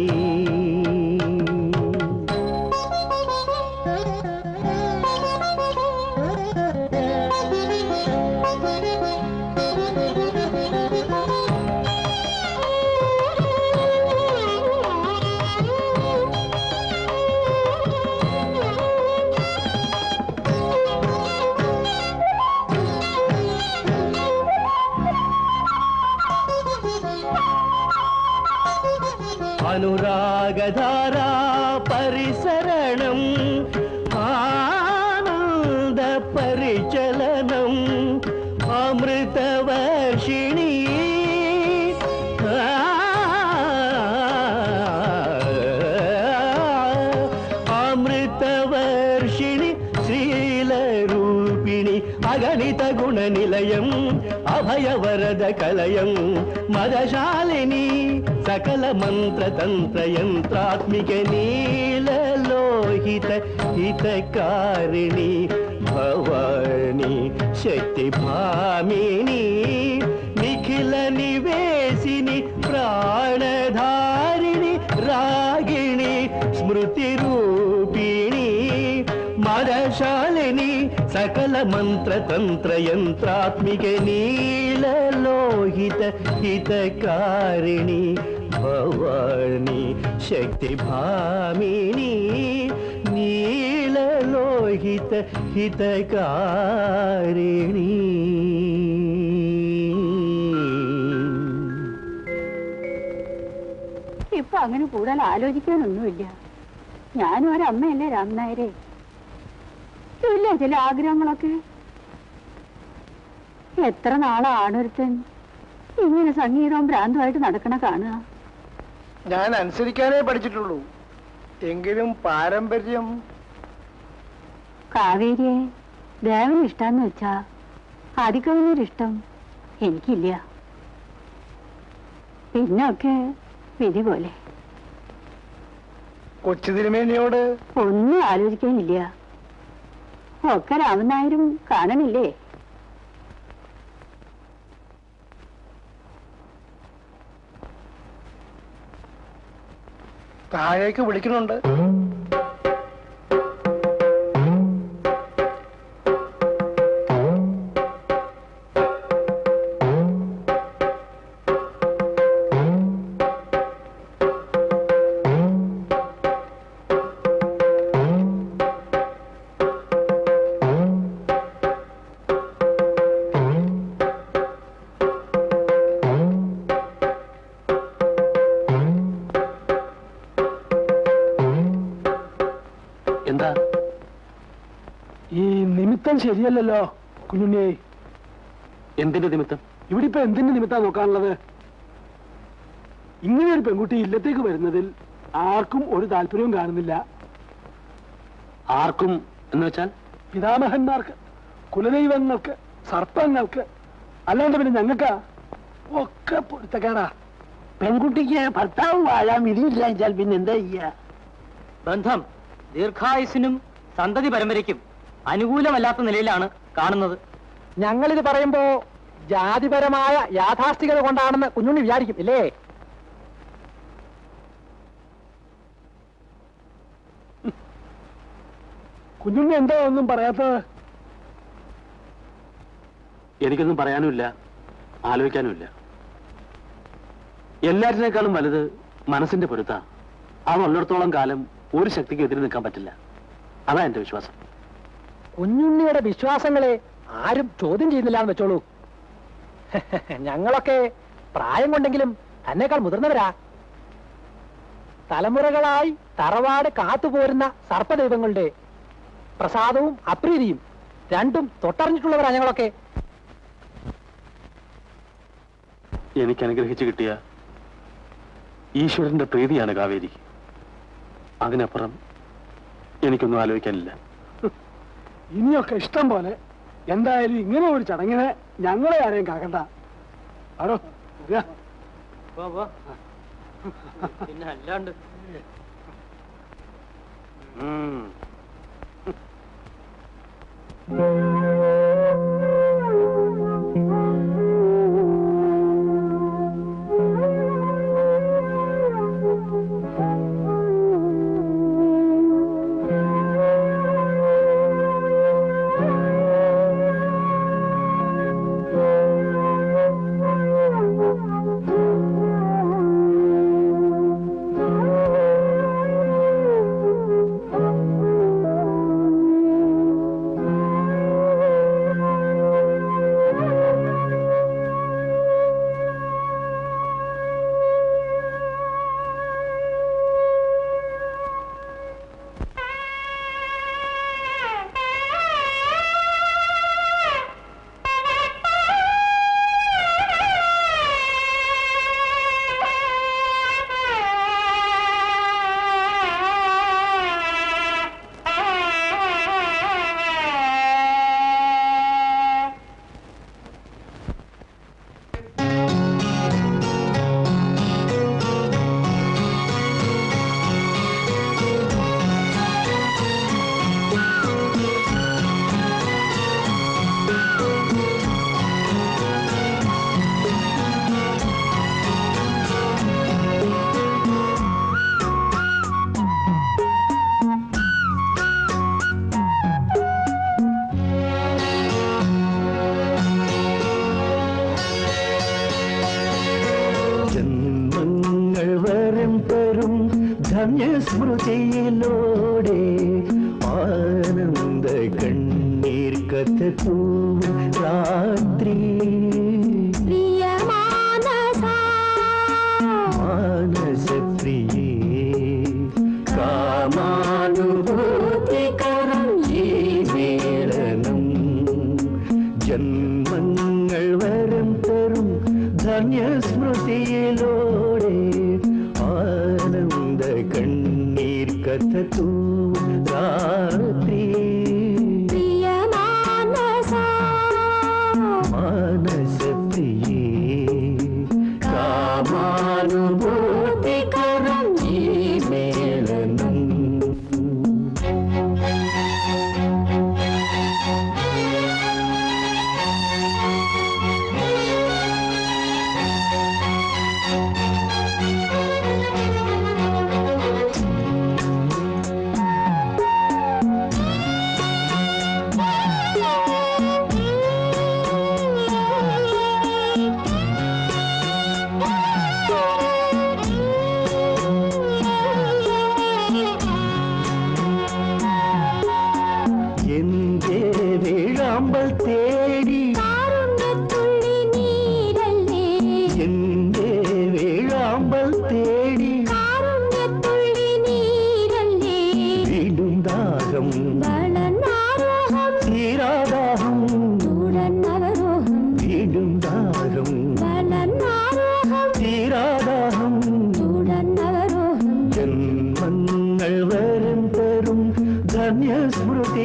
अनुरागधारा परिसरणं आनंद परिचलनम् अमृतवर्षिणी अमृतवर्षिणी श्रीलरूपिणी अगणित गुणनिलयम् अभयवरद कलयम् मदशालिनी सकल मंत्र तंत्र यंत्रात्मिके नीललोहित हितकारिणी भवानी शक्ति भामिनी निखिल निवेशिनी प्राणधारिणी रागिणी स्मृति रूपिणी मदशालिनी सकल मंत्र तंत्र यंत्रात्मिके नीललोहित हितकारिणी भवानी शक्ति भामिनी नीललोहित हितकारिणी ഇപ്പൊ അങ്ങനെ കൂടുതൽ ആലോചിക്കാനൊന്നുമില്ല. ഞാനും ഒരമ്മയല്ലേ രാമനായരെ. ഇല്ല ചില ആഗ്രഹങ്ങളൊക്കെ. എത്ര നാളാണൊരുത്തൻ ഇങ്ങനെ സംഗീതവും ഭ്രാന്തമായിട്ട് നടക്കണ കാണുക. ഞാൻ അനുസരിക്കാനേ പഠിച്ചിട്ടുള്ളൂ. എങ്കിലും പാരമ്പര്യം. കാവേരിയെ ദേവന് ഇഷ്ടാന്ന് വെച്ചാ ആദിക്കവിനൊരിഷ്ടം എനിക്കില്ല. പിന്നൊക്കെ വിധി പോലെ. കൊച്ചു തിരുമേനിയോട് ഒന്നും ആലോചിക്കാനില്ല. ഒക്കെ രാമനായരും കാണണില്ലേ? താഴേക്ക് വിളിക്കുന്നുണ്ട്. എന്താ ഈ നിമിത്തം ശരിയല്ലല്ലോ കുഞ്ഞുണ്ണി? എന്തിന്റെ നിമിത്തം? ഇവിടെ ഇപ്പൊ എന്തിന്റെ നിമിത്താ നോക്കാനുള്ളത്? ഇങ്ങനെ ഒരു പെൺകുട്ടി ഇല്ലത്തേക്ക് വരുന്നതിൽ ആർക്കും ഒരു താല്പര്യവും കാണുന്നില്ല. ആർക്കും എന്ന് വെച്ചാൽ പിതാമഹന്മാർക്ക്, കുലദൈവങ്ങൾക്ക്, സർപ്പങ്ങൾക്ക്, അല്ലാണ്ട് പിന്നെ ഞങ്ങൾക്കാ ഒക്കെ പൊരുത്തക്കേടാ. പെൺകുട്ടിക്ക് ഭർത്താവ് വാഴാൻ വിധിയില്ല വെച്ചാൽ പിന്നെ എന്താ ചെയ്യാ? ബന്ധം ദീർഘായുസിനും സന്തതി പരമ്പരയ്ക്കും അനുകൂലമല്ലാത്ത നിലയിലാണ് കാണുന്നത്. ഞങ്ങളിത് പറയുമ്പോ ജാതിപരമായ യാഥാസ്ഥികത കൊണ്ടാണെന്ന് കുഞ്ഞുണ്ണി വിചാരിക്കും ഇല്ലേ? കുഞ്ഞുണ്ണി എന്താ ഒന്നും പറയാത്തത്? എനിക്കൊന്നും പറയാനുമില്ല, ആലോചിക്കാനുമില്ല. എല്ലാറ്റിനേക്കാളും വലുത് മനസ്സിന്റെ പൊരുത്താ. അതുള്ളിടത്തോളം കാലം ഒരു ശക്തിക്ക് എതിരെ നിൽക്കാൻ പറ്റില്ല. അതാ എന്റെ വിശ്വാസം. കുഞ്ഞുണ്ണിയുടെ വിശ്വാസങ്ങളെ ആരും ചോദ്യം ചെയ്യുന്നില്ല എന്ന് വെച്ചോളൂ. ഞങ്ങളൊക്കെ പ്രായം കൊണ്ടെങ്കിലും തന്നെക്കാൾ മുതിർന്നവരാ. തലമുറകളായി തറവാട് കാത്തുപോരുന്ന സർപ്പദൈവങ്ങളുടെ പ്രസാദവും അപ്രീതിയും രണ്ടും തൊട്ടറിഞ്ഞിട്ടുള്ളവരാ ഞങ്ങളൊക്കെ. എനിക്ക് അനുഗ്രഹിച്ചു കിട്ടിയ ഈശ്വരന്റെ പ്രീതിയാണ് കാവേരി. അതിനപ്പുറം എനിക്കൊന്നും ആലോചിക്കാനില്ല. ഇനിയൊക്കെ ഇഷ്ടം പോലെ. എന്തായാലും ഇങ്ങനെ ഒരു ചടങ്ങിനെ ഞങ്ങളെ ആരെയും കാക്കണ്ട. ആടോ പിന്നെ അല്ലാണ്ട് സ്മൃതിയിലൂടെ ആനന്ദ കണ്ണീർ കഥകൂ രാത്രി മാനസപ്രിയേ കാമാനുഭൂതികരം ഈ മേളനം ജന്മങ്ങൾ വരം തരും ധന്യസ്മൃതിയിലൂടെ ആനന്ദ കണ്ണീർ കഥകൂ രാത്രി മാനസപ്രിയേ കാമാനുഭൂതികരം ഈ മേളനം എന്റെ വേഴാമ്പൽ തേടി വീണ്ടും ദാഹം തീരാദാഹം വീണ്ടും ദാഹം തീരാദാഹം ജന്മങ്ങൾ വരം തരും ധന്യസ്മൃതിയിലൂടെ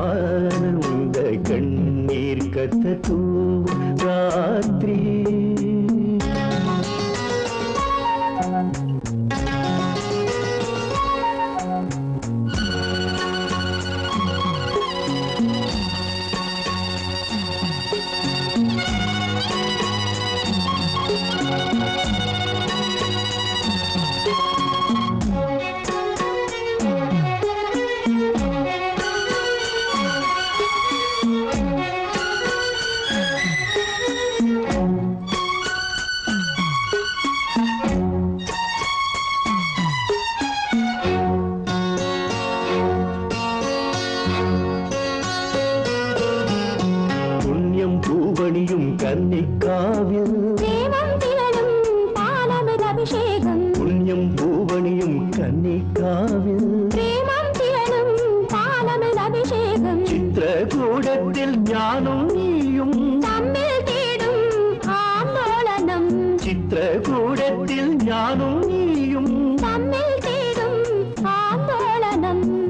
ആനന്ദ കണ്ണീർ കഥൂ രാത്രി കന്നിക്കാവിൽ പുണ്യം പൂവണിയും കന്നിക്കാവിൽ ചിത്രകൂടത്തിൽ ഞാനും നീയും ചിത്രകൂടത്തിൽ ഞാനും നീയും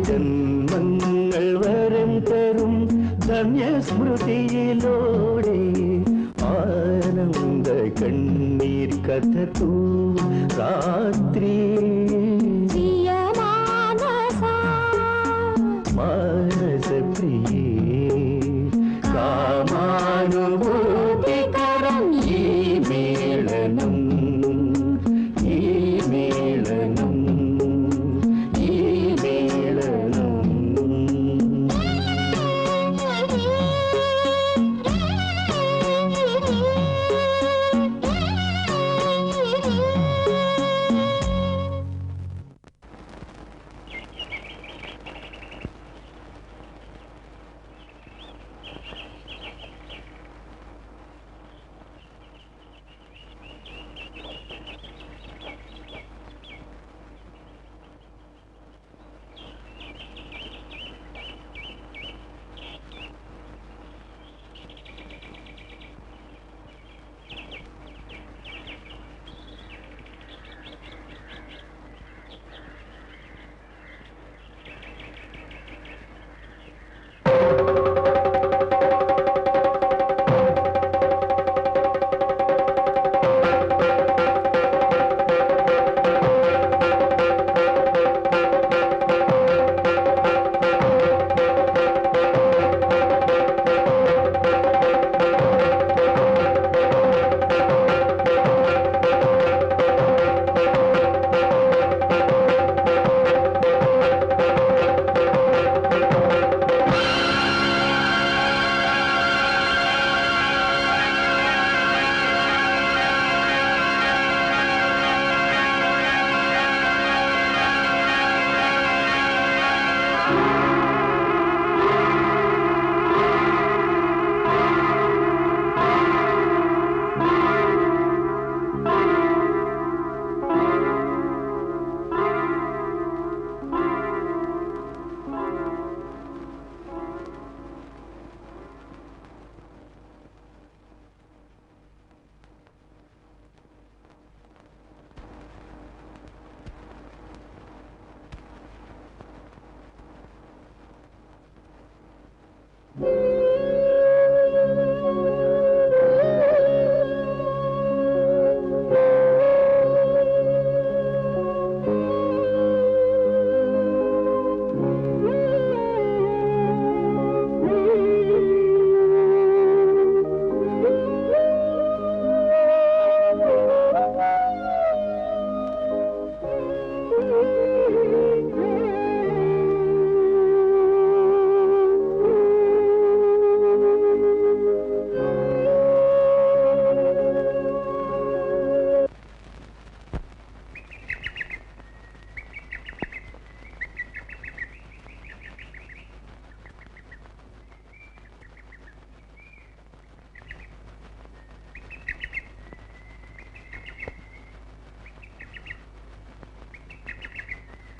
ജന്മങ്ങൾ വരം തരും ധന്യസ്മൃതിയിലൂടെ ആനന്ദ കണ്ണീർ കഥൂ രാത്രി മാനസപ്രിയേ കാമാനുഭൂതികരം ഈ മേളനം ഈ മേളനം ഈ മേളനം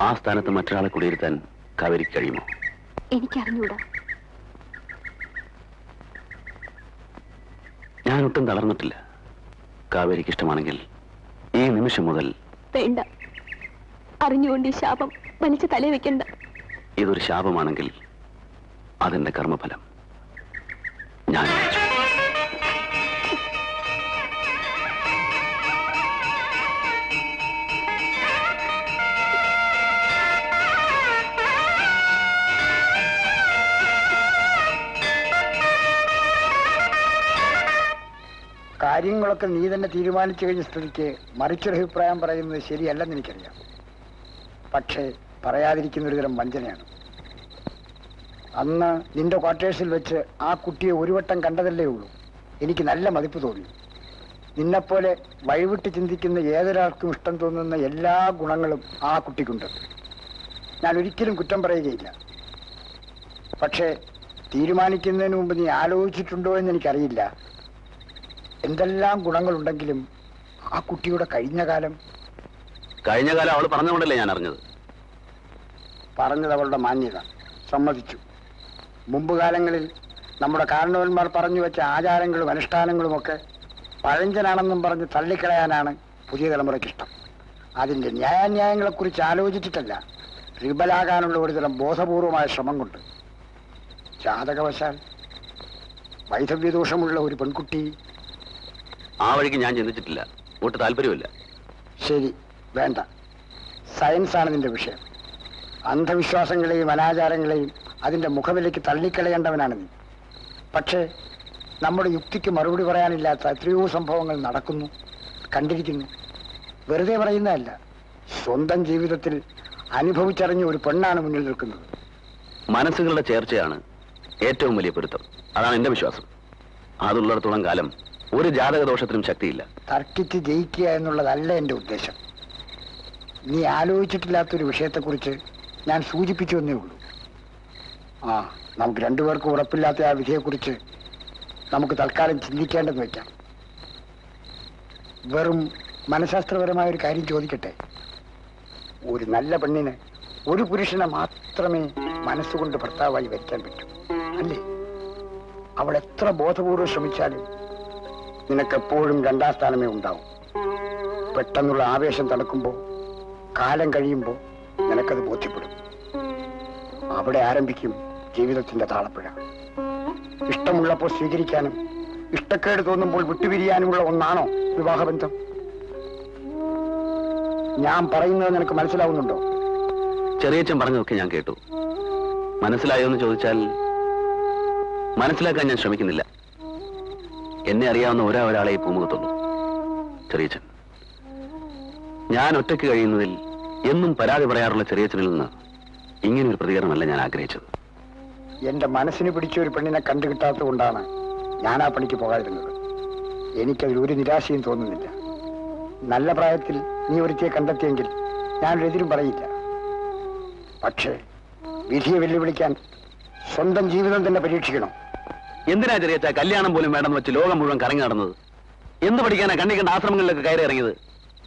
ആ സ്ഥാനത്ത് മറ്റൊരാളെ കുടിയിരുത്താൻ കാവേരിക്ക് കഴിയുമോ? എനിക്കറിഞ്ഞൂടാ. ഞാനൊട്ടും തളർന്നിട്ടില്ല. കാവേരിക്ക് ഇഷ്ടമാണെങ്കിൽ ഈ നിമിഷം മുതൽ. വേണ്ട, അറിഞ്ഞുകൊണ്ട് ഈ ശാപം വലിച്ചു തലേ വെക്കണ്ട. ഇതൊരു ശാപമാണെങ്കിൽ അതെന്റെ കർമ്മഫലം. ഞാൻ കാര്യങ്ങളൊക്കെ നീ തന്നെ തീരുമാനിച്ചു കഴിഞ്ഞ സ്ഥിതിക്ക് മറിച്ചൊരഭിപ്രായം പറയുന്നത് ശരിയല്ലെന്ന് എനിക്കറിയാം. പക്ഷേ പറയാതിരിക്കുന്ന ഒരു തരം വഞ്ചനയാണ്. അന്ന് നിന്റെ ക്വാർട്ടേഴ്സിൽ വെച്ച് ആ കുട്ടിയെ ഒരു വട്ടം കണ്ടതല്ലേ ഉള്ളൂ. എനിക്ക് നല്ല മതിപ്പ് തോന്നി. നിന്നെപ്പോലെ വഴിവിട്ട് ചിന്തിക്കുന്ന ഏതൊരാൾക്കും ഇഷ്ടം തോന്നുന്ന എല്ലാ ഗുണങ്ങളും ആ കുട്ടിക്കുണ്ട്. ഞാൻ ഒരിക്കലും കുറ്റം പറയുകയില്ല. പക്ഷേ തീരുമാനിക്കുന്നതിന് മുമ്പ് നീ ആലോചിച്ചിട്ടുണ്ടോ എന്ന് എനിക്കറിയില്ല. എന്തെല്ലാം ഗുണങ്ങളുണ്ടെങ്കിലും ആ കുട്ടിയുടെ കഴിഞ്ഞ കാലം അവൾ പറഞ്ഞുകൊണ്ടല്ലേ ഞാൻ അറിഞ്ഞത്. പറഞ്ഞത് അവളുടെ മാന്യത, സമ്മതിച്ചു. മുമ്പ് കാലങ്ങളിൽ നമ്മുടെ കാരണവന്മാർ പറഞ്ഞു വെച്ച ആചാരങ്ങളും അനുഷ്ഠാനങ്ങളുമൊക്കെ പഴഞ്ചനാണെന്നും പറഞ്ഞ് തള്ളിക്കളയാനാണ് പുതിയ തലമുറയ്ക്കിഷ്ടം. അതിൻ്റെ ന്യായാന്യായങ്ങളെക്കുറിച്ച് ആലോചിച്ചിട്ടല്ല, റിബലാകാനുള്ള ഒരുതരം ബോധപൂർവമായ ശ്രമം കൊണ്ട്. ജാതകവശാൽ വൈധവ്യദോഷമുള്ള ഒരു പെൺകുട്ടി. ആ വഴിക്ക് ഞാൻ ചിന്തിച്ചിട്ടില്ല. ഒട്ട് താല്പര്യമില്ല. ശരി, വേണ്ട. സയൻസാണ് നിന്റെ വിഷയം. അന്ധവിശ്വാസങ്ങളെയും അനാചാരങ്ങളെയും അതിൻ്റെ മുഖവിലേക്ക് തള്ളിക്കളയേണ്ടവനാണ് നീ. പക്ഷേ നമ്മുടെ യുക്തിക്ക് മറുപടി പറയാനില്ലാത്ത എത്രയോ സംഭവങ്ങൾ നടക്കുന്നു, കണ്ടിരിക്കുന്നു. വെറുതെ പറയുന്നതല്ല, സ്വന്തം ജീവിതത്തിൽ അനുഭവിച്ചറിഞ്ഞ ഒരു പെണ്ണാണ് മുന്നിൽ നിൽക്കുന്നത്. മനസ്സുകളുടെ ചേർച്ചയാണ് ഏറ്റവും വലിയ പൊരുത്തം. അതാണ് എന്റെ വിശ്വാസം. അതുള്ളിടത്തോളം കാലം ഒരു ജാതകദോഷത്തിനും ശക്തിയില്ല. തർക്കിച്ച് ജയിക്കുക എന്നുള്ളതല്ല എൻ്റെ ഉദ്ദേശം. നീ ആലോചിച്ചിട്ടില്ലാത്തൊരു വിഷയത്തെക്കുറിച്ച് ഞാൻ സൂചിപ്പിച്ചു എന്നേ ഉള്ളൂ. നമുക്ക് രണ്ടുപേർക്കും ഉറപ്പില്ലാത്ത ആ വിധിയെക്കുറിച്ച് നമുക്ക് തൽക്കാലം ചിന്തിക്കേണ്ടെന്ന് വയ്ക്കാം. വെറും മനഃശാസ്ത്രപരമായ ഒരു കാര്യം ചോദിക്കട്ടെ. ഒരു നല്ല പെണ്ണിന് ഒരു പുരുഷനെ മാത്രമേ മനസ്സുകൊണ്ട് ഭർത്താവായി വരിക്കാൻ പറ്റൂ, അല്ലേ? അവൾ എത്ര ബോധപൂർവ്വം ശ്രമിച്ചാലും നിനക്കെപ്പോഴും രണ്ടാം സ്ഥാനമേ ഉണ്ടാവും. പെട്ടെന്നുള്ള ആവേശം തണുക്കുമ്പോൾ, കാലം കഴിയുമ്പോൾ നിനക്കത് ബോധ്യപ്പെടും. അവിടെ ആരംഭിക്കും ജീവിതത്തിന്റെ താളപ്പുഴ. ഇഷ്ടമുള്ളപ്പോൾ സ്വീകരിക്കാനും ഇഷ്ടക്കേട് തോന്നുമ്പോൾ വിട്ടുപിരിയാനുമുള്ള ഒന്നാണോ വിവാഹബന്ധം? ഞാൻ പറയുന്നത് നിനക്ക് മനസ്സിലാവുന്നുണ്ടോ? ചെറിയച്ഛൻ പറഞ്ഞതൊക്കെ ഞാൻ കേട്ടു. മനസ്സിലായോ എന്ന് ചോദിച്ചാൽ മനസ്സിലാക്കാൻ ഞാൻ ശ്രമിക്കുന്നില്ല. എന്നെ അറിയാവുന്ന ഒരാളെ ഈ പൂമുഖത്തുള്ളൂ, ചെറിയച്ഛൻ. ഞാൻ ഒറ്റയ്ക്ക് കഴിയുന്നതിൽ എന്നും പരാതി പറയാറുള്ള ചെറിയച്ഛനിൽ നിന്ന് ഇങ്ങനൊരു പ്രതികരണമല്ല ഞാൻ ആഗ്രഹിച്ചത്. എന്റെ മനസ്സിന് പിടിച്ച ഒരു പെണ്ണിനെ കണ്ടുകിട്ടാത്തത് കൊണ്ടാണ് ഞാൻ ആ പണിക്ക് പോകാതിരുന്നത്. എനിക്കതിൽ ഒരു നിരാശയും തോന്നുന്നില്ല. നല്ല പ്രായത്തിൽ നീ ഒരുത്തിയെ കണ്ടെത്തിയെങ്കിൽ ഞാനൊരെതിരും പറയില്ല. പക്ഷേ വിധിയെ വെല്ലുവിളിക്കാൻ സ്വന്തം ജീവിതം തന്നെ പരീക്ഷിക്കണം. എന്തിനാ ചെറിയച്ഛ കല്യാണം പോലും വേണമെന്ന് വെച്ച് ലോകം മുഴുവൻ കറങ്ങി നടന്നത്? എന്ത് പഠിക്കാനാ കണ്ണിക്കണ്ട ആശ്രമങ്ങളിലൊക്കെ കയറി ഇറങ്ങിയത്?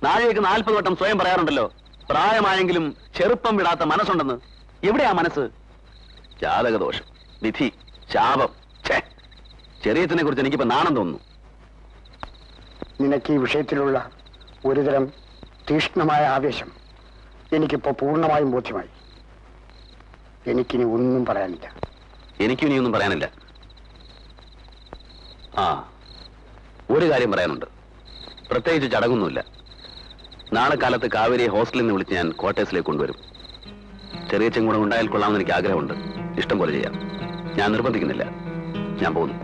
നാഴേക്ക് 40 വട്ടം സ്വയം പറയാറുണ്ടല്ലോ, പ്രായമായെങ്കിലും ചെറുപ്പം വിടാത്ത മനസ്സുണ്ടെന്ന്. എവിടെയാ മനസ്സ്? ജാതകദോഷം, വിധി, ശാപം. ചെറിയച്ഛനെ കുറിച്ച് എനിക്കിപ്പോ നാണം തോന്നുന്നു. നിനക്ക് ഈ വിഷയത്തിലുള്ള ഒരുതരം തീക്ഷ്ണമായ ആവേശം എനിക്കിപ്പോ പൂർണ്ണമായും ബോധ്യമായി. എനിക്കിനി ഒന്നും പറയാനില്ല. എനിക്കിനിയൊന്നും പറയാനില്ല. ഒരു കാര്യം പറയാനുണ്ട്. പ്രത്യേകിച്ച് ചടങ്ങൊന്നുമില്ല. നാളെ കാലത്ത് കാവേരിയെ ഹോസ്റ്റലിൽ നിന്ന് വിളിച്ച് ഞാൻ ക്വാർട്ടേഴ്സിലേക്ക് കൊണ്ടുവരും. ചെറിയച്ഛൻ കൂടെ ഉണ്ടായാൽ കൊള്ളാമെന്ന് എനിക്ക് ആഗ്രഹമുണ്ട്. ഇഷ്ടം പോലെ ചെയ്യാം. ഞാൻ നിർബന്ധിക്കുന്നില്ല. ഞാൻ പോകുന്നു.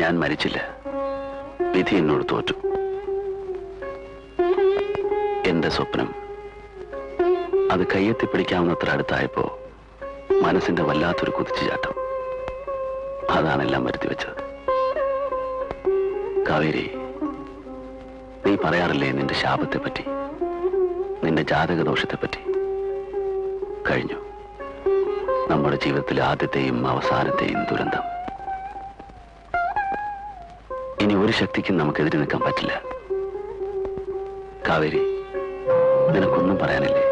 ഞാൻ മരിച്ചില്ല, വിധി എന്നോട് തോറ്റു. എന്റെ സ്വപ്നം അത് കയ്യെത്തിപ്പിടിക്കാവുന്നത്ര അടുത്തായപ്പോ മനസ്സിന്റെ വല്ലാത്തൊരു കുതിച്ചുചാട്ടം. അതാണെല്ലാം വരുത്തി വെച്ചത്. കാവേരി, നീ പറയാറില്ലേ നിന്റെ ശാപത്തെ പറ്റി, നിന്റെ ജാതകദോഷത്തെ പറ്റി? കഴിഞ്ഞു. നമ്മുടെ ജീവിതത്തിലെ ആദ്യത്തെയും അവസാനത്തെയും ദുരന്തം. ഇനി ഒരു ശക്തിക്കും നമുക്കെതിരെ നിൽക്കാൻ പറ്റില്ല. കാവേരി, നിനക്കൊന്നും പറയാനില്ലേ?